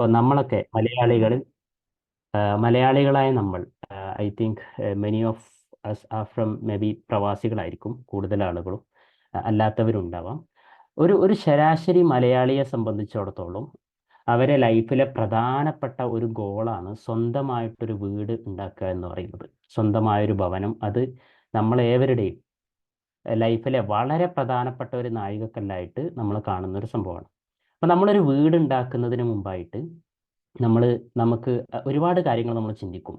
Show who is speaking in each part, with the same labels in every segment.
Speaker 1: ഇപ്പോൾ നമ്മളൊക്കെ മലയാളികളായ നമ്മൾ, I think many of us are from maybe പ്രവാസികളായിരിക്കും കൂടുതൽ ആളുകളും, അല്ലാത്തവരുണ്ടാവാം. ഒരു ശരാശരി മലയാളിയെ സംബന്ധിച്ചിടത്തോളം അവരെ ലൈഫിലെ പ്രധാനപ്പെട്ട ഒരു ഗോളാണ് സ്വന്തമായിട്ടൊരു വീട് ഉണ്ടാക്കുക എന്ന് പറയുന്നത്. സ്വന്തമായൊരു ഭവനം, അത് നമ്മളേവരുടെയും ലൈഫിലെ വളരെ പ്രധാനപ്പെട്ട ഒരു നാഴികക്കല്ലായിട്ട് നമ്മൾ കാണുന്ന ഒരു സംഭവമാണ്. അപ്പം നമ്മളൊരു വീട് ഉണ്ടാക്കുന്നതിന് മുമ്പായിട്ട് നമ്മൾ നമുക്ക് ഒരുപാട് കാര്യങ്ങൾ നമ്മൾ ചിന്തിക്കും.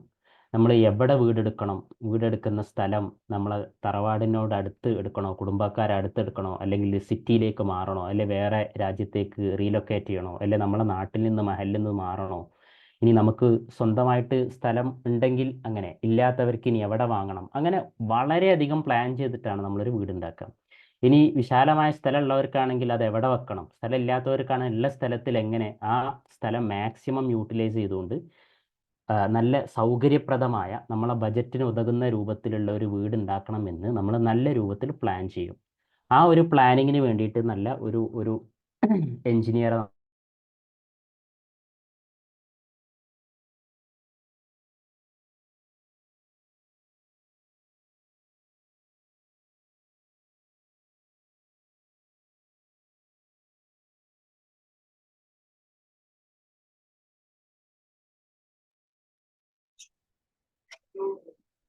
Speaker 1: നമ്മൾ എവിടെ വീടെടുക്കണം, വീടെടുക്കുന്ന സ്ഥലം നമ്മൾ തറവാടിനോട് അടുത്ത് എടുക്കണോ, കുടുംബക്കാരെ അടുത്ത് എടുക്കണോ, അല്ലെങ്കിൽ സിറ്റിയിലേക്ക് മാറണോ, അല്ലെ വേറെ രാജ്യത്തേക്ക് റീലൊക്കേറ്റ് ചെയ്യണോ, അല്ലെ നമ്മളെ നാട്ടിൽ നിന്ന് മഹലിൽ നിന്ന് മാറണോ, ഇനി നമുക്ക് സ്വന്തമായിട്ട് സ്ഥലം ഉണ്ടെങ്കിൽ അങ്ങനെ, ഇല്ലാത്തവർക്ക് ഇനി എവിടെ വാങ്ങണം, അങ്ങനെ വളരെയധികം പ്ലാൻ ചെയ്തിട്ടാണ് നമ്മളൊരു വീട് ഉണ്ടാക്കുക. ഇനി വിശാലമായ സ്ഥലമുള്ളവർക്കാണെങ്കിൽ അത് എവിടെ വെക്കണം, സ്ഥലം ഇല്ലാത്തവർക്കാണ് ഉള്ള സ്ഥലത്തിൽ എങ്ങനെ ആ സ്ഥലം മാക്സിമം യൂട്ടിലൈസ് ചെയ്തുകൊണ്ട് നല്ല സൗകര്യപ്രദമായ നമ്മളെ ബജറ്റിന് ഉതകുന്ന രൂപത്തിലുള്ള ഒരു വീട് ഉണ്ടാക്കണമെന്ന് നമ്മൾ നല്ല രൂപത്തിൽ പ്ലാൻ ചെയ്യും. ആ ഒരു പ്ലാനിങ്ങിന് വേണ്ടിയിട്ട് നല്ല ഒരു ഒരു എഞ്ചിനീയറെ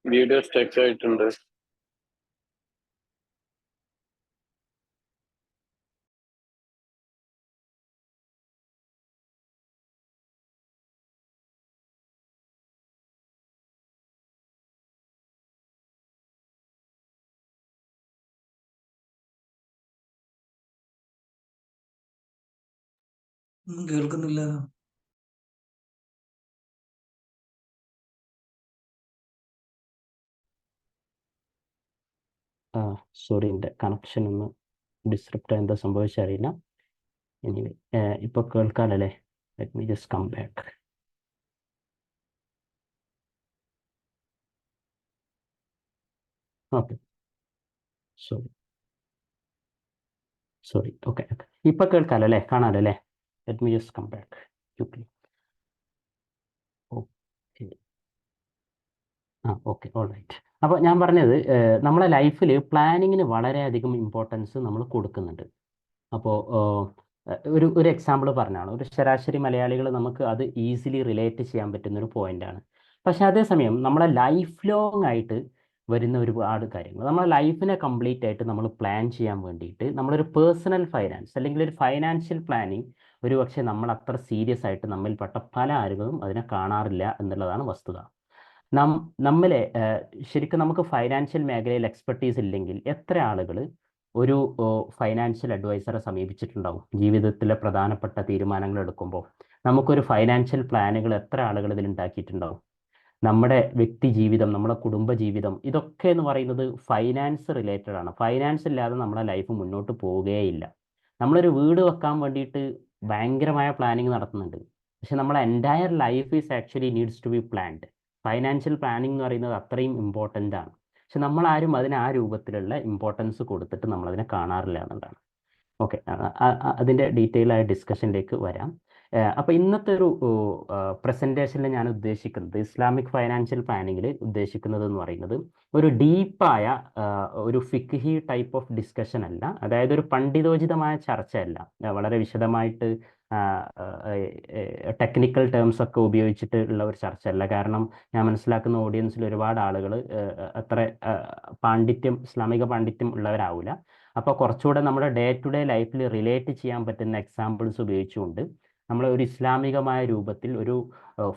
Speaker 2: വീഡിയോ സ്റ്റക്ക് ആയിട്ടുണ്ട്.
Speaker 3: ഒന്നും കേൾക്കുന്നില്ല.
Speaker 1: സോറി, എൻ്റെ കണക്ഷൻ ഒന്ന് ഡിസ്റപ്റ്റ് എന്താ സംഭവിച്ചറിയില്ല. എനിവേ, ഇപ്പോൾ കേൾക്കാമല്ലേ? Let me just come back. Okay, sorry sorry. Okay, ഇപ്പോൾ കേൾക്കാമല്ലോ അല്ലേ, കാണാമല്ലോ അല്ലേ? Let me just come back quickly. Okay, okay, all right. അപ്പോൾ ഞാൻ പറഞ്ഞത്, നമ്മളെ ലൈഫിൽ പ്ലാനിങ്ങിന് വളരെയധികം ഇമ്പോർട്ടൻസ് നമ്മൾ കൊടുക്കുന്നുണ്ട്. അപ്പോൾ ഒരു എക്സാമ്പിൾ പറഞ്ഞാണ്, ഒരു ശരാശരി മലയാളികൾ നമുക്ക് അത് ഈസിലി റിലേറ്റ് ചെയ്യാൻ പറ്റുന്ന ഒരു പോയിന്റാണ്. പക്ഷെ അതേസമയം നമ്മളെ ലൈഫ് ലോങ് ആയിട്ട് വരുന്ന ഒരുപാട് കാര്യങ്ങൾ, നമ്മളെ ലൈഫിനെ കംപ്ലീറ്റ് ആയിട്ട് നമ്മൾ പ്ലാൻ ചെയ്യാൻ വേണ്ടിയിട്ട് നമ്മളൊരു പേഴ്സണൽ ഫൈനാൻസ് അല്ലെങ്കിൽ ഒരു ഫൈനാൻഷ്യൽ പ്ലാനിങ് ഒരു പക്ഷേ നമ്മൾ അത്ര സീരിയസ് ആയിട്ട് നമ്മിൽപ്പെട്ട പല ആളുകളും അതിനെ കാണാറില്ല എന്നുള്ളതാണ് വസ്തുത. നമ്മളെ ശരിക്കും നമുക്ക് ഫൈനാൻഷ്യൽ മേഖലയിൽ എക്സ്പെർട്ടീസ് ഇല്ലെങ്കിൽ എത്ര ആളുകൾ ഒരു ഫൈനാൻഷ്യൽ അഡ്വൈസറെ സമീപിച്ചിട്ടുണ്ടാവും ജീവിതത്തിലെ പ്രധാനപ്പെട്ട തീരുമാനങ്ങൾ എടുക്കുമ്പോൾ? നമുക്കൊരു ഫൈനാൻഷ്യൽ പ്ലാനുകൾ എത്ര ആളുകൾ ഇതിൽ ഉണ്ടാക്കിയിട്ടുണ്ടാവും? നമ്മുടെ വ്യക്തി ജീവിതം, നമ്മുടെ കുടുംബ ജീവിതം, ഇതൊക്കെ എന്ന് പറയുന്നത് ഫൈനാൻസ് റിലേറ്റഡ് ആണ്. ഫൈനാൻസ് ഇല്ലാതെ നമ്മുടെ ലൈഫ് മുന്നോട്ട് പോവുകയില്ല. നമ്മളൊരു വീട് വെക്കാൻ വേണ്ടിയിട്ട് ഭയങ്കരമായ പ്ലാനിങ് നടത്തുന്നുണ്ട്, പക്ഷെ നമ്മളെ entire life is actually needs to be planned. Financial planning എന്ന് പറയുന്നത് അത്രയും ഇമ്പോർട്ടൻ്റ് ആണ്. പക്ഷെ നമ്മളാരും അതിന് ആ രൂപത്തിലുള്ള ഇമ്പോർട്ടൻസ് കൊടുത്തിട്ട് നമ്മളതിനെ കാണാറില്ല എന്നുള്ളതാണ്. ഓക്കെ, അതിൻ്റെ ഡീറ്റെയിൽ ആയ ഡിസ്കഷനിലേക്ക് വരാം. അപ്പോൾ ഇന്നത്തെ ഒരു പ്രസൻറ്റേഷനിൽ ഞാൻ ഉദ്ദേശിക്കുന്നത്, ഇസ്ലാമിക് ഫൈനാൻഷ്യൽ പ്ലാനിങ്ങിൽ ഉദ്ദേശിക്കുന്നത് എന്ന് പറയുന്നത് ഒരു ഡീപ്പായ ഒരു ഫിഖ്ഹി ടൈപ്പ് ഓഫ് ഡിസ്കഷൻ അല്ല, അതായത് ഒരു പണ്ഡിതോചിതമായ ചർച്ചയല്ല, വളരെ വിശദമായിട്ട് ടെക്നിക്കൽ ടേംസ് ഒക്കെ ഉപയോഗിച്ചിട്ട് ഉള്ള ഒരു ചർച്ചയല്ല. കാരണം ഞാൻ മനസ്സിലാക്കുന്ന ഓഡിയൻസിൽ ഒരുപാട് ആളുകൾ അത്ര ഇസ്ലാമിക പാണ്ഡിത്യം ഉള്ളവരാവില്ല. അപ്പോൾ കുറച്ചുകൂടെ നമ്മുടെ ഡേ ടു ഡേ ലൈഫിൽ റിലേറ്റ് ചെയ്യാൻ പറ്റുന്ന എക്സാമ്പിൾസ് ഉപയോഗിച്ചുകൊണ്ട് നമ്മൾ ഒരു ഇസ്ലാമികമായ രൂപത്തിൽ ഒരു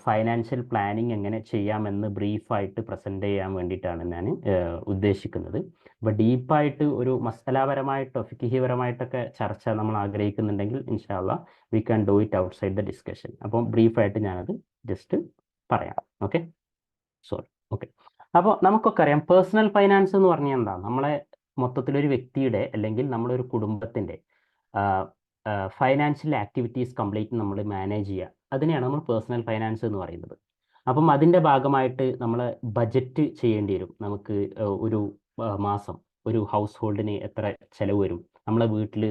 Speaker 1: ഫൈനാൻഷ്യൽ പ്ലാനിങ് എങ്ങനെ ചെയ്യാമെന്ന് ബ്രീഫായിട്ട് പ്രസൻറ്റ് ചെയ്യാൻ വേണ്ടിയിട്ടാണ് ഞാൻ ഉദ്ദേശിക്കുന്നത്. അപ്പോൾ ഡീപ്പായിട്ട് ഒരു മസലാപരമായിട്ടോ ഫിഖ്ഹിപരമായിട്ടൊക്കെ ചർച്ച നമ്മൾ ആഗ്രഹിക്കുന്നുണ്ടെങ്കിൽ ഇൻഷാ അള്ളാ we can do it outside the discussion. അപ്പം ബ്രീഫായിട്ട് ഞാനത് ജസ്റ്റ് പറയാം. Okay, sorry. ഓക്കെ, അപ്പോൾ നമുക്കൊക്കെ അറിയാം പേഴ്സണൽ ഫൈനാൻസ് എന്ന് പറഞ്ഞാൽ എന്താ? നമ്മളെ മൊത്തത്തിലൊരു വ്യക്തിയുടെ അല്ലെങ്കിൽ നമ്മളൊരു കുടുംബത്തിൻ്റെ ഫൈനാൻഷ്യൽ ആക്ടിവിറ്റീസ് കംപ്ലീറ്റ് നമ്മൾ മാനേജ് ചെയ്യുക, അതിനെയാണ് നമ്മൾ പേഴ്സണൽ ഫൈനാൻസ് എന്ന് പറയുന്നത്. അപ്പം അതിൻ്റെ ഭാഗമായിട്ട് നമ്മൾ ബജറ്റ് ചെയ്യേണ്ടി വരും. നമുക്ക് ഒരു മാസം ഒരു ഹൗസ് ഹോൾഡിന് എത്ര ചിലവ് വരും, നമ്മളെ വീട്ടിൽ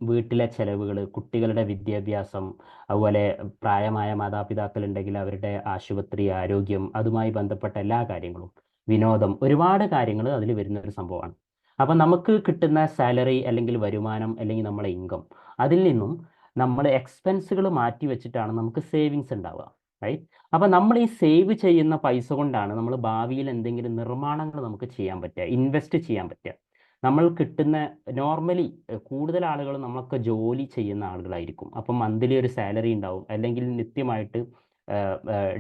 Speaker 1: വീട്ടിലെ ചെലവുകൾ, കുട്ടികളുടെ വിദ്യാഭ്യാസം, അതുപോലെ പ്രായമായ മാതാപിതാക്കൾ ഉണ്ടെങ്കിൽ അവരുടെ ആശുപത്രി, ആരോഗ്യം, അതുമായി ബന്ധപ്പെട്ട എല്ലാ കാര്യങ്ങളും, വിനോദം, ഒരുപാട് കാര്യങ്ങൾ അതിൽ വരുന്ന ഒരു സംഭവമാണ്. അപ്പം നമുക്ക് കിട്ടുന്ന സാലറി അല്ലെങ്കിൽ വരുമാനം അല്ലെങ്കിൽ നമ്മളെ ഇൻകം, അതിൽ നിന്നും നമ്മൾ എക്സ്പെൻസുകൾ മാറ്റി വെച്ചിട്ടാണ് നമുക്ക് സേവിങ്സ് ഉണ്ടാവുക, റൈറ്റ്? അപ്പം നമ്മൾ ഈ സേവ് ചെയ്യുന്ന പൈസ കൊണ്ടാണ് നമ്മൾ ഭാവിയിൽ എന്തെങ്കിലും നിർമ്മാണങ്ങൾ നമുക്ക് ചെയ്യാൻ പറ്റുക, ഇൻവെസ്റ്റ് ചെയ്യാൻ പറ്റുക. നമ്മൾ കിട്ടുന്ന നോർമലി കൂടുതൽ ആളുകൾ നമ്മളൊക്കെ ജോലി ചെയ്യുന്ന ആളുകളായിരിക്കും. അപ്പം മന്ത്ലി ഒരു സാലറി ഉണ്ടാവും, അല്ലെങ്കിൽ നിത്യമായിട്ട്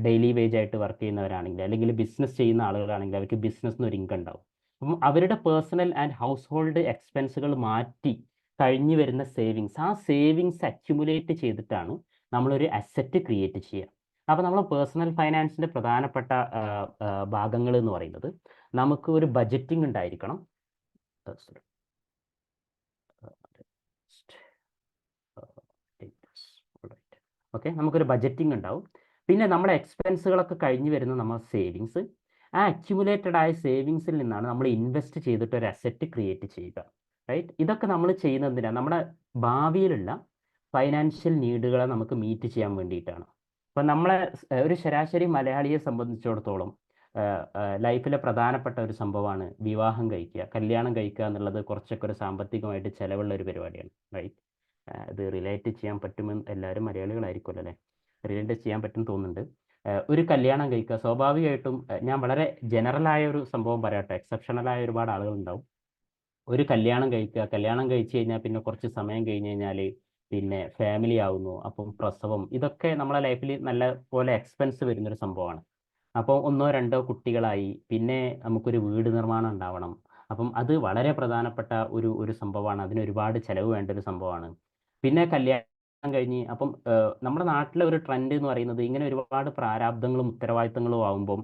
Speaker 1: ഡെയിലി വേജ് ആയിട്ട് വർക്ക് ചെയ്യുന്നവരാണെങ്കിൽ, അല്ലെങ്കിൽ ബിസിനസ് ചെയ്യുന്ന ആളുകളാണെങ്കിൽ അവർക്ക് ബിസിനസ്സിന് ഒരു ഇൻകം ഉണ്ടാവും. അപ്പം അവരുടെ പേഴ്സണൽ ആൻഡ് ഹൗസ് ഹോൾഡ് എക്സ്പെൻസുകൾ മാറ്റി കഴിഞ്ഞു വരുന്ന സേവിങ്സ്, ആ സേവിങ്സ് അക്യുമുലേറ്റ് ചെയ്തിട്ടാണ് നമ്മളൊരു അസറ്റ് ക്രിയേറ്റ് ചെയ്യുക. അപ്പോൾ നമ്മൾ പേഴ്സണൽ ഫൈനാൻസിൻ്റെ പ്രധാനപ്പെട്ട ഭാഗങ്ങൾ എന്ന് പറയുന്നത്, നമുക്ക് ഒരു ബജറ്റിംഗ് ഉണ്ടായിരിക്കണം. sorry. ഓക്കെ, നമുക്കൊരു ബജറ്റിംഗ് ഉണ്ടാവും. പിന്നെ നമ്മുടെ എക്സ്പെൻസുകളൊക്കെ കഴിഞ്ഞ് വരുന്ന നമ്മൾ സേവിങ്സ്, ആ അക്യുമുലേറ്റഡ് ആയ സേവിങ്സിൽ നിന്നാണ് നമ്മൾ ഇൻവെസ്റ്റ് ചെയ്തിട്ട് ഒരു അസറ്റ് ക്രിയേറ്റ് ചെയ്യുക, റൈറ്റ്? ഇതൊക്കെ നമ്മൾ ചെയ്യുന്നതിനാണ് നമ്മുടെ ഭാവിയിലുള്ള ഫൈനാൻഷ്യൽ നീഡുകളെ നമുക്ക് മീറ്റ് ചെയ്യാൻ വേണ്ടിയിട്ടാണ്. അപ്പം നമ്മളെ ഒരു ശരാശരി മലയാളിയെ സംബന്ധിച്ചിടത്തോളം ലൈഫിലെ പ്രധാനപ്പെട്ട ഒരു സംഭവമാണ് വിവാഹം കഴിക്കുക, കല്യാണം കഴിക്കുക എന്നുള്ളത് കുറച്ചൊക്കെ ഒരു സാമ്പത്തികമായിട്ട് ചിലവുള്ള ഒരു പരിപാടിയാണ്, റൈറ്റ്? ഇത് റിലേറ്റ് ചെയ്യാൻ പറ്റുമെന്ന് എല്ലാവരും മലയാളികളായിരിക്കുമല്ലോ അല്ലേ? റിലേറ്റ് ചെയ്യാൻ പറ്റും തോന്നുന്നുണ്ട്. ഒരു കല്യാണം കഴിക്കുക, സ്വാഭാവികമായിട്ടും ഞാൻ വളരെ ജനറലായ ഒരു സംഭവം പറയട്ടെ, എക്സെപ്ഷണലായ ഒരുപാട് ആളുകളുണ്ടാവും. ഒരു കല്യാണം കഴിക്കുക, കല്യാണം കഴിച്ചു കഴിഞ്ഞാൽ പിന്നെ കുറച്ച് സമയം കഴിഞ്ഞ് കഴിഞ്ഞാൽ പിന്നെ ഫാമിലി ആവുന്നു, അപ്പം പ്രസവം, ഇതൊക്കെ നമ്മളെ ലൈഫിൽ നല്ല പോലെ എക്സ്പെൻസ് വരുന്നൊരു സംഭവമാണ്. അപ്പോൾ 1-2 കുട്ടികളായി, പിന്നെ നമുക്കൊരു വീട് നിർമ്മാണം ഉണ്ടാവണം. അപ്പം അത് വളരെ പ്രധാനപ്പെട്ട ഒരു ഒരു സംഭവമാണ്, അതിന് ഒരുപാട് ചിലവ് വേണ്ട ഒരു സംഭവമാണ്. പിന്നെ കല്യാണം കഴിഞ്ഞ് അപ്പം നമ്മുടെ നാട്ടിലെ ഒരു ട്രെൻഡ് എന്ന് പറയുന്നത്, ഇങ്ങനെ ഒരുപാട് പ്രാരാബ്ദങ്ങളും ഉത്തരവാദിത്തങ്ങളും ആകുമ്പം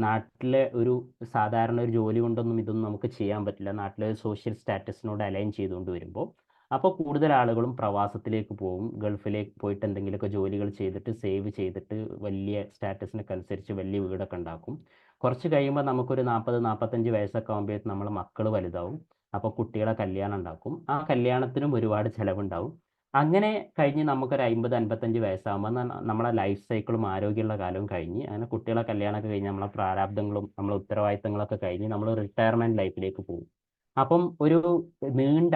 Speaker 1: നാട്ടിലെ ഒരു സാധാരണ ഒരു ജോലി കൊണ്ടൊന്നും ഇതൊന്നും നമുക്ക് ചെയ്യാൻ പറ്റില്ല, നാട്ടിലെ സോഷ്യൽ സ്റ്റാറ്റസിനോട് അലൈൻ ചെയ്തുകൊണ്ട് വരുമ്പോൾ. അപ്പോൾ കൂടുതൽ ആളുകളും പ്രവാസത്തിലേക്ക് പോകും, ഗൾഫിലേക്ക് പോയിട്ട് എന്തെങ്കിലുമൊക്കെ ജോലികൾ ചെയ്തിട്ട് സേവ് ചെയ്തിട്ട് വലിയ സ്റ്റാറ്റസിനൊക്കെ അനുസരിച്ച് വലിയ വീടൊക്കെ ഉണ്ടാക്കും. കുറച്ച് കഴിയുമ്പോൾ നമുക്കൊരു 40-45 വയസ്സൊക്കെ ആകുമ്പോഴേക്കും നമ്മളെ മക്കൾ വലുതാവും. അപ്പോൾ കുട്ടികളെ കല്യാണം ഉണ്ടാക്കും, ആ കല്യാണത്തിനും ഒരുപാട് ചിലവുണ്ടാവും. അങ്ങനെ കഴിഞ്ഞ് നമുക്കൊരു 50-55 വയസ്സാകുമ്പോൾ നമ്മളെ ലൈഫ് സൈക്കിളും ആരോഗ്യമുള്ള കാലവും കഴിഞ്ഞ്, അങ്ങനെ കുട്ടികളെ കല്യാണമൊക്കെ കഴിഞ്ഞ് നമ്മളെ പ്രാരാബ്ദങ്ങളും നമ്മളെ ഉത്തരവാദിത്തങ്ങളൊക്കെ കഴിഞ്ഞ് നമ്മൾ റിട്ടയർമെൻറ്റ് ലൈഫിലേക്ക് പോകും. അപ്പം ഒരു നീണ്ട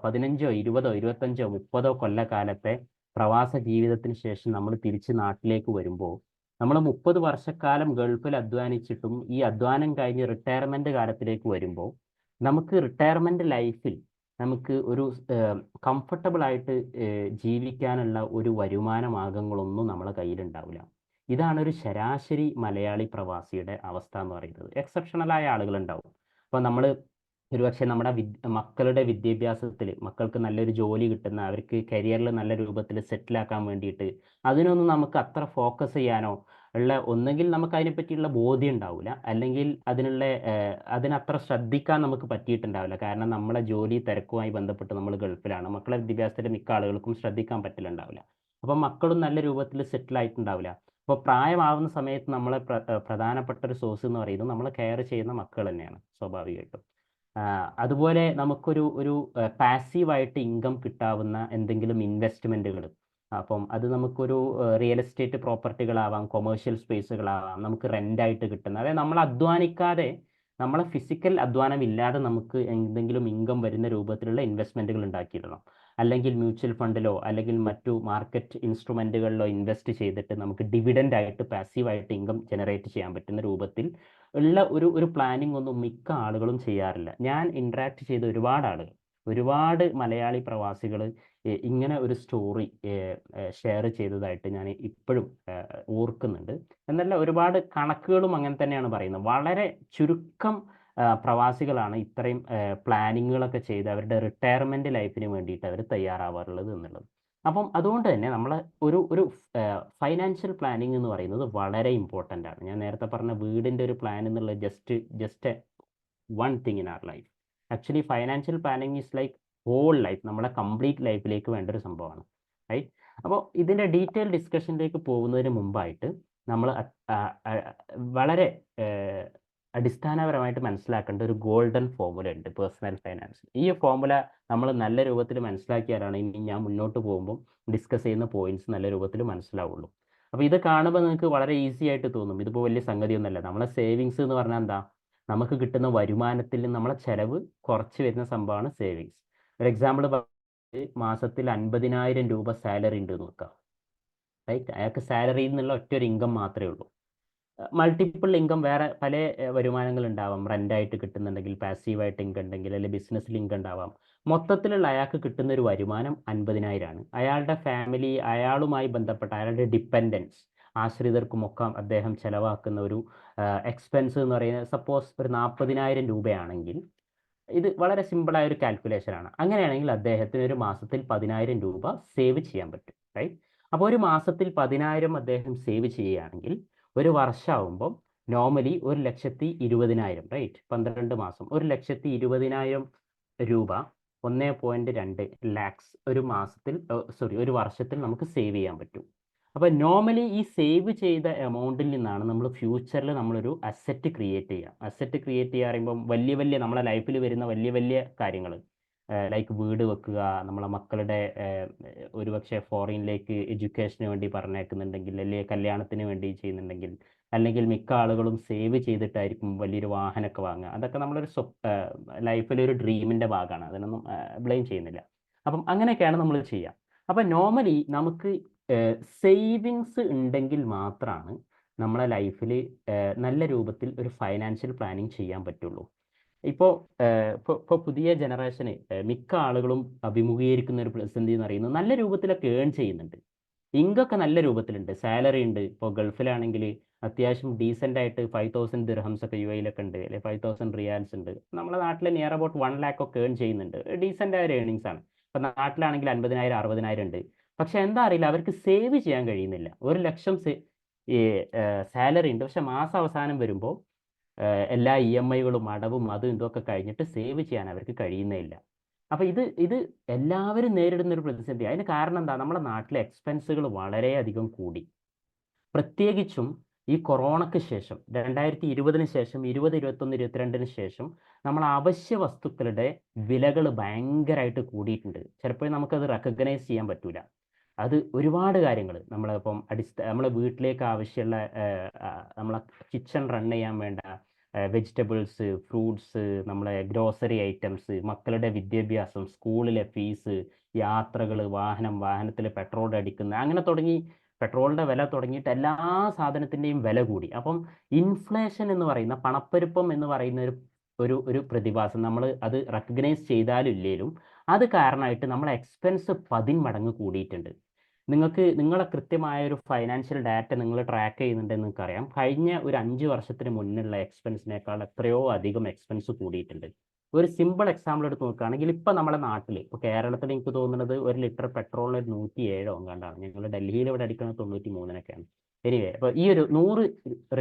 Speaker 1: 15, 20, 25, 30 കൊല്ലക്കാലത്തെ പ്രവാസ ജീവിതത്തിന് ശേഷം നമ്മൾ തിരിച്ച് നാട്ടിലേക്ക് വരുമ്പോൾ, നമ്മൾ 30 വർഷക്കാലം ഗൾഫിൽ അധ്വാനിച്ചിട്ടും ഈ അധ്വാനം കഴിഞ്ഞ് റിട്ടയർമെൻറ്റ് കാലത്തിലേക്ക് വരുമ്പോൾ, നമുക്ക് റിട്ടയർമെൻറ്റ് ലൈഫിൽ നമുക്ക് ഒരു കംഫർട്ടബിൾ ആയിട്ട് ജീവിക്കാനുള്ള ഒരു വരുമാന മാർഗങ്ങളൊന്നും നമ്മളെ കയ്യിലുണ്ടാവില്ല. ഇതാണ് ഒരു ശരാശരി മലയാളി പ്രവാസിയുടെ അവസ്ഥ എന്ന് പറയുന്നത്. എക്സെപ്ഷണലായ ആളുകളുണ്ടാവും. അപ്പോൾ നമ്മൾ ഒരുപക്ഷെ നമ്മുടെ മക്കളുടെ വിദ്യാഭ്യാസത്തിൽ, മക്കൾക്ക് നല്ലൊരു ജോലി കിട്ടുന്ന, അവർക്ക് കരിയറിൽ നല്ല രൂപത്തിൽ സെറ്റിലാക്കാൻ വേണ്ടിയിട്ട് അതിനൊന്നും നമുക്ക് അത്ര ഫോക്കസ് ചെയ്യാനോ ഉള്ള, ഒന്നെങ്കിൽ നമുക്ക് അതിനെപ്പറ്റിയുള്ള ബോധ്യം ഉണ്ടാവില്ല, അല്ലെങ്കിൽ അതിനത്ര ശ്രദ്ധിക്കാൻ നമുക്ക് പറ്റിയിട്ടുണ്ടാവില്ല. കാരണം നമ്മളെ ജോലി തിരക്കുമായി ബന്ധപ്പെട്ട് നമ്മൾ ഗൾഫിലാണ്, മക്കളെ വിദ്യാഭ്യാസത്തിൽ മിക്ക ആളുകൾക്കും ശ്രദ്ധിക്കാൻ പറ്റില്ലുണ്ടാവില്ല. അപ്പം മക്കളും നല്ല രൂപത്തിൽ സെറ്റിൽ ആയിട്ടുണ്ടാവില്ല. അപ്പോൾ പ്രായമാവുന്ന സമയത്ത് നമ്മളെ പ്രധാനപ്പെട്ട ഒരു സോഴ്സ് എന്ന് പറയുന്നത് നമ്മളെ കെയർ ചെയ്യുന്ന മക്കൾ തന്നെയാണ്, സ്വാഭാവികമായിട്ടും. അതുപോലെ നമുക്കൊരു ഒരു പാസീവായിട്ട് ഇൻകം കിട്ടാവുന്ന എന്തെങ്കിലും ഇൻവെസ്റ്റ്മെൻറ്റുകൾ, അപ്പം അത് നമുക്കൊരു റിയൽ എസ്റ്റേറ്റ് പ്രോപ്പർട്ടികളാവാം, കൊമേഴ്ഷ്യൽ സ്പേസുകളാവാം, നമുക്ക് റെൻ്റായിട്ട് കിട്ടുന്ന, അതായത് നമ്മൾ അധ്വാനിക്കാതെ, നമ്മളെ ഫിസിക്കൽ അധ്വാനം ഇല്ലാതെ നമുക്ക് എന്തെങ്കിലും ഇൻകം വരുന്ന രൂപത്തിലുള്ള ഇൻവെസ്റ്റ്മെൻറ്റുകൾ ഉണ്ടാക്കിയിടണം. അല്ലെങ്കിൽ മ്യൂച്വൽ ഫണ്ടിലോ അല്ലെങ്കിൽ മറ്റു മാർക്കറ്റ് ഇൻസ്ട്രുമെൻറ്റുകളിലോ ഇൻവെസ്റ്റ് ചെയ്തിട്ട് നമുക്ക് ഡിവിഡൻ്റ് ആയിട്ട് പാസീവായിട്ട് ഇൻകം ജനറേറ്റ് ചെയ്യാൻ പറ്റുന്ന രൂപത്തിൽ ഉള്ള ഒരു ഒരു പ്ലാനിംഗ് ഒന്നും മിക്ക ആളുകളും ചെയ്യാറില്ല. ഞാൻ ഇൻട്രാക്ട് ചെയ്ത ഒരുപാട് മലയാളി പ്രവാസികൾ ഇങ്ങനെ ഒരു സ്റ്റോറി ഷെയർ ചെയ്തതായിട്ട് ഞാൻ ഇപ്പോഴും ഓർക്കുന്നുണ്ട്. എന്നല്ല, ഒരുപാട് കണക്കുകളും അങ്ങനെ തന്നെയാണ് പറയുന്നത്. വളരെ ചുരുക്കം പ്രവാസികളാണ് ഇത്രയും പ്ലാനിങ്ങുകളൊക്കെ ചെയ്ത് അവരുടെ റിട്ടയർമെൻറ്റ് ലൈഫിന് വേണ്ടിയിട്ട് അവർ തയ്യാറാവാറുള്ളത് എന്നുള്ളത്. അപ്പം അതുകൊണ്ട് തന്നെ നമ്മൾ ഒരു ഒരു ഫൈനാൻഷ്യൽ പ്ലാനിങ് എന്ന് പറയുന്നത് വളരെ ഇമ്പോർട്ടൻ്റ് ആണ്. ഞാൻ നേരത്തെ പറഞ്ഞ വീടിൻ്റെ ഒരു പ്ലാൻ എന്നുള്ളത് just one thing in our life. Actually financial planning is like whole life, നമ്മളെ കംപ്ലീറ്റ് ലൈഫിലേക്ക് വേണ്ട ഒരു സംഭവമാണ്, റൈറ്റ്? അപ്പോൾ ഇതിൻ്റെ ഡീറ്റെയിൽ ഡിസ്കഷനിലേക്ക് പോകുന്നതിന് മുമ്പായിട്ട് നമ്മൾ വളരെ അടിസ്ഥാനപരമായിട്ട് മനസ്സിലാക്കേണ്ട ഒരു ഗോൾഡൻ ഫോർമുല ഉണ്ട് പേഴ്സണൽ ഫൈനാൻസ്. ഈ ഫോർമുല നമ്മൾ നല്ല രൂപത്തിൽ മനസ്സിലാക്കിയാലാണ് ഇനി ഞാൻ മുന്നോട്ട് പോകുമ്പോൾ ഡിസ്കസ് ചെയ്യുന്ന പോയിന്റ്സ് നല്ല രൂപത്തിൽ മനസ്സിലാവുള്ളൂ. അപ്പോൾ ഇത് കാണുമ്പോൾ നിങ്ങൾക്ക് വളരെ ഈസി ആയിട്ട് തോന്നും, ഇതിപ്പോൾ വലിയ സംഗതിയൊന്നുമല്ല. നമ്മളെ സേവിങ്സ് എന്ന് പറഞ്ഞാൽ എന്താ, നമുക്ക് കിട്ടുന്ന വരുമാനത്തിൽ നിന്ന് നമ്മളെ ചെലവ് കുറച്ച് വരുന്ന സംഭവമാണ് സേവിങ്സ്. ഒരു എക്സാമ്പിൾ മാസത്തിൽ 50,000 രൂപ സാലറി ഉണ്ട് എന്ന് നോക്കാം, റൈറ്റ്? അയാൾക്ക് സാലറിയിൽ നിന്നുള്ള ഒറ്റ ഒരു ഇൻകം മാത്രമേ ഉള്ളൂ. മൾട്ടിപ്പിൾ ഇൻകം വേറെ പല വരുമാനങ്ങൾ ഉണ്ടാവാം. റെൻ്റായിട്ട് കിട്ടുന്നുണ്ടെങ്കിൽ, പാസീവായിട്ട് ഇൻകം ഉണ്ടെങ്കിൽ, അല്ലെങ്കിൽ ബിസിനസ്സിൽ ഇൻകം ഉണ്ടാവാം. മൊത്തത്തിലുള്ള അയാൾക്ക് കിട്ടുന്ന ഒരു വരുമാനം 50,000 ആണ്. അയാളുടെ ഫാമിലി, അയാളുമായി ബന്ധപ്പെട്ട അയാളുടെ ഡിപ്പെൻഡൻസ്, ആശ്രിതർക്കുമൊക്കെ അദ്ദേഹം ചെലവാക്കുന്ന ഒരു എക്സ്പെൻസ് എന്ന് പറയുന്നത് സപ്പോസ് ഒരു 40,000 രൂപയാണെങ്കിൽ, ഇത് വളരെ സിമ്പിളായ ഒരു കാൽക്കുലേഷനാണ്. അങ്ങനെയാണെങ്കിൽ അദ്ദേഹത്തിന് ഒരു മാസത്തിൽ 10,000 രൂപ സേവ് ചെയ്യാൻ പറ്റും, റൈറ്റ്? അപ്പോൾ ഒരു മാസത്തിൽ 10,000 അദ്ദേഹം സേവ് ചെയ്യുകയാണെങ്കിൽ ഒരു വർഷമാകുമ്പോൾ നോർമലി 1,20,000, റൈറ്റ്? 12 മാസം 1,20,000 രൂപ, 1.2 ലാക്സ് ഒരു മാസത്തിൽ, ഒരു വർഷത്തിൽ നമുക്ക് സേവ് ചെയ്യാൻ പറ്റും. അപ്പോൾ നോർമലി ഈ സേവ് ചെയ്ത എമൗണ്ടിൽ നിന്നാണ് നമ്മൾ ഫ്യൂച്ചറിൽ നമ്മളൊരു അസറ്റ് ക്രിയേറ്റ് ചെയ്യുക. അസറ്റ് ക്രിയേറ്റ് ചെയ്യുക പറയുമ്പം വലിയ വലിയ നമ്മളെ ലൈഫിൽ വരുന്ന വലിയ വലിയ കാര്യങ്ങൾ, ലൈക്ക് വീട് വെക്കുക, നമ്മളെ മക്കളുടെ ഒരുപക്ഷെ ഫോറിനിലേക്ക് എഡ്യൂക്കേഷന് വേണ്ടി പറഞ്ഞേക്കുന്നുണ്ടെങ്കിൽ, അല്ലെങ്കിൽ കല്യാണത്തിന് വേണ്ടി ചെയ്യുന്നുണ്ടെങ്കിൽ, അല്ലെങ്കിൽ മിക്ക ആളുകളും സേവ് ചെയ്തിട്ടായിരിക്കും വലിയൊരു വാഹനമൊക്കെ വാങ്ങുക. അതൊക്കെ നമ്മളൊരു ലൈഫിലൊരു ഡ്രീമിൻ്റെ ഭാഗമാണ്, അതിനൊന്നും ബ്ലെയിം ചെയ്യുന്നില്ല. അപ്പം അങ്ങനെയൊക്കെയാണ് നമ്മൾ ചെയ്യുക. അപ്പം നോർമലി നമുക്ക് സേവിങ്സ് ഉണ്ടെങ്കിൽ മാത്രമാണ് നമ്മളെ ലൈഫിൽ നല്ല രൂപത്തിൽ ഒരു ഫൈനാൻഷ്യൽ പ്ലാനിങ് ചെയ്യാൻ പറ്റുള്ളൂ. ഇപ്പോൾ പുതിയ ജനറേഷന് മിക്ക ആളുകളും അഭിമുഖീകരിക്കുന്ന ഒരു പ്രതിസന്ധി എന്ന് പറയുന്നത് നല്ല രൂപത്തിലൊക്കെ ഏൺ ചെയ്യുന്നുണ്ട്, ഇൻകൊക്കെ നല്ല രൂപത്തിലുണ്ട്, സാലറി ഉണ്ട്. ഇപ്പോൾ ഗൾഫിലാണെങ്കിൽ അത്യാവശ്യം ഡീസൻ്റ് ആയിട്ട് 5,000 ദിർഹംസ് ഒക്കെ UAE-ലൊക്കെ ഉണ്ട്, അല്ലെങ്കിൽ 5,000 റിയാൽസ് ഉണ്ട്. നമ്മുടെ നാട്ടിൽ നിയർ അബൌട്ട് 1 lakh ഒക്കെ ഏൺ ചെയ്യുന്നുണ്ട്, ഡീസൻ്റ് ആയ ഒരു ഏണിങ്സ് ആണ്. ഇപ്പം നാട്ടിലാണെങ്കിൽ 50,000 60,000 ഉണ്ട്. പക്ഷെ എന്താ അറിയില്ല, അവർക്ക് സേവ് ചെയ്യാൻ കഴിയുന്നില്ല. 1,00,000 ഈ സാലറി ഉണ്ട്, പക്ഷെ മാസം അവസാനം വരുമ്പോൾ എല്ലാ EMI-കളും അടവും അതും ഇതൊക്കെ കഴിഞ്ഞിട്ട് സേവ് ചെയ്യാൻ അവർക്ക് കഴിയുന്നില്ല. അപ്പോൾ ഇത് എല്ലാവരും നേരിടുന്ന ഒരു പ്രതിസന്ധി. അതിന് കാരണം എന്താ, നമ്മുടെ നാട്ടിലെ എക്സ്പെൻസുകൾ വളരെയധികം കൂടി. പ്രത്യേകിച്ചും ഈ കൊറോണയ്ക്ക് ശേഷം, 2020-ന് ശേഷം, 20, 21, 22-ന് ശേഷം നമ്മൾ അവശ്യ വസ്തുക്കളുടെ വിലകൾ ഭയങ്കരമായിട്ട് കൂടിയിട്ടുണ്ട്. ചിലപ്പോൾ നമുക്കത് റെക്കഗ്നൈസ് ചെയ്യാൻ പറ്റൂല. അത് ഒരുപാട് കാര്യങ്ങൾ, നമ്മളിപ്പം നമ്മളെ വീട്ടിലേക്ക് ആവശ്യമുള്ള നമ്മളെ കിച്ചൺ റൺ ചെയ്യാൻ വേണ്ട വെജിറ്റബിൾസ്, ഫ്രൂട്ട്സ്, നമ്മളെ ഗ്രോസറി ഐറ്റംസ്, മക്കളുടെ വിദ്യാഭ്യാസം, സ്കൂളിലെ ഫീസ്, യാത്രകൾ, വാഹനത്തിൽ പെട്രോൾ അടിക്കുന്ന, അങ്ങനെ തുടങ്ങി പെട്രോളിൻ്റെ വില തുടങ്ങിയിട്ട് എല്ലാ സാധനത്തിൻ്റെയും വില കൂടി. അപ്പം ഇൻഫ്ലേഷൻ എന്ന് പറയുന്ന, പണപ്പെരുപ്പം എന്ന് പറയുന്ന ഒരു പ്രതിഭാസം, നമ്മൾ അത് റെക്കഗ്നൈസ് ചെയ്താലും ഇല്ലേലും അത് കാരണമായിട്ട് നമ്മളെ എക്സ്പെൻസ് 10 മടങ്ങ് കൂടിയിട്ടുണ്ട്. നിങ്ങളെ കൃത്യമായ ഒരു ഫൈനാൻഷ്യൽ ഡാറ്റ നിങ്ങൾ ട്രാക്ക് ചെയ്യുന്നുണ്ടെന്ന് നിങ്ങൾക്കറിയാം. കഴിഞ്ഞ ഒരു 5 വർഷത്തിന് മുന്നുള്ള എക്സ്പെൻസിനേക്കാൾ എത്രയോ അധികം എക്സ്പെൻസ് കൂടിയിട്ടുണ്ട്. ഒരു സിമ്പിൾ എക്സാമ്പിൾ എടുത്ത് നോക്കുകയാണെങ്കിൽ, ഇപ്പം നമ്മുടെ നാട്ടിൽ, ഇപ്പോൾ കേരളത്തിൽ എനിക്ക് തോന്നുന്നത് 1 ലിറ്റർ പെട്രോളിന് 107 എങ്ങാണ്ടാണ്. ഞങ്ങൾ ഡൽഹിയിൽ ഇവിടെ അടിക്കുന്നത് 93-നൊക്കെയാണ്. എനിവേ, അപ്പോൾ ഈ ഒരു 100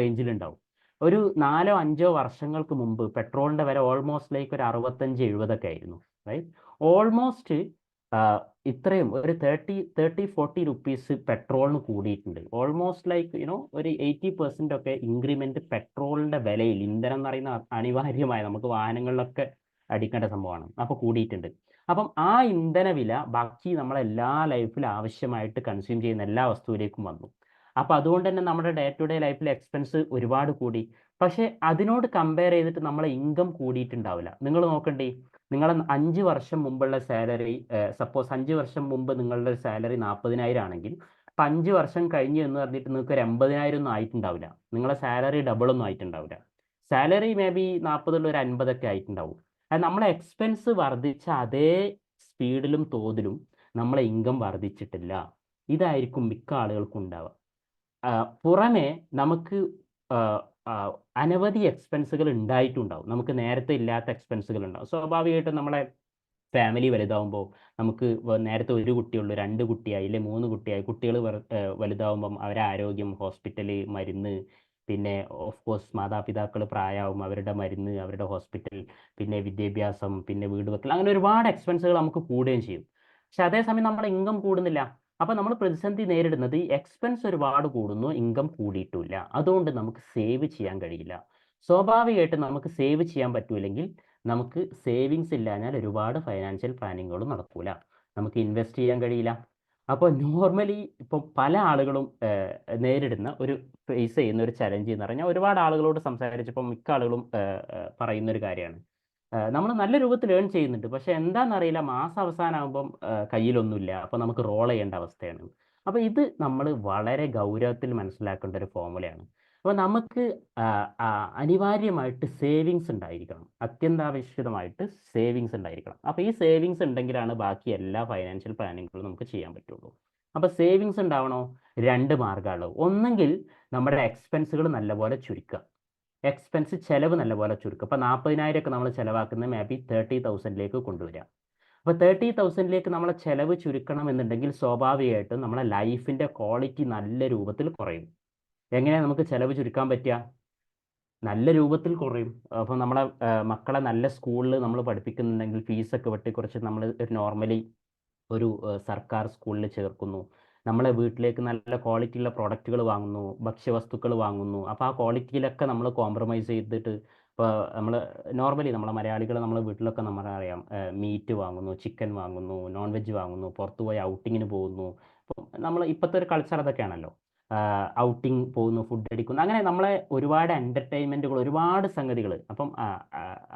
Speaker 1: റേഞ്ചിലുണ്ടാവും. ഒരു 4 5 വർഷങ്ങൾക്ക് മുമ്പ് പെട്രോളിൻ്റെ വില ഓൾമോസ്റ്റ് ലൈക്ക് ഒരു 65-70 ആയിരുന്നു, റൈറ്റ്? ഓൾമോസ്റ്റ് ഇത്രയും ഒരു 30-40 റുപ്പീസ് പെട്രോളിന് കൂടിയിട്ടുണ്ട്. ഓൾമോസ്റ്റ് ലൈക്ക് ഒരു 80% ഒക്കെ ഇൻക്രിമെന്റ് പെട്രോളിന്റെ വിലയിൽ, ഇന്ധനം എന്ന് പറയുന്ന അനിവാര്യമായ നമുക്ക് വാഹനങ്ങളിലൊക്കെ അടിക്കേണ്ട സംഭവമാണ്, അപ്പോൾ കൂടിയിട്ടുണ്ട്. അപ്പം ആ ഇന്ധന വില ബാക്കി നമ്മളെല്ലാ ലൈഫിൽ ആവശ്യമായിട്ട് കൺസ്യൂം ചെയ്യുന്ന എല്ലാ വസ്തുവിലേക്കും വന്നു. അപ്പോൾ അതുകൊണ്ട് തന്നെ നമ്മുടെ ഡേ ടു ഡേ ലൈഫിൽ എക്സ്പെൻസ് ഒരുപാട് കൂടി. പക്ഷേ അതിനോട് കമ്പയർ ചെയ്തിട്ട് നമ്മളെ ഇൻകം കൂടിയിട്ടുണ്ടാവില്ല. നിങ്ങൾ നോക്കണ്ടേ, നിങ്ങളെ 5 വർഷം മുമ്പുള്ള സാലറി, സപ്പോസ് 5 വർഷം മുമ്പ് നിങ്ങളുടെ സാലറി 40,000 ആണെങ്കിൽ, അപ്പം 5 വർഷം കഴിഞ്ഞ് എന്ന് പറഞ്ഞിട്ട് നിങ്ങൾക്ക് ഒരു 80,000 ഒന്നും ആയിട്ടുണ്ടാവില്ല. നിങ്ങളെ സാലറി ഡബിളൊന്നും ആയിട്ടുണ്ടാവില്ല. സാലറി മേ ബി 40 ഒരു 50 ആയിട്ടുണ്ടാവും. അത് നമ്മളെ എക്സ്പെൻസ് വർദ്ധിച്ച അതേ സ്പീഡിലും തോതിലും നമ്മളെ ഇൻകം വർദ്ധിച്ചിട്ടില്ല. ഇതായിരിക്കും മിക്ക ആളുകൾക്കും ഉണ്ടാവുക. പുറമെ നമുക്ക് അനവധി എക്സ്പെൻസുകൾ ഉണ്ടായിട്ടുണ്ടാവും. നമുക്ക് നേരത്തെ ഇല്ലാത്ത എക്സ്പെൻസുകൾ ഉണ്ടാവും. സ്വാഭാവികമായിട്ടും നമ്മളെ ഫാമിലി വലുതാവുമ്പോൾ നമുക്ക് നേരത്തെ 1 കുട്ടിയുള്ളൂ, 2 കുട്ടിയായി, ഇല്ലേ 3 കുട്ടിയായി. കുട്ടികൾ വലുതാവുമ്പം അവരെ ആരോഗ്യം, ഹോസ്പിറ്റല്, മരുന്ന്, പിന്നെ ഓഫ് കോഴ്സ് മാതാപിതാക്കൾ പ്രായമാവും, അവരുടെ മരുന്ന്, അവരുടെ ഹോസ്പിറ്റൽ, പിന്നെ വിദ്യാഭ്യാസം, പിന്നെ വീട് വെക്കൽ, അങ്ങനെ ഒരുപാട് എക്സ്പെൻസുകൾ നമുക്ക് കൂടുകയും ചെയ്യും. പക്ഷെ അതേസമയം നമ്മുടെ ഇൻകം കൂടുന്നില്ല. അപ്പം നമ്മൾ പ്രതിസന്ധി നേരിടുന്നത് ഈ എക്സ്പെൻസ് ഒരുപാട് കൂടുന്നു, ഇൻകം കൂടിയിട്ടില്ല. അതുകൊണ്ട് നമുക്ക് സേവ് ചെയ്യാൻ കഴിയില്ല. സ്വാഭാവികമായിട്ട് നമുക്ക് സേവ് ചെയ്യാൻ പറ്റൂലെങ്കിൽ നമുക്ക് സേവിങ്സ് ഇല്ലാഞ്ഞാൽ ഒരുപാട് ഫൈനാൻഷ്യൽ പ്ലാനിങ്ങുകളും നടക്കൂല, നമുക്ക് ഇൻവെസ്റ്റ് ചെയ്യാൻ കഴിയില്ല. അപ്പോൾ നോർമലി ഇപ്പോൾ പല ആളുകളും നേരിടുന്ന ഒരു ഫേസ് ചെയ്യുന്ന ഒരു ചലഞ്ച് എന്ന് പറഞ്ഞാൽ, ഒരുപാട് ആളുകളോട് സംസാരിച്ചപ്പോൾ മിക്ക ആളുകളും പറയുന്ന ഒരു കാര്യമാണ്, നമ്മൾ നല്ല രൂപത്തിൽ ഏൺ ചെയ്യുന്നുണ്ട്, പക്ഷെ എന്താണെന്നറിയില്ല മാസം അവസാനമാകുമ്പം കയ്യിലൊന്നുമില്ല, അപ്പോൾ നമുക്ക് റോൾ ചെയ്യേണ്ട അവസ്ഥയാണ്. അപ്പോൾ ഇത് നമ്മൾ വളരെ ഗൗരവത്തിൽ മനസ്സിലാക്കേണ്ട ഒരു ഫോർമുലയാണ്. അപ്പോൾ നമുക്ക് അനിവാര്യമായിട്ട് സേവിങ്സ് ഉണ്ടായിരിക്കണം, അത്യന്താപേക്ഷിതമായിട്ട് സേവിങ്സ് ഉണ്ടായിരിക്കണം. അപ്പോൾ ഈ സേവിങ്സ് ഉണ്ടെങ്കിലാണ് ബാക്കി എല്ലാ ഫൈനാൻഷ്യൽ പ്ലാനിങ്ങുകളും നമുക്ക് ചെയ്യാൻ പറ്റുള്ളൂ. അപ്പോൾ സേവിങ്സ് ഉണ്ടാവണോ? രണ്ട് മാർഗ്ഗമുള്ളത്. ഒന്നെങ്കിൽ നമ്മുടെ എക്സ്പെൻസുകൾ നല്ലപോലെ ചുരുക്കുക, എക്സ്പെൻസ് ചിലവ് നല്ലപോലെ ചുരുക്കുക. അപ്പോൾ 40,000 ഒക്കെ നമ്മൾ ചിലവാക്കുന്നത് മേ ബി 30,000 കൊണ്ടുവരിക. അപ്പോൾ 30,000 നമ്മൾ ചിലവ് ചുരുക്കണം എന്നുണ്ടെങ്കിൽ സ്വാഭാവികമായിട്ടും നമ്മളെ ലൈഫിൻ്റെ ക്വാളിറ്റി നല്ല രൂപത്തിൽ കുറയും. എങ്ങനെയാണ് നമുക്ക് ചിലവ് ചുരുക്കാൻ പറ്റുക? നല്ല രൂപത്തിൽ കുറയും. അപ്പോൾ നമ്മളെ മക്കളെ നല്ല സ്കൂളിൽ നമ്മൾ പഠിപ്പിക്കുന്നുണ്ടെങ്കിൽ ഫീസൊക്കെ വെട്ടിക്കുറച്ച് നമ്മൾ നോർമലി ഒരു സർക്കാർ സ്കൂളിൽ ചേർക്കുന്നു, നമ്മളെ വീട്ടിലേക്ക് നല്ല ക്വാളിറ്റിയുള്ള പ്രോഡക്റ്റുകൾ വാങ്ങുന്നു, ഭക്ഷ്യവസ്തുക്കൾ വാങ്ങുന്നു. അപ്പോൾ ആ ക്വാളിറ്റിയിലൊക്കെ നമ്മൾ കോംപ്രമൈസ് ചെയ്തിട്ട്, ഇപ്പോൾ നമ്മൾ നോർമലി നമ്മളെ മലയാളികൾ നമ്മളെ വീട്ടിലൊക്കെ നമ്മളറിയാം, മീറ്റ് വാങ്ങുന്നു, ചിക്കൻ വാങ്ങുന്നു, നോൺ വെജ് വാങ്ങുന്നു, പുറത്ത് പോയി ഔട്ടിങ്ങിന് പോകുന്നു. അപ്പം നമ്മൾ ഇപ്പോഴത്തെ ഒരു കൾച്ചർ അതൊക്കെയാണല്ലോ, ഔട്ടിങ് പോകുന്നു, ഫുഡ് അടിക്കുന്നു, അങ്ങനെ നമ്മളെ ഒരുപാട് എൻ്റർടൈൻമെൻറ്റുകൾ, ഒരുപാട് സംഗതികൾ. അപ്പം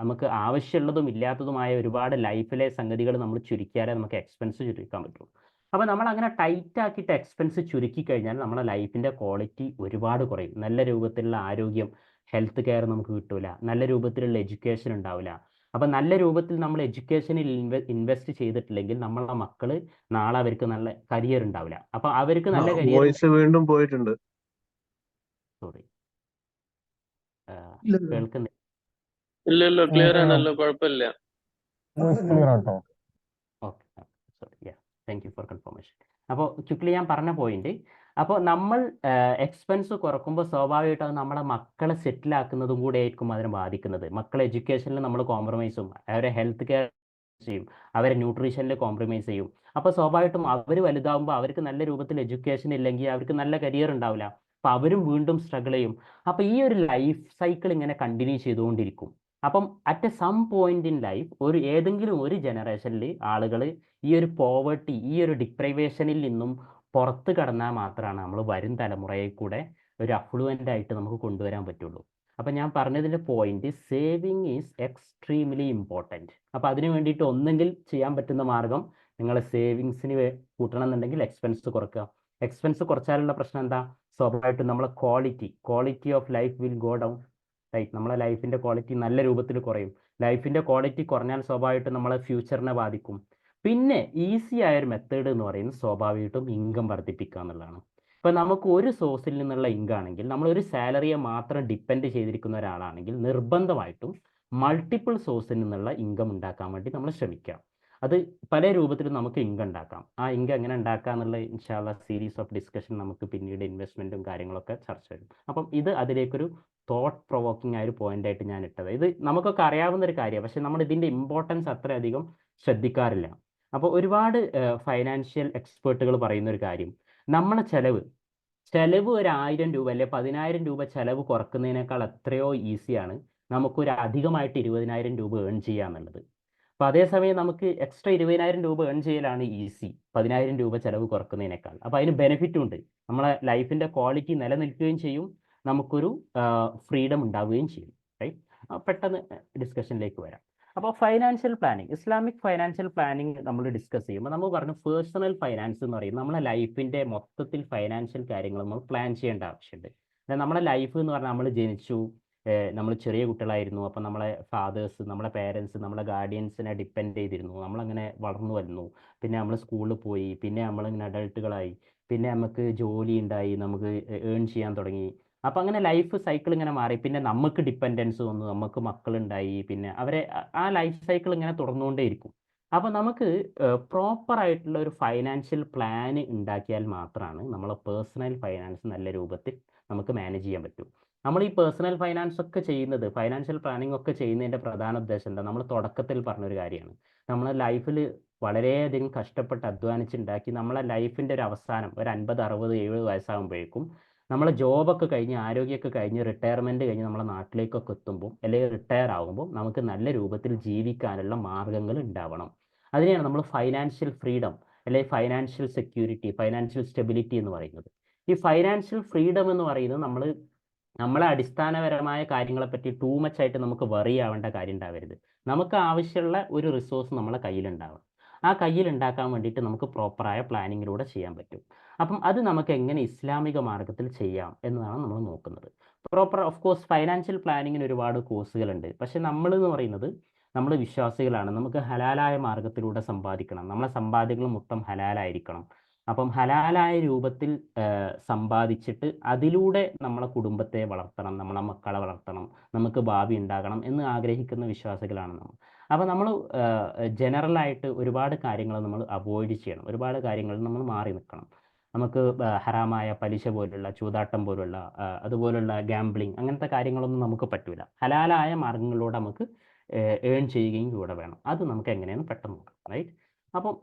Speaker 1: നമുക്ക് ആവശ്യമുള്ളതും ഇല്ലാത്തതുമായ ഒരുപാട് ലൈഫിലെ സംഗതികൾ നമ്മൾ ചുരുക്കിയാലേ നമുക്ക് എക്സ്പെൻസ് ചുരുക്കാൻ പറ്റും. അപ്പോൾ നമ്മൾ അങ്ങനെ ടൈറ്റ് ആക്കിയിട്ട് എക്സ്പെൻസ് ചുരുക്കി കഴിഞ്ഞാൽ നമ്മുടെ ലൈഫിൻ്റെ ക്വാളിറ്റി ഒരുപാട് കുറയും. നല്ല രൂപത്തിലുള്ള ആരോഗ്യം, ഹെൽത്ത് കെയർ നമുക്ക് കിട്ടൂല, നല്ല രൂപത്തിലുള്ള എഡ്യൂക്കേഷൻ ഉണ്ടാവില്ല. അപ്പം നല്ല രൂപത്തിൽ നമ്മൾ എഡ്യൂക്കേഷനിൽ ഇൻവെസ്റ്റ് ചെയ്തിട്ടില്ലെങ്കിൽ നമ്മളെ മക്കൾ നാളെ അവർക്ക് നല്ല കരിയർ ഉണ്ടാവില്ല. അപ്പം അവർക്ക് നല്ല കരിയർ,
Speaker 2: വോയിസ് വീണ്ടും പോയിട്ടുണ്ട്.
Speaker 1: സോറി,
Speaker 3: ഇല്ലല്ലോ.
Speaker 1: കേൾക്കുന്നില്ല.
Speaker 4: ഇല്ലല്ലോ, ക്ലിയർ ആണല്ലോ, കുഴപ്പമില്ല.
Speaker 3: ക്ലിയർ ആട്ടോ.
Speaker 1: Okay, sorry, thank you for confirmation. അപ്പോൾ ക്വിക്ലി ഞാൻ പറഞ്ഞ പോയിന്റ്, അപ്പോൾ നമ്മൾ എക്സ്പെൻസ് കുറക്കുമ്പോൾ സ്വാഭാവികമായിട്ടും നമ്മളെ മക്കളെ സെറ്റിലാക്കുന്നതും കൂടെ ആയിരിക്കും അതിനെ ബാധിക്കുന്നത്. മക്കളെ എഡ്യൂക്കേഷനിൽ നമ്മൾ കോംപ്രമൈസും, അവരെ ഹെൽത്ത് കെയർ ചെയ്യും, അവരെ ന്യൂട്രീഷനിൽ കോംപ്രമൈസ് ചെയ്യും. അപ്പോൾ സ്വാഭാവികമായിട്ടും അവർ വലുതാകുമ്പോൾ അവർക്ക് നല്ല രൂപത്തിൽ എഡ്യൂക്കേഷൻ ഇല്ലെങ്കിൽ അവർക്ക് നല്ല കരിയർ ഉണ്ടാവില്ല, അപ്പോൾ അവരും വീണ്ടും സ്ട്രഗിൾ ചെയ്യും. അപ്പോൾ ഈ ഒരു ലൈഫ് സൈക്കിൾ ഇങ്ങനെ കണ്ടിന്യൂ ചെയ്തുകൊണ്ടിരിക്കും. അപ്പം at some point in life ഏതെങ്കിലും ഒരു ജനറേഷനിൽ ആളുകൾ ഈ ഒരു പോവർട്ടി, ഈ ഒരു ഡിപ്രൈവേഷനിൽ നിന്നും പുറത്ത് കടന്നാൽ മാത്രമാണ് നമ്മൾ വരും തലമുറയെ കൂടെ ഒരു അഫ്ലുവൻ്റ് ആയിട്ട് നമുക്ക് കൊണ്ടുവരാൻ പറ്റുള്ളൂ. അപ്പം ഞാൻ പറഞ്ഞതിൻ്റെ point, saving is extremely important. അപ്പോൾ അതിന് വേണ്ടിയിട്ട് ഒന്നെങ്കിൽ ചെയ്യാൻ പറ്റുന്ന മാർഗം, നിങ്ങൾ സേവിങ്സിന് കൂട്ടണം എന്നുണ്ടെങ്കിൽ എക്സ്പെൻസ് കുറക്കുക. എക്സ്പെൻസ് കുറച്ചാലുള്ള പ്രശ്നം എന്താ? സ്വാഭാവികമായിട്ടും നമ്മളെ quality of life will go down, right? നമ്മളെ ലൈഫിൻ്റെ ക്വാളിറ്റി നല്ല രൂപത്തിൽ കുറയും. ലൈഫിൻ്റെ ക്വാളിറ്റി കുറഞ്ഞാൽ സ്വാഭാവികമായിട്ടും നമ്മളെ ഫ്യൂച്ചറിനെ ബാധിക്കും. പിന്നെ ഈസി ആയൊരു മെത്തേഡ് എന്ന് പറയുന്നത് സ്വാഭാവികമായിട്ടും ഇൻകം വർദ്ധിപ്പിക്കുക എന്നുള്ളതാണ്. ഇപ്പം നമുക്ക് ഒരു സോഴ്സിൽ നിന്നുള്ള ഇൻകം ആണെങ്കിൽ, നമ്മളൊരു സാലറിയെ മാത്രം ഡിപ്പെൻഡ് ചെയ്തിരിക്കുന്ന ഒരാളാണെങ്കിൽ നിർബന്ധമായിട്ടും മൾട്ടിപ്പിൾ സോഴ്സിൽ നിന്നുള്ള ഇൻകം ഉണ്ടാക്കാൻ വേണ്ടി നമ്മൾ ശ്രമിക്കുക. അത് പല രൂപത്തിലും നമുക്ക് ഇൻകം ഉണ്ടാക്കാം. ആ ഇൻകം എങ്ങനെ ഉണ്ടാക്കുക എന്നുള്ള ഇൻഷാല്ല സീരീസ് ഓഫ് ഡിസ്കഷൻ നമുക്ക് പിന്നീട് ഇൻവെസ്റ്റ്മെൻറ്റും കാര്യങ്ങളൊക്കെ ചർച്ച ചെയ്യും. അപ്പം ഇത് അതിലേക്കൊരു തോട്ട് പ്രൊവോക്കിംഗ് ആയ ഒരു പോയിന്റ് ആയിട്ട് ഞാൻ ഇട്ടത്. ഇത് നമുക്കൊക്കെ അറിയാവുന്ന ഒരു കാര്യമാണ്, പക്ഷെ നമ്മൾ ഇതിൻ്റെ ഇമ്പോർട്ടൻസ് അത്രയധികം ശ്രദ്ധിക്കാറില്ല. അപ്പോൾ ഒരുപാട് ഫൈനാൻഷ്യൽ എക്സ്പേർട്ടുകൾ പറയുന്ന ഒരു കാര്യം, നമ്മളെ ചെലവ് ഒരു 1000 രൂപ അല്ലെ 10,000 രൂപ ചെലവ് കുറക്കുന്നതിനേക്കാൾ എത്രയോ ഈസിയാണ് നമുക്കൊരു അധികമായിട്ട് 20,000 രൂപ ഏൺ ചെയ്യുക എന്നുള്ളത്. അപ്പോൾ അതേസമയം നമുക്ക് എക്സ്ട്രാ 20,000 രൂപ ഏൺ ചെയ്യലാണ് ഈസി 10,000 രൂപ ചെലവ് കുറക്കുന്നതിനേക്കാൾ. അപ്പോൾ അതിന് ബെനിഫിറ്റും ഉണ്ട്, നമ്മളെ ലൈഫിൻ്റെ ക്വാളിറ്റി നിലനിൽക്കുകയും ചെയ്യും, നമുക്കൊരു ഫ്രീഡം ഉണ്ടാവുകയും ചെയ്യും, റൈറ്റ്? പെട്ടെന്ന് ഡിസ്കഷനിലേക്ക് വരാം. അപ്പോൾ financial planning, Islamic financial planning നമ്മൾ ഡിസ്കസ് ചെയ്യുമ്പോൾ നമ്മൾ പറഞ്ഞു പേഴ്സണൽ ഫൈനാൻസ് എന്ന് പറയുന്നത് നമ്മളെ ലൈഫിൻ്റെ മൊത്തത്തിൽ ഫൈനാൻഷ്യൽ കാര്യങ്ങൾ നമ്മൾ പ്ലാൻ ചെയ്യേണ്ട ആവശ്യമുണ്ട്. നമ്മളെ ലൈഫ് എന്ന് പറഞ്ഞാൽ നമ്മൾ ജനിച്ചു, നമ്മൾ ചെറിയ കുട്ടികളായിരുന്നു, അപ്പം നമ്മളെ ഫാദേഴ്സ്, നമ്മളെ പേരൻസ്, നമ്മളെ ഗാർഡിയൻസിനെ ഡിപ്പെൻഡ് ചെയ്തിരുന്നു, നമ്മളങ്ങനെ വളർന്നു വരുന്നു. പിന്നെ നമ്മൾ സ്കൂളിൽ പോയി, പിന്നെ നമ്മളിങ്ങനെ അഡൾട്ടുകളായി, പിന്നെ നമുക്ക് ജോലി ഉണ്ടായി, നമുക്ക് ഏൺ ചെയ്യാൻ തുടങ്ങി. അപ്പം അങ്ങനെ ലൈഫ് സൈക്കിൾ ഇങ്ങനെ മാറി. പിന്നെ നമുക്ക് ഡിപ്പെൻഡൻസ് വന്നു, നമുക്ക് മക്കളുണ്ടായി, പിന്നെ അവരെ ആ ലൈഫ് സൈക്കിൾ ഇങ്ങനെ തുടർന്നുകൊണ്ടേയിരിക്കും. അപ്പോൾ നമുക്ക് പ്രോപ്പറായിട്ടുള്ള ഒരു ഫൈനാൻഷ്യൽ പ്ലാൻ ഉണ്ടാക്കിയാൽ മാത്രമാണ് നമ്മളെ പേഴ്സണൽ ഫൈനാൻസ് നല്ല രൂപത്തിൽ നമുക്ക് മാനേജ് ചെയ്യാൻ പറ്റും. നമ്മൾ ഈ പേഴ്സണൽ ഫൈനാൻസ് ഒക്കെ ചെയ്യുന്നത്, ഫൈനാൻഷ്യൽ പ്ലാനിങ് ഒക്കെ ചെയ്യുന്നതിൻ്റെ പ്രധാന ഉദ്ദേശം എന്താ? നമ്മൾ തുടക്കത്തിൽ പറഞ്ഞൊരു കാര്യമാണ്, നമ്മളെ ലൈഫിൽ വളരെയധികം കഷ്ടപ്പെട്ട് അധ്വാനിച്ചുണ്ടാക്കി നമ്മളെ ലൈഫിൻ്റെ ഒരു അവസാനം ഒരു 50, 60, 70 വയസ്സാകുമ്പോഴേക്കും നമ്മളെ ജോബൊക്കെ കഴിഞ്ഞ് ആരോഗ്യമൊക്കെ കഴിഞ്ഞ് റിട്ടയർമെൻറ്റ് കഴിഞ്ഞ് നമ്മളെ നാട്ടിലേക്കൊക്കെ എത്തുമ്പോൾ അല്ലെങ്കിൽ റിട്ടയർ ആകുമ്പോൾ നമുക്ക് നല്ല രൂപത്തിൽ ജീവിക്കാനുള്ള മാർഗ്ഗങ്ങൾ ഉണ്ടാവണം. അതിനെയാണ് നമ്മൾ ഫൈനാൻഷ്യൽ ഫ്രീഡം അല്ലെങ്കിൽ ഫൈനാൻഷ്യൽ സെക്യൂരിറ്റി, ഫൈനാൻഷ്യൽ സ്റ്റെബിലിറ്റി എന്ന് പറയുന്നത്. ഈ ഫൈനാൻഷ്യൽ ഫ്രീഡം എന്ന് പറയുന്നത് നമ്മളെ അടിസ്ഥാനപരമായ കാര്യങ്ങളെപ്പറ്റി ടൂ മച്ച് ആയിട്ട് നമുക്ക് വറി ആവേണ്ട കാര്യം ഉണ്ടാവരുത്. നമുക്ക് ആവശ്യമുള്ള ഒരു റിസോഴ്സ് നമ്മളെ കയ്യിലുണ്ടാവണം. ആ കയ്യിൽ ഉണ്ടാക്കാൻ വേണ്ടിയിട്ട് നമുക്ക് പ്രോപ്പറായ പ്ലാനിങ്ങിലൂടെ ചെയ്യാൻ പറ്റും. അപ്പം അത് നമുക്ക് എങ്ങനെ ഇസ്ലാമിക മാർഗത്തിൽ ചെയ്യാം എന്നതാണ് നമ്മൾ നോക്കുന്നത്. പ്രോപ്പർ ഓഫ് കോഴ്സ് ഫൈനാൻഷ്യൽ പ്ലാനിങ്ങിന് ഒരുപാട് കോഴ്സുകളുണ്ട്. പക്ഷെ നമ്മൾ എന്ന് പറയുന്നത് നമ്മൾ വിശ്വാസികളാണ്. നമുക്ക് ഹലാലായ മാർഗത്തിലൂടെ സമ്പാദിക്കണം. നമ്മളെ സമ്പാദ്യങ്ങൾ മൊത്തം ഹലാലായിരിക്കണം. അപ്പം ഹലാലായ രൂപത്തിൽ സമ്പാദിച്ചിട്ട് അതിലൂടെ നമ്മളെ കുടുംബത്തെ വളർത്തണം, നമ്മളെ മക്കളെ വളർത്തണം, നമുക്ക് ഭാവി ഉണ്ടാകണം എന്ന് ആഗ്രഹിക്കുന്ന വിശ്വാസികളാണ് നമ്മൾ. അപ്പോൾ നമ്മൾ ജനറലായിട്ട് ഒരുപാട് കാര്യങ്ങൾ നമ്മൾ അവോയ്ഡ് ചെയ്യണം. ഒരുപാട് കാര്യങ്ങളിൽ നമ്മൾ മാറി നിൽക്കണം. നമുക്ക് ഹറാമായ പലിശ പോലുള്ള, ചൂതാട്ടം പോലുള്ള, അതുപോലുള്ള ഗാംബ്ലിങ് അങ്ങനത്തെ കാര്യങ്ങളൊന്നും നമുക്ക് പറ്റൂല. ഹലാലായ മാർഗങ്ങളിലൂടെ നമുക്ക് ഏൺ ചെയ്യുകയും കൂടെ വേണം. അത് നമുക്ക് എങ്ങനെയാണ് പെട്ടെന്ന് നോക്കാം, റൈറ്റ്? അപ്പം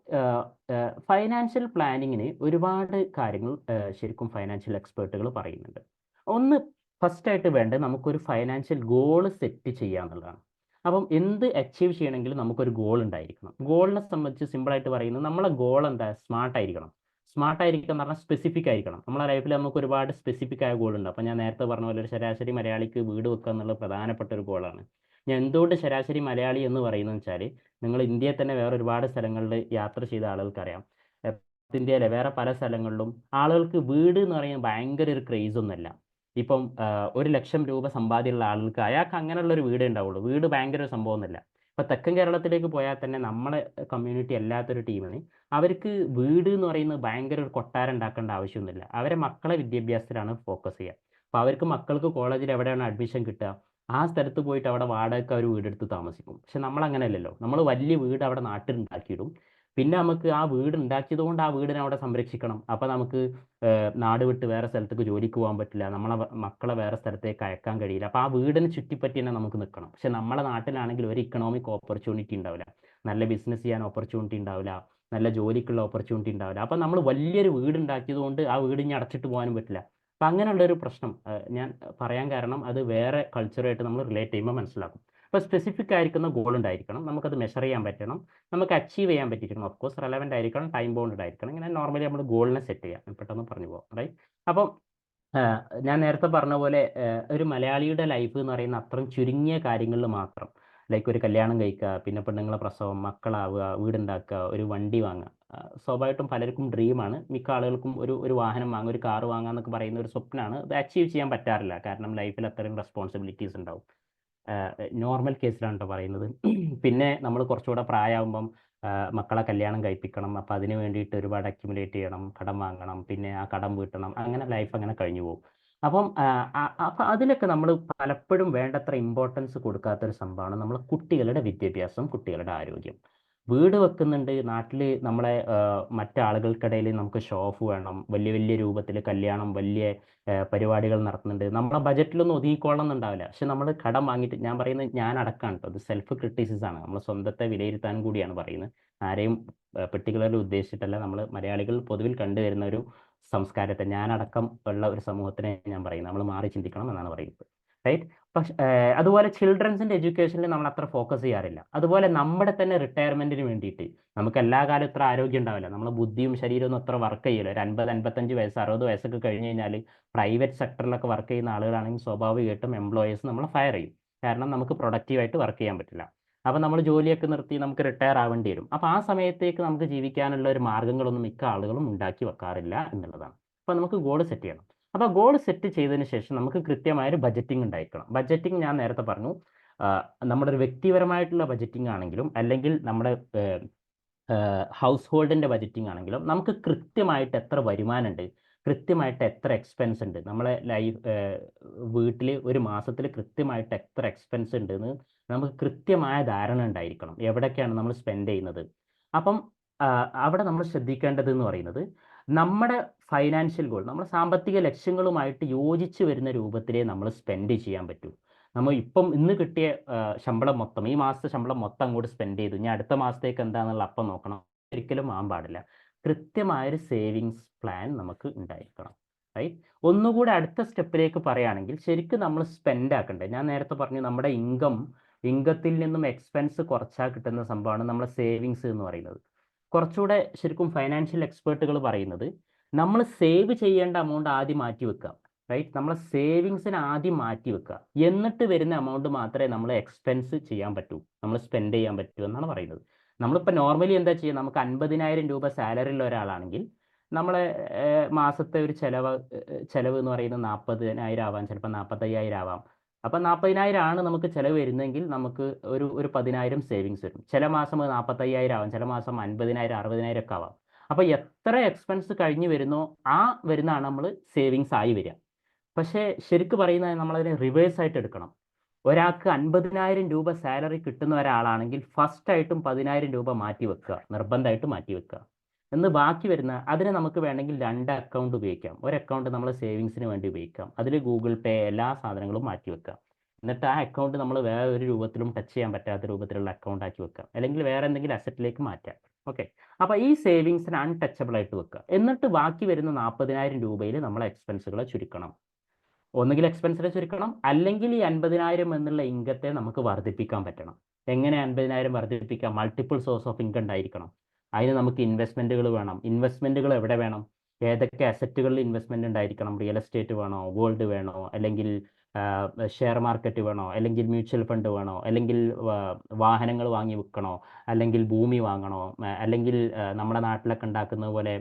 Speaker 1: ഫൈനാൻഷ്യൽ പ്ലാനിങ്ങിന് ഒരുപാട് കാര്യങ്ങൾ ശരിക്കും ഫൈനാൻഷ്യൽ എക്സ്പേർട്ടുകൾ പറയുന്നുണ്ട്. ഒന്ന് ഫസ്റ്റായിട്ട് വേണ്ടത് നമുക്കൊരു ഫൈനാൻഷ്യൽ ഗോൾ സെറ്റ് ചെയ്യുക എന്നുള്ളതാണ്. അപ്പം എന്ത് അച്ചീവ് ചെയ്യണമെങ്കിലും നമുക്കൊരു ഗോൾ ഉണ്ടായിരിക്കണം. ഗോളിനെ സംബന്ധിച്ച് സിമ്പിളായിട്ട് പറയുന്നത് നമ്മളെ ഗോൾ എന്താ? സ്മാർട്ടായിരിക്കണം. സ്മാർട്ടായിരിക്കുക എന്ന് പറഞ്ഞാൽ സ്പെസിഫിക് ആയിരിക്കണം. നമ്മളെ ലൈഫിൽ നമുക്ക് ഒരുപാട് സ്പെസിഫിക് ആയ ഗോളുണ്ട്. അപ്പോൾ ഞാൻ നേരത്തെ പറഞ്ഞ പോലെ ഒരു ശരാശരി മലയാളിക്ക് വീട് വെക്കുക എന്നുള്ളത് പ്രധാനപ്പെട്ട ഒരു ഗോളാണ്. ഞാൻ എന്തുകൊണ്ട് ശരാശരി മലയാളി എന്ന് പറയുന്നത് വെച്ചാൽ, നിങ്ങൾ ഇന്ത്യയിൽ തന്നെ വേറെ ഒരുപാട് സ്ഥലങ്ങളിൽ യാത്ര ചെയ്ത ആളുകൾക്കറിയാം. ഇന്ത്യയിലെ വേറെ പല സ്ഥലങ്ങളിലും ആളുകൾക്ക് വീട് എന്ന് പറയുന്നത് ഭയങ്കര ഒരു ക്രേസ് ഒന്നുമല്ല. ഇപ്പം 1,00,000 രൂപ സമ്പാദ്യമുള്ള ആളുകൾക്ക് അയാൾക്ക് അങ്ങനെയുള്ള ഒരു വീടേ ഉണ്ടാവുള്ളൂ. വീട് ഭയങ്കര ഒരു സംഭവമൊന്നുമില്ല. ഇപ്പം തെക്കൻ കേരളത്തിലേക്ക് പോയാൽ തന്നെ നമ്മളെ കമ്മ്യൂണിറ്റി അല്ലാത്തൊരു ടീമിന് അവർക്ക് വീട് എന്ന് പറയുന്നത് ഭയങ്കര ഒരു കൊട്ടാരം ഉണ്ടാക്കേണ്ട ആവശ്യമൊന്നുമില്ല. അവരെ മക്കളെ വിദ്യാഭ്യാസത്തിലാണ് ഫോക്കസ് ചെയ്യുക. അപ്പോൾ അവർക്ക് മക്കൾക്ക് കോളേജിൽ എവിടെയാണ് അഡ്മിഷൻ കിട്ടുക, ആ സ്ഥലത്ത് പോയിട്ട് അവിടെ വാടകയ്ക്ക് അവർ വീടെടുത്ത് താമസിക്കും. പക്ഷെ നമ്മളങ്ങനെയല്ലല്ലോ. നമ്മൾ വലിയ വീട് അവിടെ നാട്ടിൽ ഉണ്ടാക്കിയിടും. പിന്നെ നമുക്ക് ആ വീട് ഉണ്ടാക്കിയത് കൊണ്ട് ആ വീടിനെ അവിടെ സംരക്ഷിക്കണം. അപ്പോൾ നമുക്ക് നാട് വിട്ട് വേറെ സ്ഥലത്തേക്ക് ജോലിക്ക് പോകാൻ പറ്റില്ല. നമ്മളെ മക്കളെ വേറെ സ്ഥലത്തേക്ക് അയക്കാൻ കഴിയില്ല. അപ്പോൾ ആ വീടിനെ ചുറ്റിപ്പറ്റി തന്നെ നമുക്ക് നിൽക്കണം. പക്ഷെ നമ്മളെ നാട്ടിലാണെങ്കിൽ ഒരു ഇക്കണോമിക് ഓപ്പർച്യൂണിറ്റി ഉണ്ടാവില്ല, നല്ല ബിസിനസ് ചെയ്യാൻ ഓപ്പർച്യൂണിറ്റി ഉണ്ടാവില്ല, നല്ല ജോലിക്കുള്ള ഓപ്പർച്യൂണിറ്റി ഉണ്ടാവില്ല. അപ്പോൾ നമ്മൾ വലിയൊരു വീട് ഉണ്ടാക്കിയത് കൊണ്ട് ആ വീട് ഇനി അടച്ചിട്ട് പോകാനും പറ്റില്ല. അപ്പം അങ്ങനെയുള്ളൊരു പ്രശ്നം ഞാൻ പറയാൻ കാരണം അത് വേറെ കൾച്ചറുമായിട്ട് നമ്മൾ റിലേറ്റ് ചെയ്യുമ്പോൾ മനസ്സിലാക്കും. അപ്പോൾ സ്പെസിഫിക് ആയിരിക്കുന്ന ഗോൾ ഉണ്ടായിരിക്കണം, നമുക്കത് മെഷർ ചെയ്യാൻ പറ്റണം, നമുക്ക് അച്ചീവ് ചെയ്യാൻ പറ്റിയിരിക്കണം. ഓഫ് കോഴ്സ് റെലവൻ്റ് ആയിരിക്കണം, ടൈം ബൗണ്ടഡ് ആയിരിക്കണം. ഇങ്ങനെ നോർമലി നമ്മൾ ഗോളിനെ സെറ്റ് ചെയ്യാം. പെട്ടെന്ന് പറഞ്ഞു പോകാം, റൈറ്റ്? അപ്പം ഞാൻ നേരത്തെ പറഞ്ഞ പോലെ ഒരു മലയാളിയുടെ ലൈഫ് എന്ന് പറയുന്ന അത്രയും ചുരുങ്ങിയ കാര്യങ്ങളിൽ മാത്രം, ലൈക്ക് ഒരു കല്യാണം കഴിക്കുക, പിന്നെ പെണ്ണുങ്ങളെ പ്രസവം, മക്കളാവുക, വീടുണ്ടാക്കുക, ഒരു വണ്ടി വാങ്ങുക. സ്വാഭാവികമായിട്ടും പലർക്കും ഡ്രീമാണ്. മിക്ക ആളുകൾക്കും ഒരു വാഹനം വാങ്ങുക, ഒരു കാർ വാങ്ങുക എന്നൊക്കെ പറയുന്ന ഒരു സ്വപ്നമാണ്. അത് അച്ചീവ് ചെയ്യാൻ പറ്റാറില്ല. കാരണം ലൈഫിൽ അത്രയും റെസ്പോൺസിബിലിറ്റീസ് ഉണ്ടാവും. നോർമൽ കേസിലാണ് കേട്ടോ പറയുന്നത്. പിന്നെ നമ്മൾ കുറച്ചുകൂടെ പ്രായമാകുമ്പം മക്കളെ കല്യാണം കഴിപ്പിക്കണം. അപ്പം അതിന് വേണ്ടിയിട്ട് ഒരുപാട് അക്യുമുലേറ്റ് ചെയ്യണം, കടം വാങ്ങണം, പിന്നെ ആ കടം വീട്ടണം. അങ്ങനെ ലൈഫ് അങ്ങനെ കഴിഞ്ഞു പോകും. അപ്പം അതിലൊക്കെ നമ്മൾ പലപ്പോഴും വേണ്ടത്ര ഇമ്പോർട്ടൻസ് കൊടുക്കാത്തൊരു സംഭവമാണ് നമ്മളെ കുട്ടികളുടെ വിദ്യാഭ്യാസം, കുട്ടികളുടെ ആരോഗ്യം. വീട് വെക്കുന്നുണ്ട് നാട്ടിൽ, നമ്മളെ മറ്റാളുകൾക്കിടയിൽ നമുക്ക് ഷോ ഓഫ് വേണം, വലിയ വലിയ രൂപത്തിൽ കല്യാണം, വലിയ പരിപാടികൾ നടത്തുന്നുണ്ട്. നമ്മളെ ബജറ്റിലൊന്നും ഒതുങ്ങിക്കൊള്ളണമെന്നുണ്ടാവില്ല. പക്ഷെ നമ്മൾ കടം വാങ്ങിയിട്ട്, ഞാൻ പറയുന്നത് ഞാൻ അടക്കമാണ് കേട്ടോ, അത് സെൽഫ് ക്രിറ്റിസിസം ആണ്, നമ്മൾ സ്വന്തത്തെ വിലയിരുത്താൻ കൂടിയാണ് പറയുന്നത്. ആരെയും പെർട്ടിക്കുലർലി ഉദ്ദേശിച്ചിട്ടല്ല. നമ്മൾ മലയാളികൾ പൊതുവിൽ കണ്ടുവരുന്ന ഒരു സംസ്കാരത്തെ, ഞാനടക്കം ഉള്ള ഒരു സമൂഹത്തിനെ ഞാൻ പറയുന്നത്, നമ്മൾ മാറി ചിന്തിക്കണം എന്നാണ് പറയുന്നത്, റൈറ്റ്? പക്ഷെ അതുപോലെ ചിൽഡ്രൻസിൻ്റെ എഡ്യൂക്കേഷനിൽ നമ്മൾ അത്ര ഫോക്കസ് ചെയ്യാറില്ല. അതുപോലെ നമ്മുടെ തന്നെ റിട്ടയർമെൻറ്റിന് വേണ്ടിയിട്ട് നമുക്ക് എല്ലാ കാലം ഇത്ര ആരോഗ്യം ഉണ്ടാവില്ല. നമ്മളെ ബുദ്ധിയും ശരീരവും ഒന്നും അത്ര വർക്ക് ചെയ്യില്ല. ഒരു 50-55 വയസ്സ് 60 വയസ്സൊക്കെ കഴിഞ്ഞ് കഴിഞ്ഞാൽ പ്രൈവറ്റ് സെക്ടറിലൊക്കെ വർക്ക് ചെയ്യുന്ന ആളുകളാണെങ്കിൽ സ്വാഭാവികമായിട്ടും എംപ്ലോയേഴ്സ് നമ്മളെ ഫയർ ചെയ്യും. കാരണം നമുക്ക് പ്രൊഡക്റ്റീവായിട്ട് വർക്ക് ചെയ്യാൻ പറ്റില്ല. അപ്പോൾ നമ്മൾ ജോലിയൊക്കെ നിർത്തി നമുക്ക് റിട്ടയർ ആവേണ്ടി വരും. അപ്പോൾ ആ സമയത്തേക്ക് നമുക്ക് ജീവിക്കാനുള്ള ഒരു മാർഗ്ഗങ്ങളൊന്നും മിക്ക ആളുകളും ഉണ്ടാക്കി വെക്കാറില്ല എന്നുള്ളതാണ്. അപ്പോൾ നമുക്ക് ഗോൾ സെറ്റ് ചെയ്യണം. അപ്പോൾ ഗോൾ സെറ്റ് ചെയ്തതിന് ശേഷം നമുക്ക് കൃത്യമായൊരു ബജറ്റിംഗ് ഉണ്ടായിരിക്കണം. ബജറ്റിംഗ് ഞാൻ നേരത്തെ പറഞ്ഞു, നമ്മുടെ ഒരു വ്യക്തിപരമായിട്ടുള്ള ബജറ്റിംഗ് ആണെങ്കിലും അല്ലെങ്കിൽ നമ്മുടെ ഹൗസ് ഹോൾഡിൻ്റെ ബജറ്റിംഗ് ആണെങ്കിലും നമുക്ക് കൃത്യമായിട്ട് എത്ര വരുമാനമുണ്ട്, കൃത്യമായിട്ട് എത്ര എക്സ്പെൻസ് ഉണ്ട്, നമ്മളെ വീട്ടിൽ ഒരു മാസത്തിൽ കൃത്യമായിട്ട് എത്ര എക്സ്പെൻസ് ഉണ്ടെന്ന് നമുക്ക് കൃത്യമായ ധാരണ ഉണ്ടായിരിക്കണം. എവിടേക്കാണ് നമ്മൾ സ്പെൻഡ് ചെയ്യുന്നത്. അപ്പം അവിടെ നമ്മൾ ശ്രദ്ധിക്കേണ്ടത് എന്ന് പറയുന്നത്, നമ്മുടെ ഫൈനാൻഷ്യൽ ഗോൾ, നമ്മുടെ സാമ്പത്തിക ലക്ഷ്യങ്ങളുമായിട്ട് യോജിച്ച് വരുന്ന രൂപത്തിലേ നമ്മൾ സ്പെൻഡ് ചെയ്യാൻ പറ്റൂ. നമ്മൾ ഇപ്പം ഇന്ന് കിട്ടിയ ശമ്പളം മൊത്തം, ഈ മാസത്തെ ശമ്പളം മൊത്തം അങ്ങോട്ട് സ്പെൻഡ് ചെയ്തു, ഇനി അടുത്ത മാസത്തേക്ക് എന്താണെന്നുള്ള അപ്പം നോക്കണം, ഒരിക്കലും ആകാൻ പാടില്ല. കൃത്യമായൊരു സേവിങ്സ് പ്ലാൻ നമുക്ക് ഉണ്ടായിരിക്കണം. റൈറ്റ്. ഒന്നുകൂടെ അടുത്ത സ്റ്റെപ്പിലേക്ക് പറയുകയാണെങ്കിൽ ശരിക്കും നമ്മൾ സ്പെൻഡ് ആക്കണ്ടേ. ഞാൻ നേരത്തെ പറഞ്ഞു നമ്മുടെ ഇൻകത്തിൽ നിന്നും എക്സ്പെൻസ് കുറച്ചാൽ കിട്ടുന്ന സംഭവമാണ് നമ്മളെ സേവിങ്സ് എന്ന് പറയുന്നത്. കുറച്ചുകൂടെ ശരിക്കും ഫൈനാൻഷ്യൽ എക്സ്പേർട്ടുകൾ പറയുന്നത് നമ്മൾ സേവ് ചെയ്യേണ്ട എമൗണ്ട് ആദ്യം മാറ്റി വെക്കുക, റൈറ്റ്. നമ്മളെ സേവിങ്സിന് ആദ്യം മാറ്റി വെക്കുക, എന്നിട്ട് വരുന്ന എമൗണ്ട് മാത്രമേ നമ്മൾ എക്സ്പെൻസ് ചെയ്യാൻ പറ്റൂ, നമ്മൾ സ്പെൻഡ് ചെയ്യാൻ പറ്റൂ എന്നാണ് പറയുന്നത്. നമ്മളിപ്പോൾ നോർമലി എന്താ ചെയ്യുക, നമുക്ക് 50,000 രൂപ സാലറി ഉള്ള ഒരാളാണെങ്കിൽ നമ്മളെ മാസത്തെ ഒരു ചെലവ് എന്ന് പറയുന്നത് 40,000 ആവാം, ചിലപ്പോൾ 45,000 ആവാം. അപ്പം 40,000 ആണ് നമുക്ക് ചിലവ് വരുന്നതെങ്കിൽ നമുക്ക് ഒരു 10,000 സേവിങ്സ് വരും. ചില മാസം 45,000 ആവാം, ചില മാസം 50,000 60,000 ഒക്കെ ആവാം. അപ്പോൾ എത്ര എക്സ്പെൻസ് കഴിഞ്ഞ് വരുന്നോ ആ വരുന്നതാണ് നമ്മൾ സേവിങ്സ് ആയി വരിക. പക്ഷേ ശരിക്ക് പറയുന്നത് നമ്മളതിനെ റിവേഴ്സ് ആയിട്ട് എടുക്കണം. ഒരാൾക്ക് 50,000 രൂപ സാലറി കിട്ടുന്ന ഒരാളാണെങ്കിൽ ഫസ്റ്റായിട്ടും 10,000 രൂപ മാറ്റി വെക്കുക, നിർബന്ധമായിട്ട് മാറ്റി വെക്കുക. എന്ന് ബാക്കി വരുന്ന അതിന് നമുക്ക് വേണമെങ്കിൽ 2 അക്കൗണ്ട് ഉപയോഗിക്കാം. ഒരു അക്കൗണ്ട് നമ്മൾ സേവിങ്സിന് വേണ്ടി ഉപയോഗിക്കാം, അതിൽ ഗൂഗിൾ പേ എല്ലാ സാധനങ്ങളും മാറ്റി വെക്കാം. എന്നിട്ട് ആ അക്കൗണ്ട് നമ്മൾ വേറെ ഒരു രൂപത്തിലും ടച്ച് ചെയ്യാൻ പറ്റാത്ത രൂപത്തിലുള്ള അക്കൗണ്ട് ആക്കി വെക്കാം, അല്ലെങ്കിൽ വേറെ എന്തെങ്കിലും അസറ്റിലേക്ക് മാറ്റാം. ഓക്കെ. അപ്പോൾ ഈ സേവിങ്സിന് അൺടച്ചബിൾ ആയിട്ട് വെക്കുക. എന്നിട്ട് ബാക്കി വരുന്ന 40,000 രൂപയിൽ നമ്മൾ എക്സ്പെൻസുകളെ ചുരുക്കണം. ഒന്നുകിൽ എക്സ്പെൻസിനെ ചുരുക്കണം, അല്ലെങ്കിൽ ഈ 50,000 എന്നുള്ള ഇൻകത്തെ നമുക്ക് വർദ്ധിപ്പിക്കാൻ പറ്റണം. എങ്ങനെ 50,000 വർദ്ധിപ്പിക്കാം? മൾട്ടിപ്പിൾ സോഴ്സ് ഓഫ് ഇൻകം ഉണ്ടായിരിക്കണം. അതിന് നമുക്ക് ഇൻവെസ്റ്റ്മെൻറ്റുകൾ വേണം. ഇൻവെസ്റ്റ്മെൻറ്റുകൾ എവിടെ വേണം? ഏതൊക്കെ അസറ്റുകളിൽ ഇൻവെസ്റ്റ്മെൻറ്റ് ഉണ്ടായിരിക്കണം? റിയൽ എസ്റ്റേറ്റ് വേണോ, ഗോൾഡ് വേണോ, അല്ലെങ്കിൽ ഷെയർ മാർക്കറ്റ് വേണോ, അല്ലെങ്കിൽ മ്യൂച്വൽ ഫണ്ട് വേണോ, അല്ലെങ്കിൽ വാഹനങ്ങൾ വാങ്ങി വിൽക്കണോ, അല്ലെങ്കിൽ ഭൂമി വാങ്ങണോ, അല്ലെങ്കിൽ നമ്മുടെ നാട്ടിലൊക്കെ ഉണ്ടാക്കുന്ന പോലെ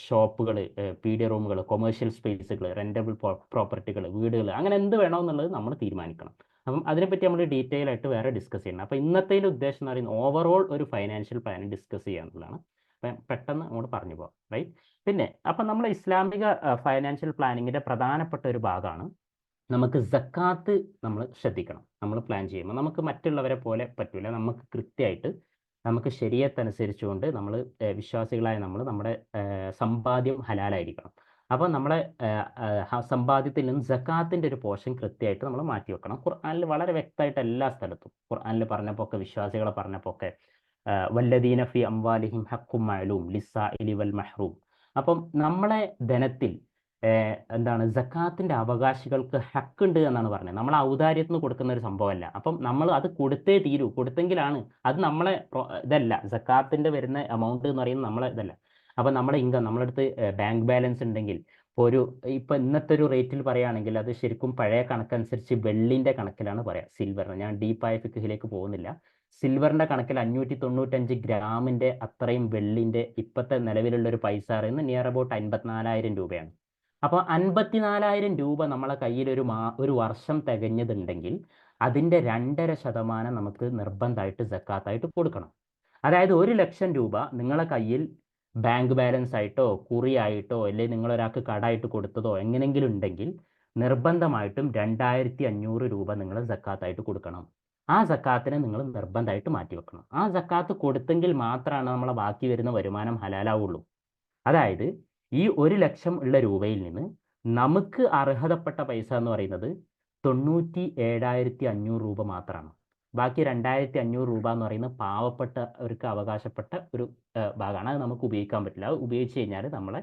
Speaker 1: ഷോപ്പുകൾ, പീഡിയ റൂമുകൾ, കൊമേഴ്ഷ്യൽ സ്പേസുകൾ, റെൻറ്റബിൾ പ്രോപ്പർട്ടികൾ, വീടുകൾ, അങ്ങനെ എന്ത് വേണമെന്നുള്ളത് നമ്മൾ തീരുമാനിക്കണം. അപ്പം അതിനെപ്പറ്റി നമ്മൾ ഡീറ്റെയിൽ ആയിട്ട് വേറെ ഡിസ്കസ് ചെയ്യണം. അപ്പോൾ ഇന്നത്തെ ഉദ്ദേശം എന്ന് പറയുന്നത് ഓവറോൾ ഒരു ഫൈനാൻഷ്യൽ പ്ലാൻ ഡിസ്കസ് ചെയ്യുക എന്നുള്ളതാണ്. അപ്പം പെട്ടെന്ന് അങ്ങോട്ട് പറഞ്ഞു പോകാം, റൈറ്റ്. പിന്നെ അപ്പം നമ്മൾ ഇസ്ലാമിക ഫൈനാൻഷ്യൽ പ്ലാനിങ്ങിൻ്റെ പ്രധാനപ്പെട്ട ഒരു ഭാഗമാണ് നമുക്ക് സക്കാത്ത് നമ്മൾ ശ്രദ്ധിക്കണം. നമ്മൾ പ്ലാൻ ചെയ്യുമ്പോൾ നമുക്ക് മറ്റുള്ളവരെ പോലെ പറ്റില്ല, നമുക്ക് കൃത്യമായിട്ട് നമുക്ക് ശരീഅത്തനുസരിച്ചുകൊണ്ട് നമ്മൾ വിശ്വാസികളായ നമ്മൾ നമ്മുടെ സമ്പാദ്യം ഹലാലായിരിക്കണം. അപ്പോൾ നമ്മളെ സമ്പാദ്യത്തിൽ നിന്ന് സക്കാത്തിൻ്റെ ഒരു പോർഷൻ കൃത്യമായിട്ട് നമ്മൾ മാറ്റി വെക്കണം. ഖുർആനിൽ വളരെ വ്യക്തമായിട്ട് എല്ലാ സ്ഥലത്തും ഖുർആനിൽ പറഞ്ഞപ്പോൾ ഒക്കെ, വിശ്വാസികളെ പറഞ്ഞപ്പോൾ ഒക്കെ, വല്ലദീന ഫി അംവാലിഹിം ഹഖ്ഖും മഅലൂം ലിസ്സാഇലി വൽ മഹ്റൂം. അപ്പം നമ്മളെ ധനത്തിൽ എന്താണ് സക്കാത്തിൻ്റെ അവകാശികൾക്ക് ഹക്കുണ്ട് എന്നാണ് പറഞ്ഞത്. നമ്മൾ ഔദാര്യത്തിന് കൊടുക്കുന്ന ഒരു സംഭവമല്ല. അപ്പം നമ്മൾ അത് കൊടുത്തേ തീരൂ, കൊടുത്തെങ്കിലാണ് അത് നമ്മളെ ഇതല്ല, സക്കാത്തിൻ്റെ വരുന്ന എമൗണ്ട് എന്ന് പറയുന്നത് നമ്മളെ ഇതല്ല. അപ്പം നമ്മുടെ ഇൻകം, നമ്മുടെ അടുത്ത് ബാങ്ക് ബാലൻസ് ഉണ്ടെങ്കിൽ ഇപ്പം ഇന്നത്തെ ഒരു റേറ്റിൽ പറയുകയാണെങ്കിൽ അത് ശരിക്കും പഴയ കണക്കനുസരിച്ച് വെള്ളിൻ്റെ കണക്കിലാണ് പറയുക, സിൽവറിന്. ഞാൻ ഡീപ്പായ ഫിഖിലേക്ക് പോകുന്നില്ല. സിൽവറിൻ്റെ കണക്കിൽ 595 ഗ്രാമിൻ്റെ അത്രയും വെള്ളിൻ്റെ ഇപ്പോഴത്തെ നിലവിലുള്ള ഒരു പൈസ പറയുന്നത് നിയർ അബൌട്ട് 54,000 രൂപയാണ്. അപ്പോൾ 54,000 രൂപ നമ്മളെ കയ്യിൽ ഒരു വർഷം തികഞ്ഞതുണ്ടെങ്കിൽ അതിൻ്റെ 2.5% നമുക്ക് നിർബന്ധമായിട്ട് സക്കാത്തായിട്ട് കൊടുക്കണം. അതായത് 1,00,000 രൂപ നിങ്ങളെ കയ്യിൽ ബാങ്ക് ബാലൻസ് ആയിട്ടോ കുറിയായിട്ടോ അല്ലെങ്കിൽ നിങ്ങളൊരാൾക്ക് കടമായിട്ട് കൊടുത്തതോ എങ്ങനെയെങ്കിലും ഉണ്ടെങ്കിൽ നിർബന്ധമായിട്ടും 2,500 രൂപ നിങ്ങൾ സക്കാത്തായിട്ട് കൊടുക്കണം. ആ സക്കാത്തിനെ നിങ്ങൾ നിർബന്ധമായിട്ട് മാറ്റി വെക്കണം. ആ സക്കാത്ത് കൊടുത്തെങ്കിൽ മാത്രമാണ് നമ്മളെ ബാക്കി വരുന്ന വരുമാനം ഹലാലാവുള്ളൂ. അതായത് ഈ 1,00,000 ഉള്ള രൂപയിൽ നിന്ന് നമുക്ക് അർഹതപ്പെട്ട പൈസ എന്ന് പറയുന്നത് 97,500 രൂപ മാത്രമാണ്. ബാക്കി 2,500 രൂപ എന്ന് പറയുന്നത് പാവപ്പെട്ടവർക്ക് അവകാശപ്പെട്ട ഒരു ഭാഗമാണ്. അത് നമുക്ക് ഉപയോഗിക്കാൻ പറ്റില്ല. അത് ഉപയോഗിച്ച് കഴിഞ്ഞാൽ നമ്മളെ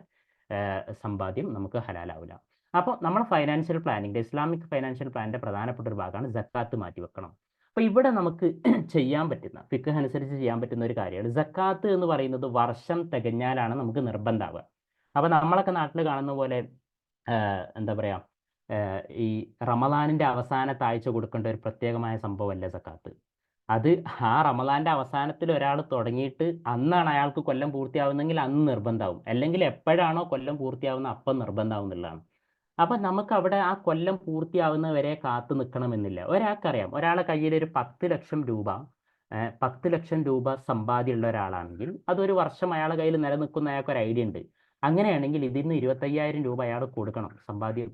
Speaker 1: സമ്പാദ്യം നമുക്ക് ഹലാലാവില്ല. അപ്പോൾ നമ്മൾ ഫൈനാൻഷ്യൽ പ്ലാനിൻ്റെ, ഇസ്ലാമിക് ഫൈനാൻഷ്യൽ പ്ലാനിൻ്റെ പ്രധാനപ്പെട്ട ഒരു ഭാഗമാണ് സക്കാത്ത് മാറ്റി വെക്കണം. അപ്പോൾ ഇവിടെ നമുക്ക് ചെയ്യാൻ പറ്റുന്ന, ഫിഖ് അനുസരിച്ച് ചെയ്യാൻ പറ്റുന്ന ഒരു കാര്യമാണ് സക്കാത്ത് എന്ന് പറയുന്നത്. വർഷം തികഞ്ഞാലാണ് നമുക്ക് നിർബന്ധമാവുക. അപ്പോൾ നമ്മളൊക്കെ നാട്ടിൽ കാണുന്ന പോലെ എന്താ പറയുക, ഈ റമദാനിൻ്റെ അവസാനത്തെ ആഴ്ച കൊടുക്കേണ്ട ഒരു പ്രത്യേകമായ സംഭവമല്ല സക്കാത്ത്. അത് ആ റമദാൻ്റെ അവസാനത്തിൽ ഒരാൾ തുടങ്ങിയിട്ട് അന്നാണ് അയാൾക്ക് കൊല്ലം പൂർത്തിയാവുന്നെങ്കിൽ അന്ന് നിർബന്ധമാവും, അല്ലെങ്കിൽ എപ്പോഴാണോ കൊല്ലം പൂർത്തിയാവുന്ന അപ്പം നിർബന്ധമാവും എന്നുള്ളതാണ്. അപ്പം നമുക്ക് അവിടെ ആ കൊല്ലം പൂർത്തിയാവുന്നവരെ കാത്തു നിൽക്കണമെന്നില്ല. ഒരാൾക്കറിയാം, ഒരാളെ കയ്യിൽ ഒരു 10,00,000 രൂപ 10,00,000 രൂപ സമ്പാദ്യമുള്ള ഒരാളാണെങ്കിൽ അതൊരു വർഷം അയാളുടെ കയ്യിൽ നിലനിൽക്കുന്ന അയാൾക്ക് ഒരു ഐഡിയ ഉണ്ട്. അങ്ങനെയാണെങ്കിൽ ഇതിന് 25,000 രൂപ അയാൾ കൊടുക്കണം. സമ്പാദ്യം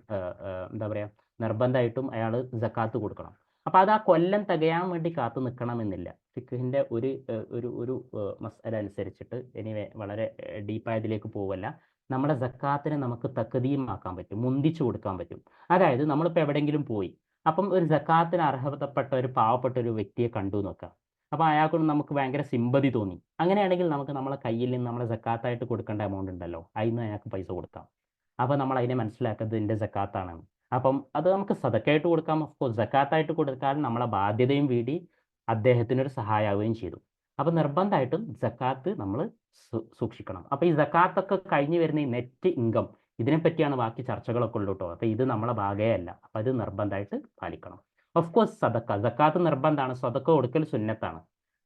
Speaker 1: എന്താ പറയുക, നിർബന്ധമായിട്ടും അയാൾ സക്കാത്ത് കൊടുക്കണം. അപ്പോൾ അത് ആ കൊല്ലം തികയാൻ വേണ്ടി കാത്തു നിൽക്കണമെന്നില്ല. ഫിഖിൻ്റെ ഒരു മസ്അല അനുസരിച്ചിട്ട്, എനിവേ വളരെ ഡീപ്പായതിലേക്ക് പോവല്ല, നമ്മുടെ സക്കാത്തിനെ നമുക്ക് തഖ്ദീമാക്കാൻ പറ്റും, മുന്തിച്ചു കൊടുക്കാൻ പറ്റും. അതായത് നമ്മളിപ്പോൾ എവിടെയെങ്കിലും പോയി, അപ്പം ഒരു സക്കാത്തിന് അർഹതപ്പെട്ട ഒരു പാവപ്പെട്ട ഒരു വ്യക്തിയെ കണ്ടു നോക്കാം. അപ്പോൾ അയാൾക്കൊണ്ട് നമുക്ക് ഭയങ്കര സിമ്പതി തോന്നി. അങ്ങനെയാണെങ്കിൽ നമുക്ക് നമ്മളെ കയ്യിൽ നിന്ന് നമ്മളെ സക്കാത്തായിട്ട് കൊടുക്കേണ്ട എമൗണ്ട് ഉണ്ടല്ലോ, അതിൽ നിന്ന് അയാൾക്ക് പൈസ കൊടുക്കാം. അപ്പോൾ നമ്മൾ അതിനെ മനസ്സിലാക്കുന്നത് ഇതിൻ്റെ സക്കാത്താണ്. അപ്പം അത് നമുക്ക് സദക്കയായിട്ട് കൊടുക്കാം, ഓഫ്കോഴ്സ് സക്കാത്തായിട്ട് കൊടുക്കാൻ നമ്മളെ ബാധ്യതയും വീടി അദ്ദേഹത്തിനൊരു സഹായമാവുകയും ചെയ്തു. അപ്പം നിർബന്ധമായിട്ടും സക്കാത്ത് നമ്മൾ സൂക്ഷിക്കണം. അപ്പോൾ ഈ സക്കാത്തൊക്കെ കഴിഞ്ഞ് വരുന്ന ഈ നെറ്റ് ഇൻകം ഇതിനെപ്പറ്റിയാണ് ബാക്കി ചർച്ചകളൊക്കെ ഉള്ളൂ കേട്ടോ. അപ്പോൾ ഇത് നമ്മളെ ഭാഗമല്ല, അപ്പോൾ ഇത് നിർബന്ധമായിട്ട് പാലിക്കണം. ഓഫ് കോഴ്സ് സക്കാത്ത് നിർബന്ധമാണ്, സദക്ക കൊടുക്കൽ സുന്നത്താണ്,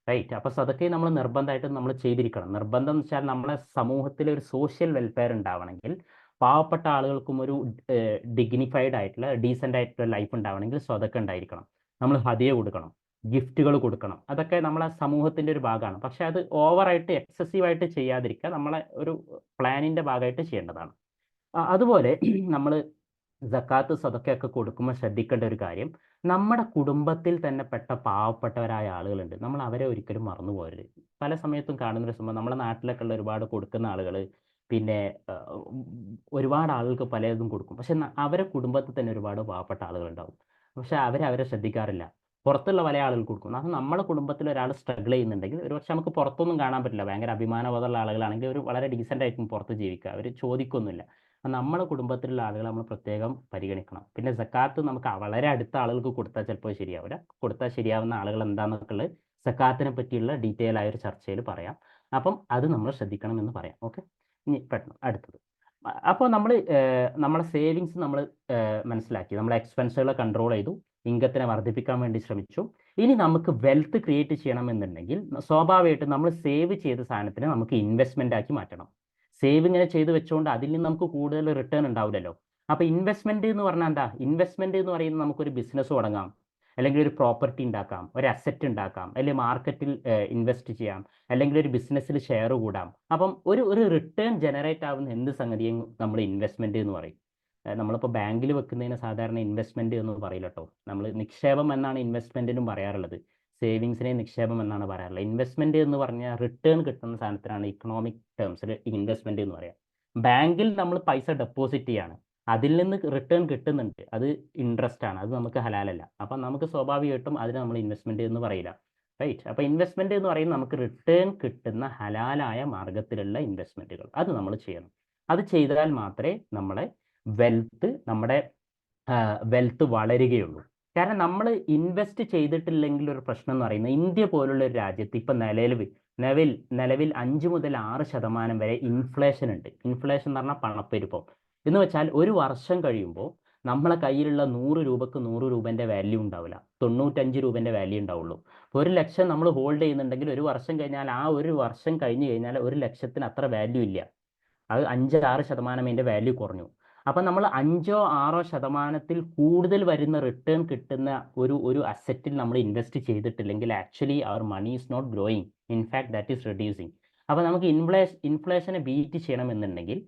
Speaker 1: റൈറ്റ്. അപ്പോൾ സദക്കയെ നമ്മൾ നിർബന്ധമായിട്ടും നമ്മൾ ചെയ്തിരിക്കണം. നിർബന്ധം എന്ന് വെച്ചാൽ നമ്മളെ സമൂഹത്തിൽ ഒരു സോഷ്യൽ വെൽഫെയർ ഉണ്ടാവണമെങ്കിൽ, പാവപ്പെട്ട ആളുകൾക്കും ഒരു ഡിഗ്നിഫൈഡ് ആയിട്ടുള്ള ഡീസൻ്റ് ആയിട്ടുള്ള ലൈഫ് ഉണ്ടാവണമെങ്കിൽ സദക്ക ഉണ്ടായിരിക്കണം. നമ്മൾ ഹദിയ കൊടുക്കണം, ഗിഫ്റ്റുകൾ കൊടുക്കണം, അതൊക്കെ നമ്മളെ സമൂഹത്തിൻ്റെ ഒരു ഭാഗമാണ്. പക്ഷെ അത് ഓവറായിട്ട് എക്സസീവായിട്ട് ചെയ്യാതിരിക്കുക നമ്മളെ ഒരു പ്ലാനിൻ്റെ ഭാഗമായിട്ട് ചെയ്യേണ്ടതാണ്. അതുപോലെ നമ്മൾ സക്കാത്ത് സദക്കയൊക്കെ കൊടുക്കുമ്പോൾ ശ്രദ്ധിക്കേണ്ട ഒരു കാര്യം, നമ്മുടെ കുടുംബത്തിൽ തന്നെ പെട്ട പാവപ്പെട്ടവരായ ആളുകളുണ്ട്, നമ്മൾ അവരെ ഒരിക്കലും മറന്നു പോകരുത്. പല സമയത്തും കാണുന്നൊരു സംഭവം, നമ്മുടെ നാട്ടിലൊക്കെ ഉള്ള ഒരുപാട് കൊടുക്കുന്ന ആളുകൾ പിന്നെ ഒരുപാട് ആളുകൾക്ക് പലതും കൊടുക്കും, പക്ഷെ അവരെ കുടുംബത്തിൽ തന്നെ ഒരുപാട് പാവപ്പെട്ട ആളുകളുണ്ടാവും, പക്ഷെ അവരെ ശ്രദ്ധിക്കാറില്ല. പുറത്തുള്ള പല ആളുകൾ കൊടുക്കും. അത് നമ്മുടെ കുടുംബത്തിൽ ഒരാൾ സ്ട്രഗിൾ ചെയ്യുന്നുണ്ടെങ്കിൽ ഒരുപക്ഷെ നമുക്ക് പുറത്തൊന്നും കാണാൻ പറ്റില്ല, ഭയങ്കര അഭിമാനബോധമുള്ള ആളുകളാണെങ്കിൽ അവർ വളരെ ഡീസൻ്റ് ആയിരിക്കും പുറത്ത് ജീവിക്കുക, അവർ ചോദിക്കൊന്നുമില്ല. നമ്മുടെ കുടുംബത്തിലുള്ള ആളുകളെ നമ്മൾ പ്രത്യേകം പരിഗണിക്കണം. പിന്നെ സക്കാത്ത് നമുക്ക് വളരെ അടുത്ത ആളുകൾക്ക് കൊടുത്താൽ ചിലപ്പോൾ ശരിയാവില്ല. കൊടുത്താൽ ശരിയാവുന്ന ആളുകൾ എന്താണെന്നൊക്കെ ഉള്ളത് സക്കാത്തിനെ പറ്റിയുള്ള ഡീറ്റെയിൽ ആയ ഒരു ചർച്ചയിൽ പറയാം. അപ്പം അത് നമ്മൾ ശ്രദ്ധിക്കണം എന്ന് പറയാം. ഓക്കെ, ഇനി പെട്ടെന്ന് അടുത്തത്. അപ്പോൾ നമ്മൾ നമ്മളെ സേവിങ്സ് നമ്മൾ മനസ്സിലാക്കി, നമ്മളെ എക്സ്പെൻസുകളെ കൺട്രോൾ ചെയ്തു, ഇൻകത്തിനെ വർദ്ധിപ്പിക്കാൻ വേണ്ടി ശ്രമിച്ചു. ഇനി നമുക്ക് വെൽത്ത് ക്രിയേറ്റ് ചെയ്യണമെന്നുണ്ടെങ്കിൽ സ്വാഭാവികമായിട്ടും നമ്മൾ സേവ് ചെയ്ത സാധനത്തിനെ നമുക്ക് ഇൻവെസ്റ്റ്മെൻ്റ് ആക്കി മാറ്റണം. സേവ് ഇങ്ങനെ ചെയ്ത് വെച്ചുകൊണ്ട് അതിൽ നിന്ന് നമുക്ക് കൂടുതൽ റിട്ടേൺ ഉണ്ടാവില്ലല്ലോ. അപ്പോൾ ഇൻവെസ്റ്റ്മെൻറ്റ് എന്ന് പറഞ്ഞാൽ എന്താ? ഇൻവെസ്റ്റ്മെൻറ്റ് എന്ന് പറയുന്നത് നമുക്കൊരു ബിസിനസ് തുടങ്ങാം, അല്ലെങ്കിൽ ഒരു പ്രോപ്പർട്ടി ഉണ്ടാക്കാം, ഒരു അസറ്റ് ഉണ്ടാക്കാം, അല്ലെങ്കിൽ മാർക്കറ്റിൽ ഇൻവെസ്റ്റ് ചെയ്യാം, അല്ലെങ്കിൽ ഒരു ബിസിനസ്സിൽ ഷെയർ കൂടാം. അപ്പം ഒരു റിട്ടേൺ ജനറേറ്റ് ആവുന്ന എന്ത് സംഗതിയും നമ്മൾ ഇൻവെസ്റ്റ്മെൻറ്റ് എന്ന് പറയും. നമ്മളിപ്പോൾ ബാങ്കിൽ വെക്കുന്നതിന് സാധാരണ ഇൻവെസ്റ്റ്മെൻറ്റ് എന്ന് പറയില്ല കേട്ടോ. നമ്മൾ നിക്ഷേപം എന്നാണ് ഇൻവെസ്റ്റ്മെൻറ്റിനും പറയാറുള്ളത്, സേവിങ്സിനെ നിക്ഷേപം എന്നാണ് പറയാറുള്ളത്. ഇൻവെസ്റ്റ്മെൻറ്റ് എന്ന് പറഞ്ഞാൽ റിട്ടേൺ കിട്ടുന്ന സാധനത്തിനാണ് ഇക്കണോമിക് ടേംസിൽ ഇൻവെസ്റ്റ്മെൻറ്റ് എന്ന് പറയാം. ബാങ്കിൽ നമ്മൾ പൈസ ഡെപ്പോസിറ്റ് ചെയ്യാണ്, അതിൽ നിന്ന് റിട്ടേൺ കിട്ടുന്നുണ്ട്, അത് ഇൻട്രസ്റ്റ് ആണ്, അത് നമുക്ക് ഹലാലല്ല. അപ്പം നമുക്ക് സ്വാഭാവികമായിട്ടും അതിന് നമ്മൾ ഇൻവെസ്റ്റ്മെൻറ്റ് എന്ന് പറയില്ല, റൈറ്റ്. അപ്പോൾ ഇൻവെസ്റ്റ്മെൻറ്റ് എന്ന് പറയുന്നത് നമുക്ക് റിട്ടേൺ കിട്ടുന്ന ഹലാലായ മാർഗത്തിലുള്ള ഇൻവെസ്റ്റ്മെൻറ്റുകൾ, അത് നമ്മൾ ചെയ്യണം. അത് ചെയ്താൽ മാത്രമേ നമ്മുടെ വെൽത്ത് വളരുകയുള്ളൂ. കാരണം നമ്മൾ ഇൻവെസ്റ്റ് ചെയ്തിട്ടില്ലെങ്കിൽ ഒരു പ്രശ്നം എന്ന് പറയുന്നത്, ഇന്ത്യ പോലുള്ള ഒരു രാജ്യത്ത് ഇപ്പം നിലവിൽ 5 മുതൽ 6% വരെ ഇൻഫ്ലേഷൻ ഉണ്ട്. ഇൻഫ്ലേഷൻ എന്ന് പറഞ്ഞാൽ പണപ്പെരുപ്പം എന്ന് വെച്ചാൽ ഒരു വർഷം കഴിയുമ്പോൾ നമ്മളെ കയ്യിലുള്ള 100 രൂപക്ക് 100 രൂപേൻ്റെ വാല്യൂ ഉണ്ടാവില്ല, 95 രൂപേൻ്റെ വാല്യൂ ഉണ്ടാവുള്ളൂ. അപ്പോൾ 1 ലക്ഷം നമ്മൾ ഹോൾഡ് ചെയ്യുന്നുണ്ടെങ്കിൽ ഒരു വർഷം കഴിഞ്ഞാൽ ആ ഒരു വർഷം കഴിഞ്ഞ് കഴിഞ്ഞാൽ 1 ലക്ഷത്തിന് അത്ര വാല്യൂ ഇല്ല, അത് 5-6% അതിൻ്റെ വാല്യൂ കുറഞ്ഞു. അപ്പം നമ്മൾ 5-6% കൂടുതൽ വരുന്ന റിട്ടേൺ കിട്ടുന്ന ഒരു അസറ്റിൽ നമ്മൾ ഇൻവെസ്റ്റ് ചെയ്തിട്ടില്ലെങ്കിൽ actually our money is not growing, in fact that is reducing. അപ്പോൾ നമുക്ക് ഇൻഫ്ലേഷനെ ബീറ്റ് ചെയ്യണമെന്നുണ്ടെങ്കിൽ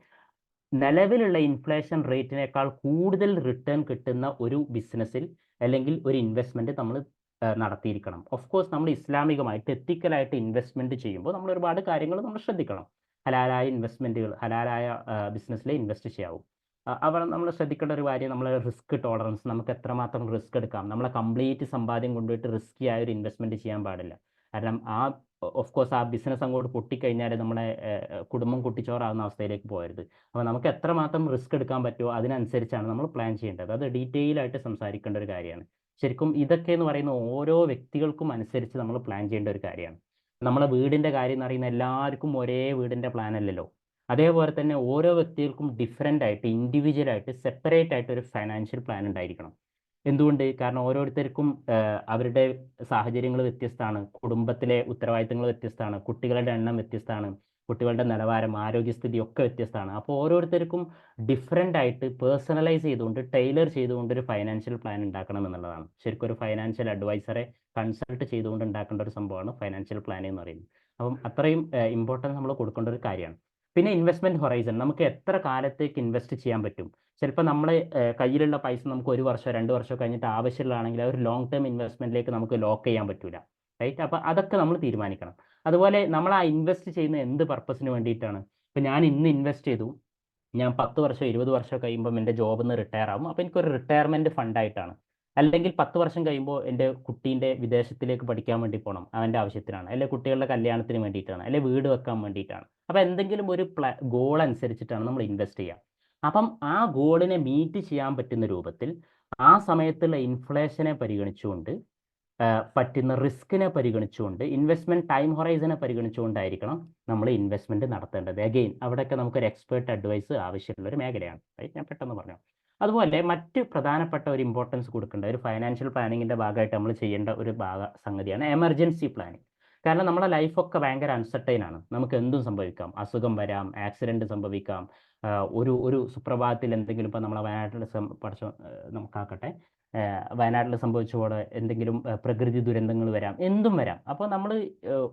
Speaker 1: നിലവിലുള്ള ഇൻഫ്ലേഷൻ റേറ്റിനേക്കാൾ കൂടുതൽ റിട്ടേൺ കിട്ടുന്ന ഒരു ബിസിനസ്സിൽ അല്ലെങ്കിൽ ഒരു ഇൻവെസ്റ്റ്മെൻറ്റ് നമ്മൾ നടത്തിയിരിക്കണം. ഓഫ് കോഴ്സ് നമ്മൾ ഇസ്ലാമികമായിട്ട് എത്തിക്കലായിട്ട് ഇൻവെസ്റ്റ്മെൻറ്റ് ചെയ്യുമ്പോൾ നമ്മൾ ഒരുപാട് കാര്യങ്ങൾ നമ്മൾ ശ്രദ്ധിക്കണം. ഹലാലായ ഇൻവെസ്റ്റ്മെൻറ്റുകൾ, ഹലാലായ ബിസിനസ്സിൽ ഇൻവെസ്റ്റ് ചെയ്യാവും. അവിടെ നമ്മൾ ശ്രദ്ധിക്കേണ്ട ഒരു കാര്യം, നമ്മളെ റിസ്ക് ടോളറൻസ്, നമുക്ക് എത്രമാത്രം റിസ്ക് എടുക്കാം. നമ്മളെ കംപ്ലീറ്റ് സമ്പാദ്യം കൊണ്ടുപോയിട്ട് റിസ്കി ആയ ഒരു ഇൻവെസ്റ്റ്മെൻറ്റ് ചെയ്യാൻ പാടില്ല. കാരണം ഓഫ് കോഴ്സ് ആ ബിസിനസ് അങ്ങോട്ട് പൊട്ടിക്കഴിഞ്ഞാൽ നമ്മളെ കുടുംബം കുട്ടിച്ചോറാവുന്ന അവസ്ഥയിലേക്ക് പോകരുത്. അപ്പോൾ നമുക്ക് എത്രമാത്രം റിസ്ക് എടുക്കാൻ പറ്റുമോ അതിനനുസരിച്ചാണ് നമ്മൾ പ്ലാൻ ചെയ്യേണ്ടത്. അത് ഡീറ്റെയിൽ ആയിട്ട് സംസാരിക്കേണ്ട ഒരു കാര്യമാണ്. ശരിക്കും ഇതൊക്കെ എന്ന് പറയുന്ന ഓരോ വ്യക്തികൾക്കും അനുസരിച്ച് നമ്മൾ പ്ലാൻ ചെയ്യേണ്ട ഒരു കാര്യമാണ്. നമ്മളെ വീടിൻ്റെ കാര്യം എന്ന് പറയുന്ന എല്ലാവർക്കും ഒരേ വീടിൻ്റെ പ്ലാൻ അല്ലല്ലോ. അതേപോലെ തന്നെ ഓരോ വ്യക്തികൾക്കും ഡിഫറെൻ്റ് ആയിട്ട്, ഇൻഡിവിജ്വലായിട്ട്, സെപ്പറേറ്റ് ആയിട്ട് ഒരു ഫൈനാൻഷ്യൽ പ്ലാൻ ഉണ്ടായിരിക്കണം. എന്തുകൊണ്ട്? കാരണം ഓരോരുത്തർക്കും അവരുടെ സാഹചര്യങ്ങൾ വ്യത്യസ്തമാണ്, കുടുംബത്തിലെ ഉത്തരവാദിത്തങ്ങൾ വ്യത്യസ്തമാണ്, കുട്ടികളുടെ എണ്ണം വ്യത്യസ്തമാണ്, കുട്ടികളുടെ നിലവാരം, ആരോഗ്യസ്ഥിതി ഒക്കെ വ്യത്യസ്തമാണ്. അപ്പോൾ ഓരോരുത്തർക്കും ഡിഫറെൻ്റ് ആയിട്ട് പേഴ്സണലൈസ് ചെയ്തുകൊണ്ട്, ടൈലർ ചെയ്തുകൊണ്ട് ഒരു ഫൈനാൻഷ്യൽ പ്ലാൻ ഉണ്ടാക്കണം എന്നുള്ളതാണ്. ശരിക്കും ഒരു ഫൈനാൻഷ്യൽ അഡ്വൈസറെ കൺസൾട്ട് ചെയ്തുകൊണ്ട് ഉണ്ടാക്കേണ്ട ഒരു സംഭവമാണ് ഫൈനാൻഷ്യൽ പ്ലാൻ എന്ന് പറയുന്നത്. അപ്പം അത്രയും ഇമ്പോർട്ടൻസ് നമ്മൾ കൊടുക്കേണ്ട ഒരു കാര്യമാണ്. പിന്നെ ഇൻവെസ്റ്റ്മെൻറ്റ് ഹൊറൈസൺ, നമുക്ക് എത്ര കാലത്തേക്ക് ഇൻവെസ്റ്റ് ചെയ്യാൻ പറ്റും. ചിലപ്പോൾ നമ്മളെ കയ്യിലുള്ള പൈസ നമുക്ക് 1 വർഷം 2 വർഷം കഴിഞ്ഞിട്ട് ആവശ്യമുള്ളതാണെങ്കിൽ ഒരു ലോങ് ടേം ഇൻവെസ്റ്റ്മെൻറ്റിലേക്ക് നമുക്ക് ലോക്ക് ചെയ്യാൻ പറ്റില്ല, റൈറ്റ്. അപ്പോൾ അതൊക്കെ നമ്മൾ തീരുമാനിക്കണം. അതുപോലെ നമ്മൾ ആ ഇൻവെസ്റ്റ് ചെയ്യുന്ന എന്ത് പർപ്പസിന് വേണ്ടിയിട്ടാണ്. ഇപ്പോൾ ഞാൻ ഇന്ന് ഇൻവെസ്റ്റ് ചെയ്തു, ഞാൻ 10 വർഷം 20 വർഷം കഴിയുമ്പോൾ എൻ്റെ ജോബിൽ നിന്ന് റിട്ടയർ ആകും, അപ്പോൾ എനിക്കൊരു റിട്ടയർമെൻറ്റ് ഫണ്ടായിട്ടാണ്. അല്ലെങ്കിൽ 10 വർഷം കഴിയുമ്പോൾ എൻ്റെ കുട്ടീൻ്റെ വിദേശത്തിലേക്ക് പഠിക്കാൻ വേണ്ടി പോകണം, അവൻ്റെ ആവശ്യത്തിനാണ്, അല്ലെങ്കിൽ കുട്ടികളുടെ കല്യാണത്തിന് വേണ്ടിയിട്ടാണ്, അല്ലെങ്കിൽ വീട് വെക്കാൻ വേണ്ടിയിട്ടാണ്. അപ്പോൾ എന്തെങ്കിലും ഒരു ഗോൾ അനുസരിച്ചിട്ടാണ് നമ്മൾ ഇൻവെസ്റ്റ് ചെയ്യുക. അപ്പം ആ ഗോളിനെ മീറ്റ് ചെയ്യാൻ പറ്റുന്ന രൂപത്തിൽ ആ സമയത്തുള്ള ഇൻഫ്ലേഷനെ പരിഗണിച്ചുകൊണ്ട് പറ്റുന്ന റിസ്കിനെ പരിഗണിച്ചുകൊണ്ട് ഇൻവെസ്റ്റ്മെന്റ് ടൈം ഹൊറൈസനെ പരിഗണിച്ചുകൊണ്ടായിരിക്കണം നമ്മൾ ഇൻവെസ്റ്റ്മെന്റ് നടത്തേണ്ടത്. അഗെയിൻ അവിടെയൊക്കെ നമുക്കൊരു എക്സ്പേർട്ട് അഡ്വൈസ് ആവശ്യമുള്ള ഒരു മേഖലയാണ്. റൈറ്റ്, ഞാൻ പെട്ടെന്ന് പറഞ്ഞു. അതുപോലെ മറ്റ് പ്രധാനപ്പെട്ട ഒരു ഇമ്പോർട്ടൻസ് കൊടുക്കേണ്ട ഒരു ഫൈനാൻഷ്യൽ പ്ലാനിങ്ങിന്റെ ഭാഗമായിട്ട് നമ്മൾ ചെയ്യേണ്ട ഒരു സംഗതിയാണ് എമർജൻസി പ്ലാനിങ്. കാരണം നമ്മുടെ ലൈഫൊക്കെ ഭയങ്കര അൺസർട്ടൈൻ ആണ്. നമുക്ക് എന്തും സംഭവിക്കാം. അസുഖം വരാം, ആക്സിഡന്റ് സംഭവിക്കാം, ഒരു ഒരു സുപ്രഭാതത്തിൽ എന്തെങ്കിലും ഇപ്പം നമ്മളെ വയനാട്ടിൽ നമുക്കാക്കട്ടെ, വയനാട്ടിൽ സംഭവിച്ച പോലെ എന്തെങ്കിലും പ്രകൃതി ദുരന്തങ്ങൾ വരാം, എന്തും വരാം. അപ്പോൾ നമ്മൾ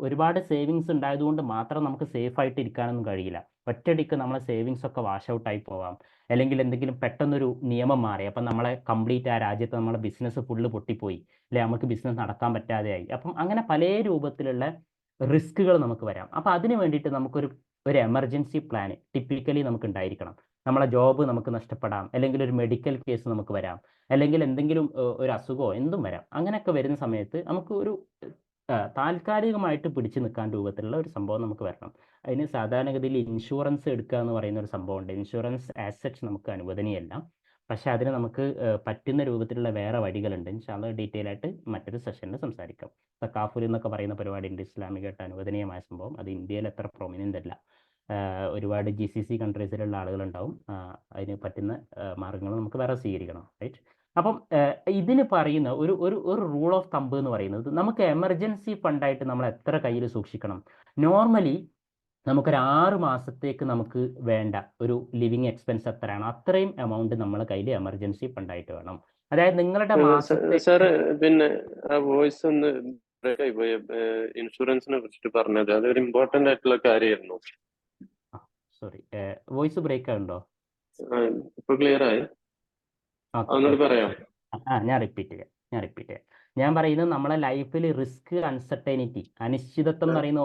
Speaker 1: ഒരുപാട് സേവിങ്സ് ഉണ്ടായതുകൊണ്ട് മാത്രം നമുക്ക് സേഫ് ആയിട്ട് ഇരിക്കാനൊന്നും കഴിയില്ല. ഒറ്റയടിക്ക് നമ്മളെ സേവിങ്സ് ഒക്കെ വാഷ് ഔട്ട് ആയി പോവാം. അല്ലെങ്കിൽ എന്തെങ്കിലും പെട്ടെന്നൊരു നിയമം മാറി, അപ്പം നമ്മളെ കംപ്ലീറ്റ് ആ രാജ്യത്ത് നമ്മളെ ബിസിനസ് ഫുള്ള് പൊട്ടിപ്പോയി, അല്ലെ നമുക്ക് ബിസിനസ് നടക്കാൻ പറ്റാതെയായി. അപ്പം അങ്ങനെ പല രൂപത്തിലുള്ള റിസ്കുകൾ നമുക്ക് വരാം. അപ്പം അതിന് വേണ്ടിയിട്ട് ഒരു എമർജൻസി പ്ലാൻ ടിപ്പിക്കലി നമുക്ക് ഉണ്ടായിരിക്കണം. നമ്മളെ ജോബ് നമുക്ക് നഷ്ടപ്പെടാം, അല്ലെങ്കിൽ ഒരു മെഡിക്കൽ കേസ് നമുക്ക് വരാം, അല്ലെങ്കിൽ എന്തെങ്കിലും ഒരു അസുഖമോ എന്തും വരാം. അങ്ങനെയൊക്കെ വരുന്ന സമയത്ത് നമുക്ക് ഒരു താൽക്കാലികമായിട്ട് പിടിച്ചു നിൽക്കാൻ രൂപത്തിലുള്ള ഒരു സംഭവം നമുക്ക് വരണം. അതിന് സാധാരണഗതിയിൽ ഇൻഷുറൻസ് എടുക്കുക എന്ന് പറയുന്ന ഒരു സംഭവമുണ്ട്. ഇൻഷുറൻസ് ആസ് സച്ച് നമുക്ക് അനുവദനീയമല്ല, പക്ഷെ അതിന് നമുക്ക് പറ്റുന്ന രൂപത്തിലുള്ള വേറെ വഴികളുണ്ട്. ഇൻഷാല്ലാ ഡീറ്റെയിൽ ആയിട്ട് മറ്റൊരു സെഷനിൽ സംസാരിക്കാം. തക്കാഫുൽ എന്നൊക്കെ പറയുന്ന പരിപാടിയുണ്ട്, ഇസ്ലാമികമായിട്ട് അനുവദനീയമായ സംഭവം. അത് ഇന്ത്യയിൽ അത്ര പ്രൊമിനൻ്റ് അല്ല. ഒരുപാട് GCC കൺട്രീസിലുള്ള ആളുകളുണ്ടാവും. അതിന് പറ്റുന്ന മാർഗങ്ങൾ നമുക്ക് വേറെ സ്വീകരിക്കണം. റൈറ്റ്. അപ്പം ഇതിന് പറയുന്ന ഒരു ഒരു ഒരു റൂൾ ഓഫ് തമ്പ് എന്ന് പറയുന്നത്, നമുക്ക് എമർജൻസി ഫണ്ടായിട്ട് നമ്മൾ എത്ര കയ്യിൽ സൂക്ഷിക്കണം. നോർമലി നമുക്കൊരു 6 മാസത്തേക്ക് നമുക്ക് വേണ്ട ഒരു ലിവിങ് എക്സ്പെൻസ് എത്രയാണോ അത്രയും എമൗണ്ട് നമ്മളെ കയ്യിൽ എമർജൻസി ഫണ്ടായിട്ട് വേണം. അതായത് നിങ്ങളുടെ മാസത്തെ
Speaker 4: സാറ് പിന്നെ ആ വോയിസ് ഒന്ന് ബ്രേക്ക് ആയി പോയി. ഇൻഷുറൻസിനെ കുറിച്ചിട്ട് പറഞ്ഞത് അതൊരു ഇമ്പോർട്ടന്റ് ആയിട്ടുള്ള കാര്യമായിരുന്നു.
Speaker 1: സോറി, വോയിസ് ബ്രേക്ക് ആകുന്നുണ്ടോ?
Speaker 4: ഇപ്പൊ ക്ലിയർ ആയി. ഒന്നുകൂടി പറയാം.
Speaker 1: ഞാൻ റിപ്പീറ്റ് ചെയ്യാം. ഞാൻ പറയുന്നത് നമ്മളെ ലൈഫിൽ റിസ്ക്, അൺസർട്ടൈനിറ്റി, അനിശ്ചിതത്വം എന്ന് പറയുന്ന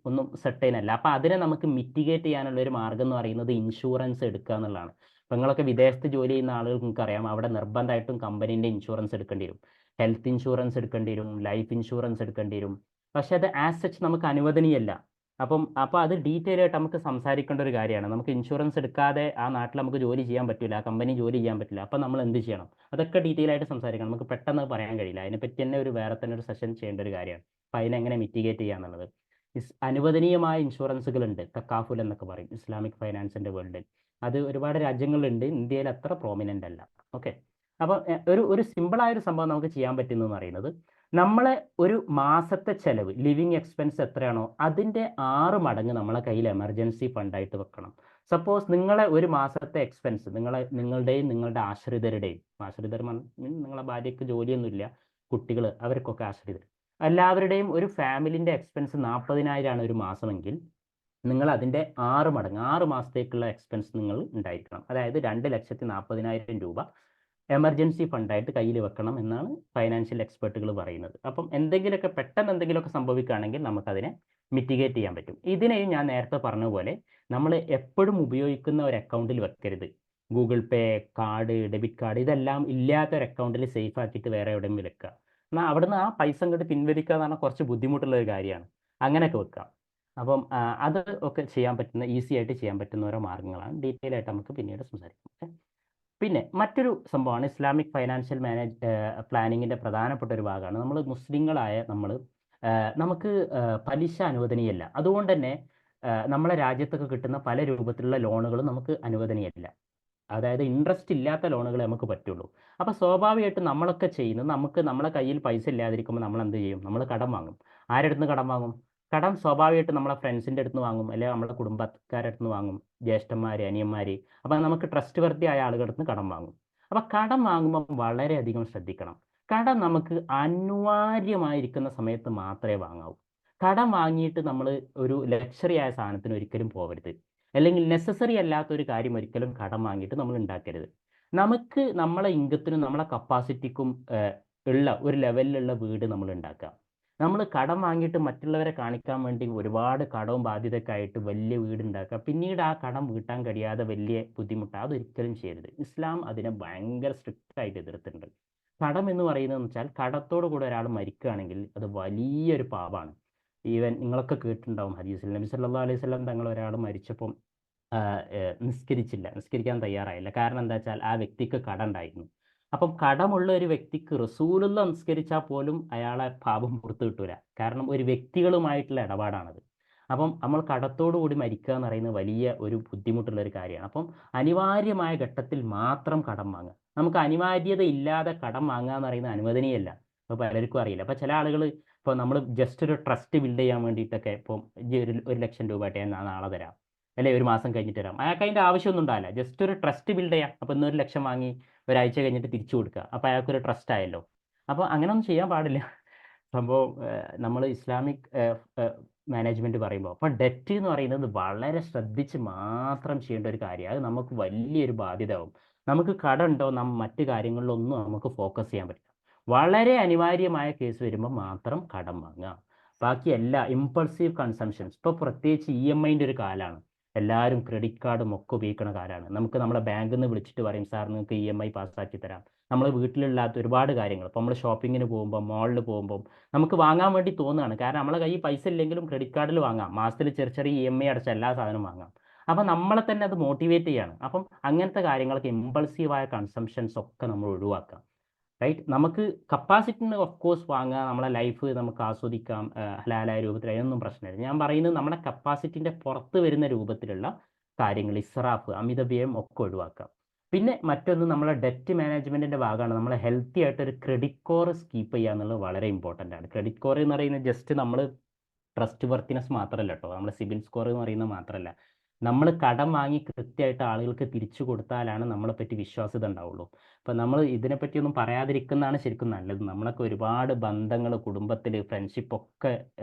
Speaker 1: ഒന്നും സെർട്ടൈൻ അല്ല. അപ്പം അതിനെ നമുക്ക് മിറ്റിഗേറ്റ് ചെയ്യാനുള്ള ഒരു മാർഗം എന്ന് പറയുന്നത് ഇൻഷുറൻസ് എടുക്കുക എന്നുള്ളതാണ്. അപ്പം നിങ്ങളൊക്കെ വിദേശത്ത് ജോലി ചെയ്യുന്ന ആളുകൾക്ക് നിങ്ങൾക്കറിയാം, അവിടെ നിർബന്ധമായിട്ടും കമ്പനീൻ്റെ ഇൻഷുറൻസ് എടുക്കേണ്ടി വരും. ഹെൽത്ത് ഇൻഷുറൻസ് എടുക്കേണ്ടി വരും, ലൈഫ് ഇൻഷുറൻസ് എടുക്കേണ്ടി വരും. പക്ഷെ അത് ആസ് സച്ച് നമുക്ക് അനുവദനീയമല്ല. അപ്പോൾ അത് ഡീറ്റെയിൽ ആയിട്ട് നമുക്ക് സംസാരിക്കേണ്ട ഒരു കാര്യമാണ്. നമുക്ക് ഇൻഷുറൻസ് എടുക്കാതെ ആ നാട്ടിൽ നമുക്ക് ജോലി ചെയ്യാൻ പറ്റില്ല, ആ കമ്പനി ജോലി ചെയ്യാൻ പറ്റില്ല. അപ്പം നമ്മൾ എന്ത് ചെയ്യണം, അതൊക്കെ ഡീറ്റെയിൽ ആയിട്ട് സംസാരിക്കണം. നമുക്ക് പെട്ടെന്ന് പറയാൻ കഴിയില്ല. അതിനെപ്പറ്റി തന്നെ വേറെ തന്നെ ഒരു സെഷൻ ചെയ്യേണ്ട ഒരു കാര്യമാണ്. അപ്പം അതിനെങ്ങനെ മിറ്റിഗേറ്റ് ചെയ്യാന്നുള്ളത്. അനുവദനീയമായ ഇൻഷുറൻസുകളുണ്ട്, തക്കാഫുൽ എന്നൊക്കെ പറയും, ഇസ്ലാമിക് ഫൈനാൻസിൻ്റെ വേൾഡിൽ. അത് ഒരുപാട് രാജ്യങ്ങളിലുണ്ട്, ഇന്ത്യയിൽ അത്ര പ്രോമിനൻ്റ് അല്ല. ഓക്കെ. അപ്പോൾ ഒരു സിമ്പിളായൊരു സംഭവം നമുക്ക് ചെയ്യാൻ പറ്റുന്നതെന്ന് പറയുന്നത്, നമ്മളെ ഒരു മാസത്തെ ചെലവ്, ലിവിങ് എക്സ്പെൻസ് എത്രയാണോ അതിൻ്റെ 6 മടങ്ങ് നമ്മളെ കയ്യിൽ എമർജൻസി ഫണ്ടായിട്ട് വെക്കണം. സപ്പോസ് നിങ്ങളെ ഒരു മാസത്തെ എക്സ്പെൻസ്, നിങ്ങളുടെയും നിങ്ങളുടെ ആശ്രിതരുടെയും, ആശ്രിതർ നിങ്ങളെ ഭാര്യയ്ക്ക് ജോലിയൊന്നുമില്ല, കുട്ടികൾ, അവർക്കൊക്കെ ആശ്രിതർ, എല്ലാവരുടെയും ഒരു ഫാമിലിൻ്റെ എക്സ്പെൻസ് 40,000 ഒരു മാസമെങ്കിൽ നിങ്ങൾ അതിൻ്റെ 6 മടങ്ങ് 6 മാസത്തേക്കുള്ള എക്സ്പെൻസ് നിങ്ങൾ ഉണ്ടായിരിക്കണം. അതായത് 2,40,000 രൂപ എമർജൻസി ഫണ്ടായിട്ട് കയ്യിൽ വെക്കണം എന്നാണ് ഫൈനാൻഷ്യൽ എക്സ്പെർട്ടുകൾ പറയുന്നത്. അപ്പം പെട്ടെന്ന് എന്തെങ്കിലുമൊക്കെ സംഭവിക്കുകയാണെങ്കിൽ നമുക്കതിനെ മിറ്റിഗേറ്റ് ചെയ്യാൻ പറ്റും. ഇതിനെയും ഞാൻ നേരത്തെ പറഞ്ഞ പോലെ നമ്മൾ എപ്പോഴും ഉപയോഗിക്കുന്ന ഒരു അക്കൗണ്ടിൽ വെക്കരുത്. ഗൂഗിൾ പേ, കാർഡ്, ഡെബിറ്റ് കാർഡ് ഇതെല്ലാം ഇല്ലാത്ത ഒരു അക്കൗണ്ടിൽ സേഫ് ആക്കിയിട്ട് വേറെ എവിടെയെങ്കിലും വെക്കുക. എന്നാൽ അവിടുന്ന് ആ പൈസ അങ്ങോട്ട് പിൻവലിക്കുക എന്ന് പറഞ്ഞാൽ കുറച്ച് ബുദ്ധിമുട്ടുള്ള ഒരു കാര്യമാണ്. അങ്ങനെയൊക്കെ വെക്കാം. അപ്പം അത് ഒക്കെ ഈസി ആയിട്ട് ചെയ്യാൻ പറ്റുന്ന ഓരോ മാർഗ്ഗങ്ങളാണ്. ഡീറ്റെയിൽ ആയിട്ട് നമുക്ക് പിന്നീട് സംസാരിക്കാം. ഓക്കെ. പിന്നെ മറ്റൊരു സംഭവമാണ് ഇസ്ലാമിക് ഫൈനാൻഷ്യൽ പ്ലാനിങ്ങിൻ്റെ പ്രധാനപ്പെട്ട ഒരു ഭാഗമാണ്. നമ്മൾ മുസ്ലിങ്ങളായ നമുക്ക് പലിശ അനുവദനീയമല്ല. അതുകൊണ്ട് തന്നെ നമ്മളെ രാജ്യത്തൊക്കെ കിട്ടുന്ന പല രൂപത്തിലുള്ള ലോണുകളും നമുക്ക് അനുവദനീയമല്ല. അതായത് ഇൻട്രസ്റ്റ് ഇല്ലാത്ത ലോണുകളെ നമുക്ക് പറ്റുള്ളൂ. അപ്പോൾ സ്വാഭാവികമായിട്ടും നമ്മളൊക്കെ ചെയ്യുന്നത്, നമ്മളെ കയ്യിൽ പൈസ ഇല്ലാതിരിക്കുമ്പോൾ നമ്മൾ എന്ത് ചെയ്യും? നമ്മൾ കടം വാങ്ങും. ആരുടെ അടുത്ത് കടം വാങ്ങും? കടം സ്വാഭാവികമായിട്ടും നമ്മളെ ഫ്രണ്ട്സിൻ്റെ അടുത്ത് വാങ്ങും, അല്ലെങ്കിൽ നമ്മുടെ കുടുംബക്കാരുടെ അടുത്ത് വാങ്ങും, ജ്യേഷ്ഠന്മാർ, അനിയന്മാർ. അപ്പം നമുക്ക് ട്രസ്റ്റ് വർത്തി ആയ ആളുകളുടെ അടുത്ത് കടം വാങ്ങും. അപ്പം കടം വാങ്ങുമ്പോൾ വളരെയധികം ശ്രദ്ധിക്കണം. കടം നമുക്ക് അനിവാര്യമായിരിക്കുന്ന സമയത്ത് മാത്രമേ വാങ്ങാവൂ. കടം വാങ്ങിയിട്ട് നമ്മൾ ഒരു ലക്ഷറി ആയ സാധനത്തിന് ഒരിക്കലും പോകരുത്. അല്ലെങ്കിൽ നെസസറി അല്ലാത്തൊരു കാര്യം ഒരിക്കലും കടം വാങ്ങിയിട്ട് നമ്മൾ ഉണ്ടാക്കരുത്. നമുക്ക് നമ്മളെ ഇൻകത്തിനും നമ്മളെ കപ്പാസിറ്റിക്കും ഉള്ള ഒരു ലെവലിലുള്ള വീട് നമ്മൾ ഉണ്ടാക്കുക. നമ്മൾ കടം വാങ്ങിയിട്ട് മറ്റുള്ളവരെ കാണിക്കാൻ വേണ്ടി ഒരുപാട് കടവും ബാധ്യതയൊക്കെ ആയിട്ട് വലിയ വീടുണ്ടാക്കുക, പിന്നീട് ആ കടം വീട്ടാൻ കഴിയാതെ വലിയ ബുദ്ധിമുട്ട്, അതൊരിക്കലും ചെയ്യരുത്. ഇസ്ലാം അതിനെ ഭയങ്കര സ്ട്രിക്റ്റ് ആയിട്ട് എതിർത്തിട്ടുണ്ട്. കടം എന്ന് പറയുന്നതെന്ന് വെച്ചാൽ, കടത്തോടു കൂടെ ഒരാൾ മരിക്കുകയാണെങ്കിൽ അത് വലിയൊരു പാപമാണ്. ഈവൻ നിങ്ങളൊക്കെ കേട്ടിട്ടുണ്ടാവും ഹദീസിൽ, നബി സല്ലല്ലാഹു അലൈഹി വസല്ലം തങ്ങൾ ഒരാൾ മരിച്ചപ്പം നിസ്കരിക്കാൻ തയ്യാറായില്ല. കാരണം എന്താ വെച്ചാൽ ആ വ്യക്തിക്ക് കടം ഉണ്ടായിരുന്നു. അപ്പം കടമുള്ള ഒരു വ്യക്തിക്ക് റസൂലുള്ള നിസ്കരിച്ചാൽ പോലും അയാളെ പാപം പുറത്തു കിട്ടൂല. കാരണം ഒരു വ്യക്തികളുമായിട്ടുള്ള ഇടപാടാണത്. അപ്പം നമ്മൾ കടത്തോടു കൂടി മരിക്കുക എന്ന് പറയുന്നത് വലിയ ഒരു ബുദ്ധിമുട്ടുള്ള ഒരു കാര്യമാണ്. അപ്പം അനിവാര്യമായ ഘട്ടത്തിൽ മാത്രം കടം വാങ്ങുക. നമുക്ക് അനിവാര്യത ഇല്ലാതെ കടം വാങ്ങുക എന്ന് പറയുന്നത് അനുവദനീയമല്ല. അപ്പോൾ പലർക്കും അറിയില്ല. അപ്പോൾ ചില ആളുകൾ ഇപ്പോൾ നമ്മൾ ജസ്റ്റ് ഒരു ട്രസ്റ്റ് ബിൽഡ് ചെയ്യാൻ വേണ്ടിയിട്ടൊക്കെ ഇപ്പം ഒരു ലക്ഷം രൂപ ആയിട്ട് ഞാൻ നാളെ തരാം, അല്ലെ ഒരു മാസം കഴിഞ്ഞിട്ട് തരാം, അയാൾക്ക് അതിൻ്റെ ആവശ്യമൊന്നും ഉണ്ടാവില്ല. ജസ്റ്റ് ഒരു ട്രസ്റ്റ് ബിൽഡ് ചെയ്യാം. അപ്പോൾ ഇന്നൊരു ലക്ഷം വാങ്ങി ഒരാഴ്ച കഴിഞ്ഞിട്ട് തിരിച്ചു കൊടുക്കുക. അപ്പോൾ അയാൾക്കൊരു ട്രസ്റ്റ് ആയല്ലോ. അപ്പോൾ അങ്ങനെയൊന്നും ചെയ്യാൻ പാടില്ല. സംഭവം നമ്മൾ ഇസ്ലാമിക് മാനേജ്മെൻറ്റ് പറയുമ്പോൾ അപ്പോൾ ഡെറ്റ് എന്ന് പറയുന്നത് വളരെ ശ്രദ്ധിച്ച് മാത്രം ചെയ്യേണ്ട ഒരു കാര്യമാണ്. അത് നമുക്ക് വലിയൊരു ബാധ്യതയാവും. നമുക്ക് കടമുണ്ടോ മറ്റു കാര്യങ്ങളിലൊന്നും നമുക്ക് ഫോക്കസ് ചെയ്യാൻ പറ്റില്ല. വളരെ അനിവാര്യമായ കേസ് വരുമ്പോൾ മാത്രം കടം വാങ്ങുക. ബാക്കി എല്ലാ ഇമ്പൾസീവ് കൺസംഷൻസ്, ഇപ്പോൾ പ്രത്യേകിച്ച് EMIൻ്റെ ഒരു കാലമാണ്. എല്ലാവരും ക്രെഡിറ്റ് കാർഡും ഒക്കെ ഉപയോഗിക്കുന്ന കാലമാണ്. നമുക്ക് നമ്മളെ ബാങ്കിൽ നിന്ന് വിളിച്ചിട്ട് പറയും, സാർ നിങ്ങൾക്ക് EMI പാസ്സാക്കി തരാം. നമ്മൾ വീട്ടിലില്ലാത്ത ഒരുപാട് കാര്യങ്ങൾ, ഇപ്പോൾ നമ്മൾ ഷോപ്പിങ്ങിന് പോകുമ്പോൾ, മോളിൽ പോകുമ്പോൾ നമുക്ക് വാങ്ങാൻ വേണ്ടി തോന്നുകയാണ്. കാരണം നമ്മളെ കയ്യിൽ പൈസ ഇല്ലെങ്കിലും ക്രെഡിറ്റ് കാർഡിൽ വാങ്ങാം. മാസത്തിൽ ചെറിയ ചെറിയ EMI അടച്ച എല്ലാ സാധനവും വാങ്ങാം. അപ്പം നമ്മളെ തന്നെ അത് മോട്ടിവേറ്റ് ചെയ്യാണ്. അപ്പം അങ്ങനത്തെ കാര്യങ്ങളൊക്കെ ഇമ്പൾസീവായ കൺസംഷൻസ് ഒക്കെ നമ്മൾ ഒഴിവാക്കാം. റൈറ്റ്. നമുക്ക് കപ്പാസിറ്റിന് ഓഫ് കോഴ്സ് വാങ്ങുക, നമ്മളെ ലൈഫ് നമുക്ക് ആസ്വദിക്കാം ഹലാലായ രൂപത്തിൽ, അതിനൊന്നും പ്രശ്നമില്ല. ഞാൻ പറയുന്നത് നമ്മുടെ കപ്പാസിറ്റിൻ്റെ പുറത്ത് വരുന്ന രൂപത്തിലുള്ള കാര്യങ്ങൾ, ഇസ്രാഫ്, അമിതവ്യയം ഒക്കെ ഒഴിവാക്കാം. പിന്നെ മറ്റൊന്ന് നമ്മളെ ഡെറ്റ് മാനേജ്മെൻറ്റിൻ്റെ ഭാഗമാണ് നമ്മൾ ഹെൽത്തി ആയിട്ട് ഒരു ക്രെഡിറ്റ് സ്കോർ കീപ്പ് ചെയ്യുക എന്നുള്ളത് വളരെ ഇമ്പോർട്ടൻ്റ് ആണ്. ക്രെഡിറ്റ് സ്കോർ എന്ന് പറയുന്നത് ജസ്റ്റ് നമ്മൾ ട്രസ്റ്റ് വർത്തിനെസ് മാത്രമല്ല കേട്ടോ, നമ്മൾ സിബിൽ സ്കോർ എന്ന് പറയുന്നത് മാത്രമല്ല. നമ്മൾ കടം വാങ്ങി കൃത്യമായിട്ട് ആളുകൾക്ക് തിരിച്ചു കൊടുത്താലാണ് നമ്മളെ പറ്റി വിശ്വാസ്യത ഉണ്ടാവുള്ളൂ. അപ്പം നമ്മൾ ഇതിനെപ്പറ്റിയൊന്നും പറയാതിരിക്കുന്നതാണ് ശരിക്കും നല്ലത്. നമ്മളൊക്കെ ഒരുപാട് ബന്ധങ്ങൾ, കുടുംബത്തിൽ ഫ്രണ്ട്ഷിപ്പൊക്കെ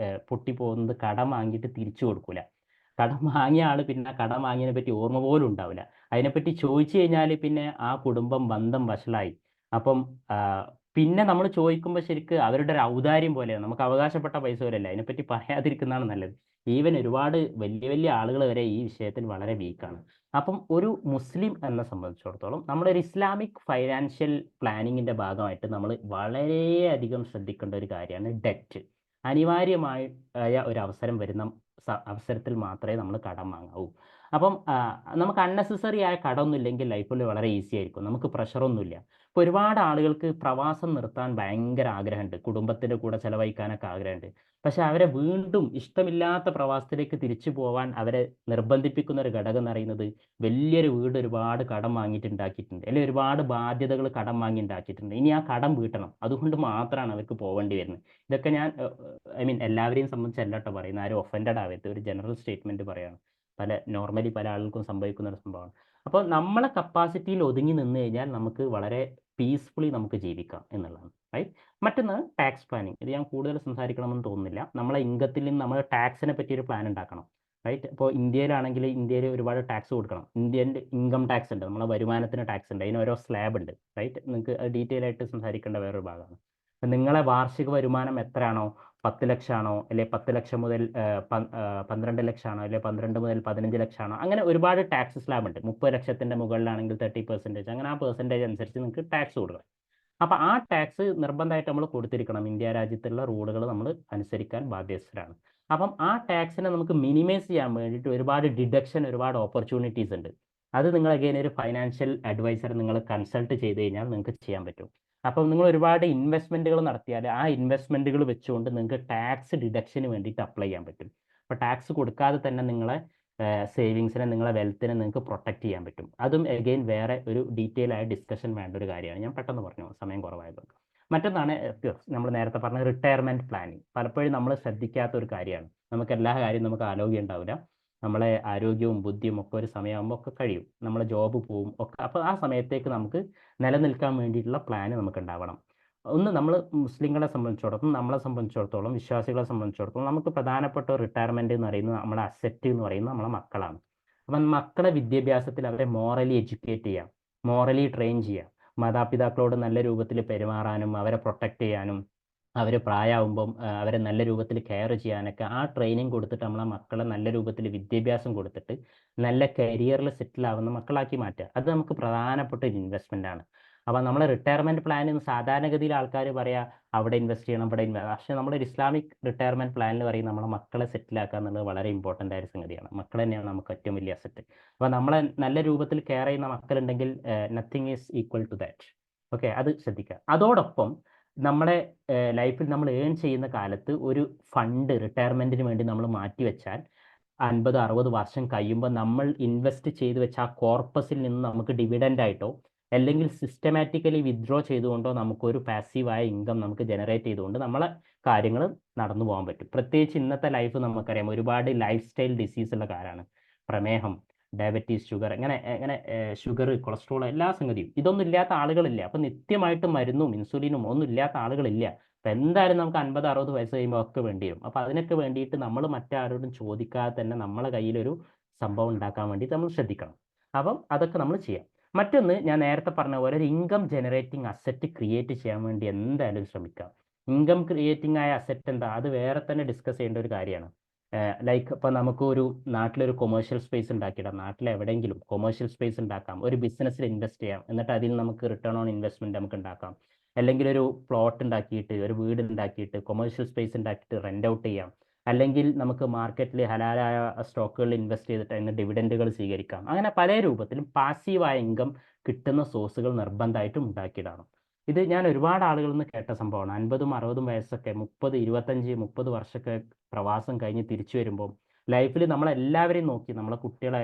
Speaker 1: പൊട്ടിപ്പോകുന്നത് കടം വാങ്ങിയിട്ട് തിരിച്ചു കൊടുക്കൂല. കടം വാങ്ങിയ ആൾ പിന്നെ കടം വാങ്ങിയതിനെ പറ്റി ഓർമ്മ പോലും ഉണ്ടാവില്ല. അതിനെപ്പറ്റി ചോദിച്ചു കഴിഞ്ഞാൽ പിന്നെ ആ കുടുംബം ബന്ധം വഷളായി. അപ്പം പിന്നെ നമ്മൾ ചോദിക്കുമ്പോൾ ശരിക്കും അവരുടെ ഒരു ഔദാര്യം പോലെയാണ്. നമുക്ക് അവകാശപ്പെട്ട പൈസ പോലെയല്ല. അതിനെപ്പറ്റി പറയാതിരിക്കുന്നതാണ് നല്ലത്. ഈവൻ ഒരുപാട് വലിയ വലിയ ആളുകൾ വരെ ഈ വിഷയത്തിൽ വളരെ വീക്കാണ്. അപ്പം ഒരു മുസ്ലിം എന്നെ സംബന്ധിച്ചിടത്തോളം നമ്മുടെ ഒരു ഇസ്ലാമിക് ഫൈനാൻഷ്യൽ പ്ലാനിങ്ങിൻ്റെ ഭാഗമായിട്ട് നമ്മൾ വളരെയധികം ശ്രദ്ധിക്കേണ്ട ഒരു കാര്യമാണ് ഡെറ്റ്. അനിവാര്യമായ ഒരു അവസരം വരുന്ന അവസരത്തിൽ മാത്രമേ നമ്മൾ കടം വാങ്ങാവൂ. അപ്പം നമുക്ക് അൺനെസസറി ആയ കടമൊന്നും ഇല്ലെങ്കിൽ ലൈഫിൽ വളരെ ഈസി ആയിരിക്കും. നമുക്ക് പ്രഷറൊന്നുമില്ല. ഇപ്പോൾ ഒരുപാട് ആളുകൾക്ക് പ്രവാസം നിർത്താൻ ഭയങ്കര ആഗ്രഹമുണ്ട്, കുടുംബത്തിൻ്റെ കൂടെ ചിലവഴിക്കാനൊക്കെ ആഗ്രഹമുണ്ട്. പക്ഷെ അവരെ വീണ്ടും ഇഷ്ടമില്ലാത്ത പ്രവാസത്തിലേക്ക് തിരിച്ചു പോകാൻ അവരെ നിർബന്ധിപ്പിക്കുന്ന ഒരു ഘടകം എന്ന് പറയുന്നത് വലിയൊരു വീട് ഒരുപാട് കടം വാങ്ങിയിട്ട് ഉണ്ടാക്കിയിട്ടുണ്ട്, അല്ലെങ്കിൽ ഒരുപാട് ബാധ്യതകൾ കടം വാങ്ങി ഉണ്ടാക്കിയിട്ടുണ്ട്. ഇനി ആ കടം വീട്ടണം. അതുകൊണ്ട് മാത്രമാണ് അവർക്ക് പോകേണ്ടി വരുന്നത്. ഇതൊക്കെ ഞാൻ എല്ലാവരെയും സംബന്ധിച്ചല്ല കേട്ടോ പറയുന്നത്. ആരും ഒഫൻഡഡ് ആവരുത്. ഒരു ജനറൽ സ്റ്റേറ്റ്മെൻറ്റ് പറയുകയാണ്. നോർമലി പല ആളുകൾക്കും സംഭവിക്കുന്ന ഒരു സംഭവമാണ്. അപ്പോൾ നമ്മളെ കപ്പാസിറ്റിയിൽ ഒതുങ്ങി നിന്ന് കഴിഞ്ഞാൽ നമുക്ക് വളരെ പീസ്ഫുള്ളി നമുക്ക് ജീവിക്കാം എന്നുള്ളതാണ്. റൈറ്റ്. മറ്റൊന്ന് ടാക്സ് പ്ലാനിങ്. ഇത് ഞാൻ കൂടുതൽ സംസാരിക്കണമെന്ന് തോന്നുന്നില്ല. നമ്മളെ ഇൻകത്തിൽ നിന്ന് നമ്മൾ ടാക്സിനെ പറ്റി ഒരു പ്ലാൻ ഉണ്ടാക്കണം. റൈറ്റ്. ഇപ്പോൾ ഇന്ത്യയിലാണെങ്കിൽ ഇന്ത്യയിൽ ഒരുപാട് ടാക്സ് കൊടുക്കണം. ഇന്ത്യൻ ഇൻകം ടാക്സ് ഉണ്ട്, നമ്മളെ വരുമാനത്തിന് ടാക്സ് ഉണ്ട്, അതിന് ഓരോ സ്ലാബ് ഉണ്ട്. റൈറ്റ്. നിങ്ങൾക്ക് ഡീറ്റെയിൽ ആയിട്ട് സംസാരിക്കേണ്ട വേറൊരു ഭാഗമാണ്. നിങ്ങളെ വാർഷിക വരുമാനം എത്രയാണോ, 10 ലക്ഷമാണോ, അല്ലെ 10 ലക്ഷം മുതൽ 12 ലക്ഷമാണോ, അല്ലെ 12 മുതൽ 15 ലക്ഷമാണോ, അങ്ങനെ ഒരുപാട് ടാക്സ് സ്ലാബ് ഉണ്ട്. 30 ലക്ഷത്തിൻ്റെ മുകളിലാണെങ്കിൽ 30%, അങ്ങനെ ആ പെർസെൻറ്റേജ് അനുസരിച്ച് നിങ്ങൾക്ക് ടാക്സ് കൊടുക്കണം. അപ്പോൾ ആ ടാക്സ് നിർബന്ധമായിട്ട് നമ്മൾ കൊടുത്തിരിക്കണം. ഇന്ത്യ രാജ്യത്തുള്ള റൂളുകൾ നമ്മൾ അനുസരിക്കാൻ ബാധ്യസ്ഥരാണ്. അപ്പം ആ ടാക്സിനെ നമുക്ക് മിനിമൈസ് ചെയ്യാൻ വേണ്ടിയിട്ട് ഒരുപാട് ഡിഡക്ഷൻ, ഒരുപാട് ഓപ്പർച്യൂണിറ്റീസ് ഉണ്ട്. അത് നിങ്ങൾ അഗൈൻ ഒരു ഫൈനാൻഷ്യൽ അഡ്വൈസർ നിങ്ങൾ കൺസൾട്ട് ചെയ്ത് കഴിഞ്ഞാൽ നിങ്ങൾക്ക് ചെയ്യാൻ പറ്റും. അപ്പം നിങ്ങൾ ഒരുപാട് ഇൻവെസ്റ്റ്മെൻറ്റുകൾ നടത്തിയാൽ ആ ഇൻവെസ്റ്റ്മെൻറ്റുകൾ വെച്ചുകൊണ്ട് നിങ്ങൾക്ക് ടാക്സ് ഡിഡക്ഷന് വേണ്ടിയിട്ട് അപ്ലൈ ചെയ്യാൻ പറ്റും. അപ്പോൾ ടാക്സ് കൊടുക്കാതെ തന്നെ നിങ്ങളെ സേവിങ്സിനെ, നിങ്ങളെ വെൽത്തിനെ നിങ്ങൾക്ക് പ്രൊട്ടക്റ്റ് ചെയ്യാൻ പറ്റും. അതും അഗെയിൻ വേറെ ഒരു ഡീറ്റെയിൽ ആയ ഡിസ്കഷൻ വേണ്ട ഒരു കാര്യമാണ്. ഞാൻ പെട്ടെന്ന് പറഞ്ഞു, സമയം കുറവായതുകൊണ്ട്. മറ്റൊന്നാണ് നമ്മൾ നേരത്തെ പറഞ്ഞ റിട്ടയർമെൻറ്റ് പ്ലാനിങ്. പലപ്പോഴും നമ്മൾ ശ്രദ്ധിക്കാത്ത ഒരു കാര്യമാണ്. നമുക്ക് എല്ലാ കാര്യവും നമുക്ക് ആരോഗ്യം ഉണ്ടാവില്ല. നമ്മളെ ആരോഗ്യവും ബുദ്ധിയും ഒക്കെ ഒരു സമയമാകുമ്പോൾ ഒക്കെ കഴിയും. നമ്മളെ ജോബ് പോവും ഒക്കെ. അപ്പോൾ ആ സമയത്തേക്ക് നമുക്ക് നിലനിൽക്കാൻ വേണ്ടിയിട്ടുള്ള പ്ലാൻ നമുക്ക് ഉണ്ടാവണം. ഒന്ന് നമ്മൾ മുസ്ലിങ്ങളെ സംബന്ധിച്ചിടത്തോളം, നമ്മളെ സംബന്ധിച്ചിടത്തോളം, വിശ്വാസികളെ സംബന്ധിച്ചിടത്തോളം നമുക്ക് പ്രധാനപ്പെട്ട റിട്ടയർമെൻറ്റ് എന്ന് പറയുന്നത്, നമ്മുടെ അസറ്റ് എന്ന് പറയുന്നത് നമ്മളെ മക്കളാണ്. അപ്പം മക്കളെ വിദ്യാഭ്യാസത്തിൽ അവരെ മോറലി എഡ്യൂക്കേറ്റ് ചെയ്യാം, മോറലി ട്രെയിൻ ചെയ്യാം, മാതാപിതാക്കളോട് നല്ല രൂപത്തിൽ പെരുമാറാനും അവരെ പ്രൊട്ടക്റ്റ് ചെയ്യാനും അവർ പ്രായമാകുമ്പം അവരെ നല്ല രൂപത്തിൽ കെയർ ചെയ്യാനൊക്കെ ആ ട്രെയിനിങ് കൊടുത്തിട്ട് നമ്മളെ മക്കളെ നല്ല രൂപത്തിൽ വിദ്യാഭ്യാസം കൊടുത്തിട്ട് നല്ല കരിയറിൽ സെറ്റിൽ ആവുന്ന മക്കളാക്കി മാറ്റുക. അത് നമുക്ക് പ്രധാനപ്പെട്ട ഒരു ഇൻവെസ്റ്റ്മെൻ്റ് ആണ്. അപ്പോൾ നമ്മളെ റിട്ടയർമെൻറ്റ് പ്ലാനിൽ സാധാരണഗതിയിൽ ആൾക്കാർ പറയാ അവിടെ ഇൻവെസ്റ്റ് ചെയ്യണം ഇവിടെ പക്ഷേ നമ്മളൊരു ഇസ്ലാമിക് റിട്ടയർമെൻറ്റ് പ്ലാനിൽ പറയും നമ്മളെ മക്കളെ സെറ്റിലാക്കുക എന്നുള്ളത് വളരെ ഇമ്പോർട്ടൻ്റ് ആയ ഒരു സംഗതിയാണ്. മക്കൾ തന്നെയാണ് നമുക്ക് ഏറ്റവും വലിയ അസറ്റ്. അപ്പോൾ നമ്മളെ നല്ല രൂപത്തിൽ കെയർ ചെയ്യുന്ന മക്കളുണ്ടെങ്കിൽ nothing is equal to that. Okay, അത് ശ്രദ്ധിക്കുക. അതോടൊപ്പം നമ്മുടെ ലൈഫിൽ നമ്മൾ ഏൺ ചെയ്യുന്ന കാലത്ത് ഒരു ഫണ്ട് റിട്ടയർമെൻറ്റിന് വേണ്ടി നമ്മൾ മാറ്റി വെച്ചാൽ 50-60 വർഷം കഴിയുമ്പോൾ നമ്മൾ ഇൻവെസ്റ്റ് ചെയ്ത് വെച്ച ആ കോർപ്പസിൽ നിന്ന് നമുക്ക് ഡിവിഡൻ്റ് ആയിട്ടോ അല്ലെങ്കിൽ സിസ്റ്റമാറ്റിക്കലി വിത്ഡ്രോ ചെയ്തുകൊണ്ടോ നമുക്കൊരു പാസീവായ ഇൻകം നമുക്ക് ജനറേറ്റ് ചെയ്തുകൊണ്ട് നമ്മളെ കാര്യങ്ങൾ നടന്നു പോകാൻ പറ്റും. പ്രത്യേകിച്ച് ഇന്നത്തെ ലൈഫ് നമുക്കറിയാം, ഒരുപാട് ലൈഫ് സ്റ്റൈൽ ഡിസീസ് ഉള്ള കാലമാണ്. പ്രമേഹം, ഡയബറ്റീസ്, ഷുഗർ, അങ്ങനെ ഷുഗർ, കൊളസ്ട്രോൾ, എല്ലാ സംഗതിയും. ഇതൊന്നും ഇല്ലാത്ത ആളുകളില്ല. അപ്പം നിത്യമായിട്ട് മരുന്നും ഇൻസുലിനും ഒന്നും ഇല്ലാത്ത ആളുകളില്ല. അപ്പം എന്തായാലും നമുക്ക് 50-60 വയസ്സ് കഴിയുമ്പോൾ ഒക്കെ വേണ്ടി വരും. അപ്പോൾ അതിനൊക്കെ വേണ്ടിയിട്ട് നമ്മൾ മറ്റാരോടും ചോദിക്കാതെ തന്നെ നമ്മളെ കയ്യിലൊരു സംഭവം ഉണ്ടാക്കാൻ വേണ്ടിയിട്ട് നമ്മൾ ശ്രദ്ധിക്കണം. അപ്പം അതൊക്കെ നമ്മൾ ചെയ്യാം. മറ്റൊന്ന്, ഞാൻ നേരത്തെ പറഞ്ഞ പോലെ ഒരു ഇൻകം ജനറേറ്റിംഗ് അസറ്റ് ക്രിയേറ്റ് ചെയ്യാൻ വേണ്ടി എന്തായാലും ശ്രമിക്കാം. ഇൻകം ക്രിയേറ്റിംഗ് ആയ അസറ്റ് എന്താ, അത് വേറെ തന്നെ ഡിസ്കസ് ചെയ്യേണ്ട ഒരു കാര്യമാണ്. ലൈക്ക് ഇപ്പോൾ നമുക്കൊരു നാട്ടിലൊരു കൊമേഴ്ഷ്യൽ സ്പേസ് ഉണ്ടാക്കിയിടാം. നാട്ടിൽ എവിടെയെങ്കിലും കൊമേഴ്ഷ്യൽ സ്പേസ് ഉണ്ടാക്കാം. ഒരു ബിസിനസ്സിൽ ഇൻവെസ്റ്റ് ചെയ്യാം. എന്നിട്ട് അതിൽ നമുക്ക് റിട്ടേൺ ഓൺ ഇൻവെസ്റ്റ്മെൻറ്റ് നമുക്ക് ഉണ്ടാക്കാം. അല്ലെങ്കിൽ ഒരു പ്ലോട്ട് ഉണ്ടാക്കിയിട്ട്, ഒരു വീട് ഉണ്ടാക്കിയിട്ട്, കൊമേഴ്ഷ്യൽ സ്പേസ് ഉണ്ടാക്കിയിട്ട് റെൻ്റ് ഔട്ട് ചെയ്യാം. അല്ലെങ്കിൽ നമുക്ക് മാർക്കറ്റിൽ ഹലാലായ സ്റ്റോക്കുകളിൽ ഇൻവെസ്റ്റ് ചെയ്തിട്ട് അതിന് ഡിവിഡൻഡുകൾ സ്വീകരിക്കാം. അങ്ങനെ പല രൂപത്തിലും പാസീവായ ഇൻകം കിട്ടുന്ന സോഴ്സുകൾ നിർബന്ധമായിട്ടും ഉണ്ടാക്കിയിടാണ്. ഇത് ഞാൻ ഒരുപാട് ആളുകളിൽ നിന്ന് കേട്ട സംഭവമാണ്. 50-60 വയസ്സൊക്കെ 25-30 വർഷമൊക്കെ പ്രവാസം കഴിഞ്ഞ് തിരിച്ചു വരുമ്പോൾ ലൈഫിൽ നമ്മളെല്ലാവരെയും നോക്കി, നമ്മളെ കുട്ടികളെ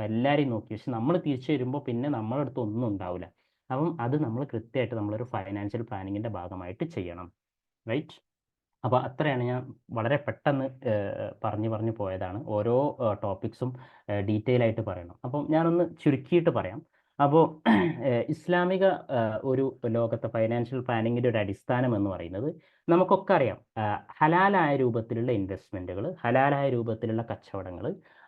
Speaker 1: എല്ലാവരെയും നോക്കി, പക്ഷെ നമ്മൾ തിരിച്ചു വരുമ്പോൾ പിന്നെ നമ്മളെ അടുത്ത് ഒന്നും ഉണ്ടാവില്ല. അപ്പം അത് നമ്മൾ കൃത്യമായിട്ട് നമ്മളൊരു ഫൈനാൻഷ്യൽ പ്ലാനിങ്ങിൻ്റെ ഭാഗമായിട്ട് ചെയ്യണം. റൈറ്റ്? അപ്പോൾ അത്രയാണ്. ഞാൻ വളരെ പെട്ടെന്ന് പറഞ്ഞു പോയതാണ്. ഓരോ ടോപ്പിക്സും ഡീറ്റെയിൽ ആയിട്ട് പറയണം. അപ്പം ഞാനൊന്ന് ചുരുക്കിയിട്ട് പറയാം. അപ്പോൾ ഇസ്ലാമിക ഒരു ലോകത്തെ ഫൈനാൻഷ്യൽ പ്ലാനിങ്ങിൻ്റെ ഒരു അടിസ്ഥാനം എന്ന് പറയുന്നത് നമുക്കൊക്കെ അറിയാം. ഹലാലായ രൂപത്തിലുള്ള ഇൻവെസ്റ്റ്മെൻറ്റുകൾ, ഹലാലായ രൂപത്തിലുള്ള കച്ചവടങ്ങൾ,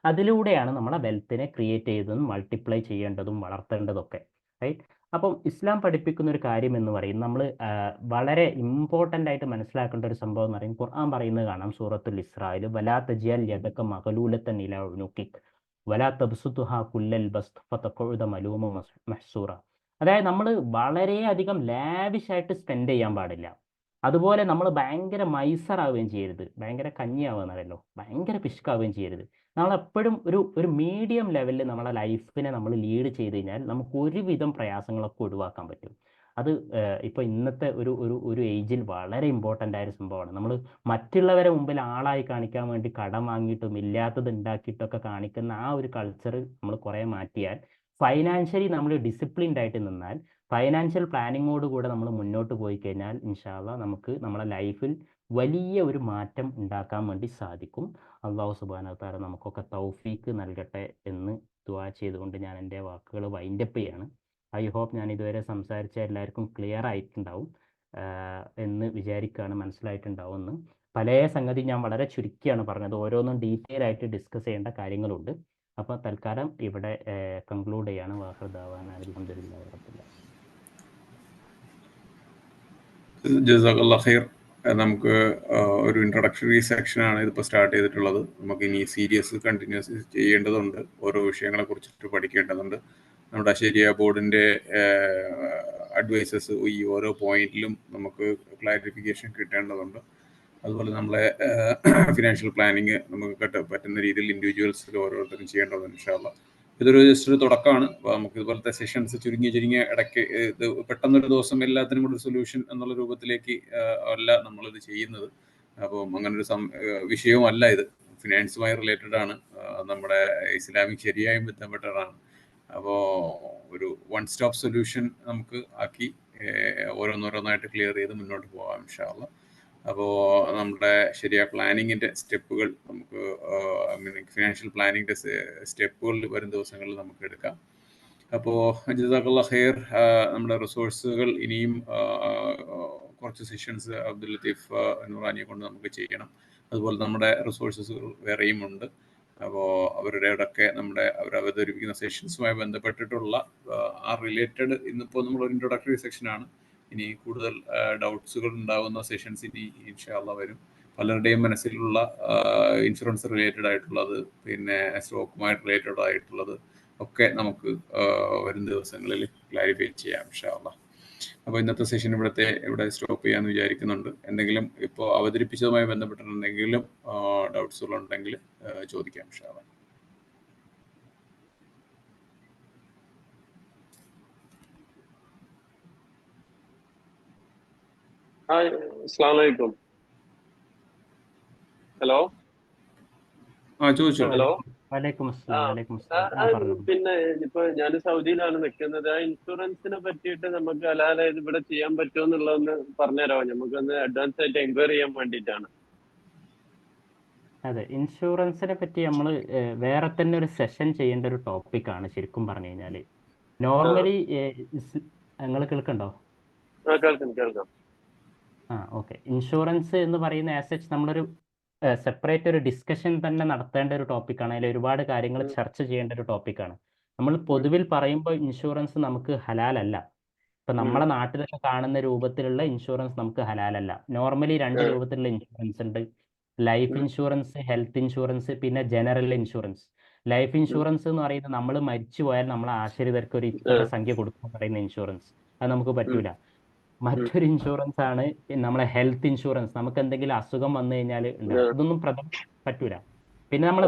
Speaker 1: അതിലൂടെയാണ് നമ്മളെ വെൽത്തിനെ ക്രിയേറ്റ് ചെയ്തതും മൾട്ടിപ്ലൈ ചെയ്യേണ്ടതും വളർത്തേണ്ടതൊക്കെ. റൈറ്റ്? അപ്പം ഇസ്ലാം പഠിപ്പിക്കുന്ന ഒരു കാര്യം എന്ന് പറയുന്നത് നമ്മൾ വളരെ ഇമ്പോർട്ടൻ്റ് ആയിട്ട് മനസ്സിലാക്കേണ്ട ഒരു സംഭവം എന്ന് പറയും. ഖുർആൻ പറയുന്നത് കാണാം സൂറത്തുൽ ഇസ്രായിൽ, വലാ തജിഅൽ യദക മഗ്ലൂലതൻ ഇലാ ഉനുഖിക് വലാ തബ്സുതുഹാ കുല്ലൽ ബസ്ത് ഫതഖഉദ മലൂമൻ മഹ്സൂറ. അതായത് നമ്മൾ വളരെയധികം ലാവിഷായിട്ട് സ്പെൻഡ് ചെയ്യാൻ പാടില്ല. അതുപോലെ നമ്മൾ ഭയങ്കര മൈസറാവുകയും ചെയ്യരുത്. ഭയങ്കര കഞ്ഞിയാവുന്നല്ലോ, ഭയങ്കര പിശുക്കാവുകയും ചെയ്യരുത്. നമ്മളെപ്പോഴും ഒരു മീഡിയം ലെവലിൽ നമ്മളെ ലൈഫിനെ നമ്മൾ ലീഡ് ചെയ്ത് കഴിഞ്ഞാൽ നമുക്ക് ഒരുവിധം പ്രയാസങ്ങളൊക്കെ ഒഴിവാക്കാൻ പറ്റും. അത് ഇപ്പോൾ ഇന്നത്തെ ഒരു ഏജിൽ വളരെ ഇമ്പോർട്ടൻ്റ് ആയ ഒരു സംഭവമാണ്. നമ്മൾ മറ്റുള്ളവരെ മുമ്പിൽ ആളായി കാണിക്കാൻ വേണ്ടി കടം വാങ്ങിയിട്ടും ഇല്ലാത്തത് ഉണ്ടാക്കിയിട്ടൊക്കെ കാണിക്കുന്ന ആ ഒരു കൾച്ചർ നമ്മൾ കുറേ മാറ്റിയാൽ, ഫൈനാൻഷ്യലി നമ്മൾ ഡിസിപ്ലിൻഡ് ആയിട്ട് നിന്നാൽ, ഫൈനാൻഷ്യൽ പ്ലാനിങ്ങോട് കൂടെ നമ്മൾ മുന്നോട്ട് പോയി കഴിഞ്ഞാൽ ഇൻഷാ അല്ലാഹ് നമുക്ക് നമ്മളെ ലൈഫിൽ വലിയ ഒരു മാറ്റം ഉണ്ടാക്കാൻ വേണ്ടി സാധിക്കും. അള്ളാഹു സുബ്ഹാനഹു വ തആല നമുക്കൊക്കെ തൗഫീക്ക് നൽകട്ടെ എന്ന് ദുആ ചെയ്തുകൊണ്ട് ഞാൻ എൻ്റെ വാക്കുകൾ വൈൻഡപ്പ് ചെയ്യാണ്. ഐ ഹോപ്പ് ഞാൻ ഇതുവരെ സംസാരിച്ച എല്ലാവർക്കും ക്ലിയർ ആയിട്ടുണ്ടാവും എന്ന് വിചാരിക്കുകയാണ്, മനസ്സിലായിട്ടുണ്ടാവുമെന്ന്. പല സംഗതി ഞാൻ വളരെ ചുരുക്കിയാണ് പറഞ്ഞത്. ഓരോന്നും ഡീറ്റെയിൽ ആയിട്ട് ഡിസ്കസ് ചെയ്യേണ്ട കാര്യങ്ങളുണ്ട്. അപ്പോൾ തൽക്കാലം ഇവിടെ കൺക്ലൂഡ് ചെയ്യാണ്. അൽഹംദുലില്ലാഹി റബ്ബിൽ ആലമീൻ.
Speaker 2: ജസാക്കല്ലാഹ് ഖൈർ. നമുക്ക് ഒരു ഇൻട്രൊഡക്ഷറി സെക്ഷനാണ് ഇതിപ്പോൾ സ്റ്റാർട്ട് ചെയ്തിട്ടുള്ളത്. നമുക്ക് ഇനി സീരിയസ് കണ്ടിന്യൂസ് ചെയ്യേണ്ടതുണ്ട്. ഓരോ വിഷയങ്ങളെ കുറിച്ചിട്ട് പഠിക്കേണ്ടതുണ്ട്. നമ്മുടെ ശരിയ ബോർഡിൻ്റെ അഡ്വൈസസ് ഈ ഓരോ പോയിന്റിലും നമുക്ക് ക്ലാരിഫിക്കേഷൻ കിട്ടേണ്ടതുണ്ട്. അതുപോലെ നമ്മളെ ഫിനാൻഷ്യൽ പ്ലാനിങ് നമുക്ക് പറ്റുന്ന രീതിയിൽ ഇൻഡിവിജ്വൽസിൽ ഓരോരുത്തരും ചെയ്യേണ്ടതുണ്ട്. ഇൻഷാ അല്ലാഹ് ഇതൊരു ജസ്റ്റ് ഒരു തുടക്കമാണ്. അപ്പോൾ നമുക്ക് ഇതുപോലത്തെ സെഷൻസ് ചുരുങ്ങിയ ഇടയ്ക്ക് ഇത് പെട്ടെന്നൊരു ദിവസം എല്ലാത്തിനും കൂടെ ഒരു സൊല്യൂഷൻ എന്നുള്ള രൂപത്തിലേക്ക് അല്ല നമ്മളിത് ചെയ്യുന്നത്. അപ്പം അങ്ങനൊരു വിഷയവും അല്ല ഇത്. ഫിനാൻസുമായി റിലേറ്റഡ് ആണ്, നമ്മുടെ ഇസ്ലാമിക് ശരിയായും ബന്ധപ്പെട്ടതാണ്. അപ്പോൾ ഒരു വൺ സ്റ്റോപ്പ് സൊല്യൂഷൻ നമുക്ക് ആക്കി ഓരോന്നോരോന്നായിട്ട് ക്ലിയർ ചെയ്ത് മുന്നോട്ട് പോകാം ഇൻഷാ അല്ലാഹ്. അപ്പോൾ നമ്മുടെ ശരിയായ പ്ലാനിങ്ങിൻ്റെ സ്റ്റെപ്പുകൾ നമുക്ക് ഫിനാൻഷ്യൽ പ്ലാനിങ്ങിൻ്റെ സ്റ്റെപ്പുകളിൽ വരും ദിവസങ്ങളിൽ നമുക്ക് എടുക്കാം. അപ്പോൾ ജസാക്കല്ലാഹ് ഖൈർ. നമ്മുടെ റിസോഴ്സുകൾ ഇനിയും കുറച്ച് സെഷൻസ് അബ്ദുൽ ലത്തീഫ് നൂറാനിയെ കൊണ്ട് നമുക്ക് ചെയ്യണം. അതുപോലെ നമ്മുടെ റിസോഴ്സസുകൾ വേറെയും ഉണ്ട്. അപ്പോൾ അവരുടെയൊക്കെ അവർ അവതരിപ്പിക്കുന്ന സെഷൻസുമായി ബന്ധപ്പെട്ടിട്ടുള്ള ആ റിലേറ്റഡ്, ഇന്നിപ്പോൾ നമ്മളൊരു ഇൻട്രൊഡക്ടറി സെക്ഷനാണ്. ഇനി കൂടുതൽ ഡൗട്ട്സുകൾ ഉണ്ടാകുന്ന സെഷൻസ് ഇനി ഇൻഷാ അല്ലാഹ് വരും. പലരുടെയും മനസ്സിലുള്ള ഇൻഷുറൻസ് റിലേറ്റഡ് ആയിട്ടുള്ളത്, പിന്നെ സ്റ്റോക്കുമായിട്ട് റിലേറ്റഡ് ആയിട്ടുള്ളത് ഒക്കെ നമുക്ക് വരും ദിവസങ്ങളിൽ ക്ലാരിഫൈ ചെയ്യാം ഇൻഷാ അല്ലാഹ്. അപ്പോൾ ഇന്നത്തെ സെഷൻ ഇവിടെ സ്റ്റോപ്പ് ചെയ്യാമെന്ന് വിചാരിക്കുന്നുണ്ട്. എന്തെങ്കിലും ഇപ്പോൾ അവതരിപ്പിച്ചതുമായി ബന്ധപ്പെട്ടിട്ട് എന്തെങ്കിലും ഡൗട്ട്സുകളുണ്ടെങ്കിൽ ചോദിക്കാം. ഇൻഷാല്ലാ.
Speaker 4: ഹായ്, അസ്സലാമു അലൈക്കും. ഹലോ
Speaker 2: ചോദിച്ചോളൂ.
Speaker 4: ഹലോ.
Speaker 1: വലൈക്കും
Speaker 4: ആ
Speaker 1: അസ്സലാം വലൈക്കും
Speaker 4: ആ,
Speaker 1: അസ്സലാം.
Speaker 4: ആ,
Speaker 1: പറഞ്ഞു.
Speaker 4: പിന്നെ ഇപ്പൊ ഞാൻ സൗദിയിലാണ് നിൽക്കുന്നത്. ആ ഇൻഷുറൻസിനെ പറ്റിയിട്ട് നമുക്ക് ഹലാലായത് ഇവിടെ ചെയ്യാൻ പറ്റുമോ എന്നുള്ളതൊന്ന് പറഞ്ഞുതരാമോ? നമുക്കൊന്ന് അഡ്വാൻസ് ആയിട്ട് എൻക്വയറി ചെയ്യാൻ വേണ്ടിയിട്ടാണ്.
Speaker 1: അതെ, ഇൻഷുറൻസിനെ പറ്റി നമ്മൾ വേറെ തന്നെ ഒരു സെഷൻ ചെയ്യേണ്ട ഒരു ടോപ്പിക്കാണ് ശരിക്കും പറഞ്ഞു കഴിഞ്ഞാൽ. നോർമലി നിങ്ങൾ കേൾക്കണ്ടോ?
Speaker 4: കേൾക്കാം.
Speaker 1: ഓക്കെ. ഇൻഷുറൻസ് എന്ന് പറയുന്ന ആസെറ്റ് നമ്മളൊരു സെപ്പറേറ്റ് ഒരു ഡിസ്കഷൻ തന്നെ നടത്തേണ്ട ഒരു ടോപ്പിക്കാണ്. അതിൽ ഒരുപാട് കാര്യങ്ങൾ ചർച്ച ചെയ്യേണ്ട ഒരു ടോപ്പിക്കാണ്. നമ്മൾ പൊതുവിൽ പറയുമ്പോൾ ഇൻഷുറൻസ് നമുക്ക് ഹലാലല്ല. ഇപ്പം നമ്മളെ നാട്ടിലൊക്കെ കാണുന്ന രൂപത്തിലുള്ള ഇൻഷുറൻസ് നമുക്ക് ഹലാലല്ല. നോർമലി 2 രൂപത്തിലുള്ള ഇൻഷുറൻസ് ഉണ്ട്. ലൈഫ് ഇൻഷുറൻസ്, ഹെൽത്ത് ഇൻഷുറൻസ്, പിന്നെ ജനറൽ ഇൻഷുറൻസ്. ലൈഫ് ഇൻഷുറൻസ് എന്ന് പറയുന്നത് നമ്മൾ മരിച്ചു പോയാൽ നമ്മളെ ആശ്രിതർക്ക് ഒരു ഇത്ര സംഖ്യ കൊടുക്കും പറയുന്ന ഇൻഷുറൻസ്. അത് നമുക്ക് പറ്റൂല. മറ്റൊരു ഇൻഷുറൻസ് ആണ് നമ്മളെ ഹെൽത്ത് ഇൻഷുറൻസ്. നമുക്ക് എന്തെങ്കിലും അസുഖം വന്നു കഴിഞ്ഞാൽ ഇതൊന്നും പറ്റൂല. പിന്നെ നമ്മളെ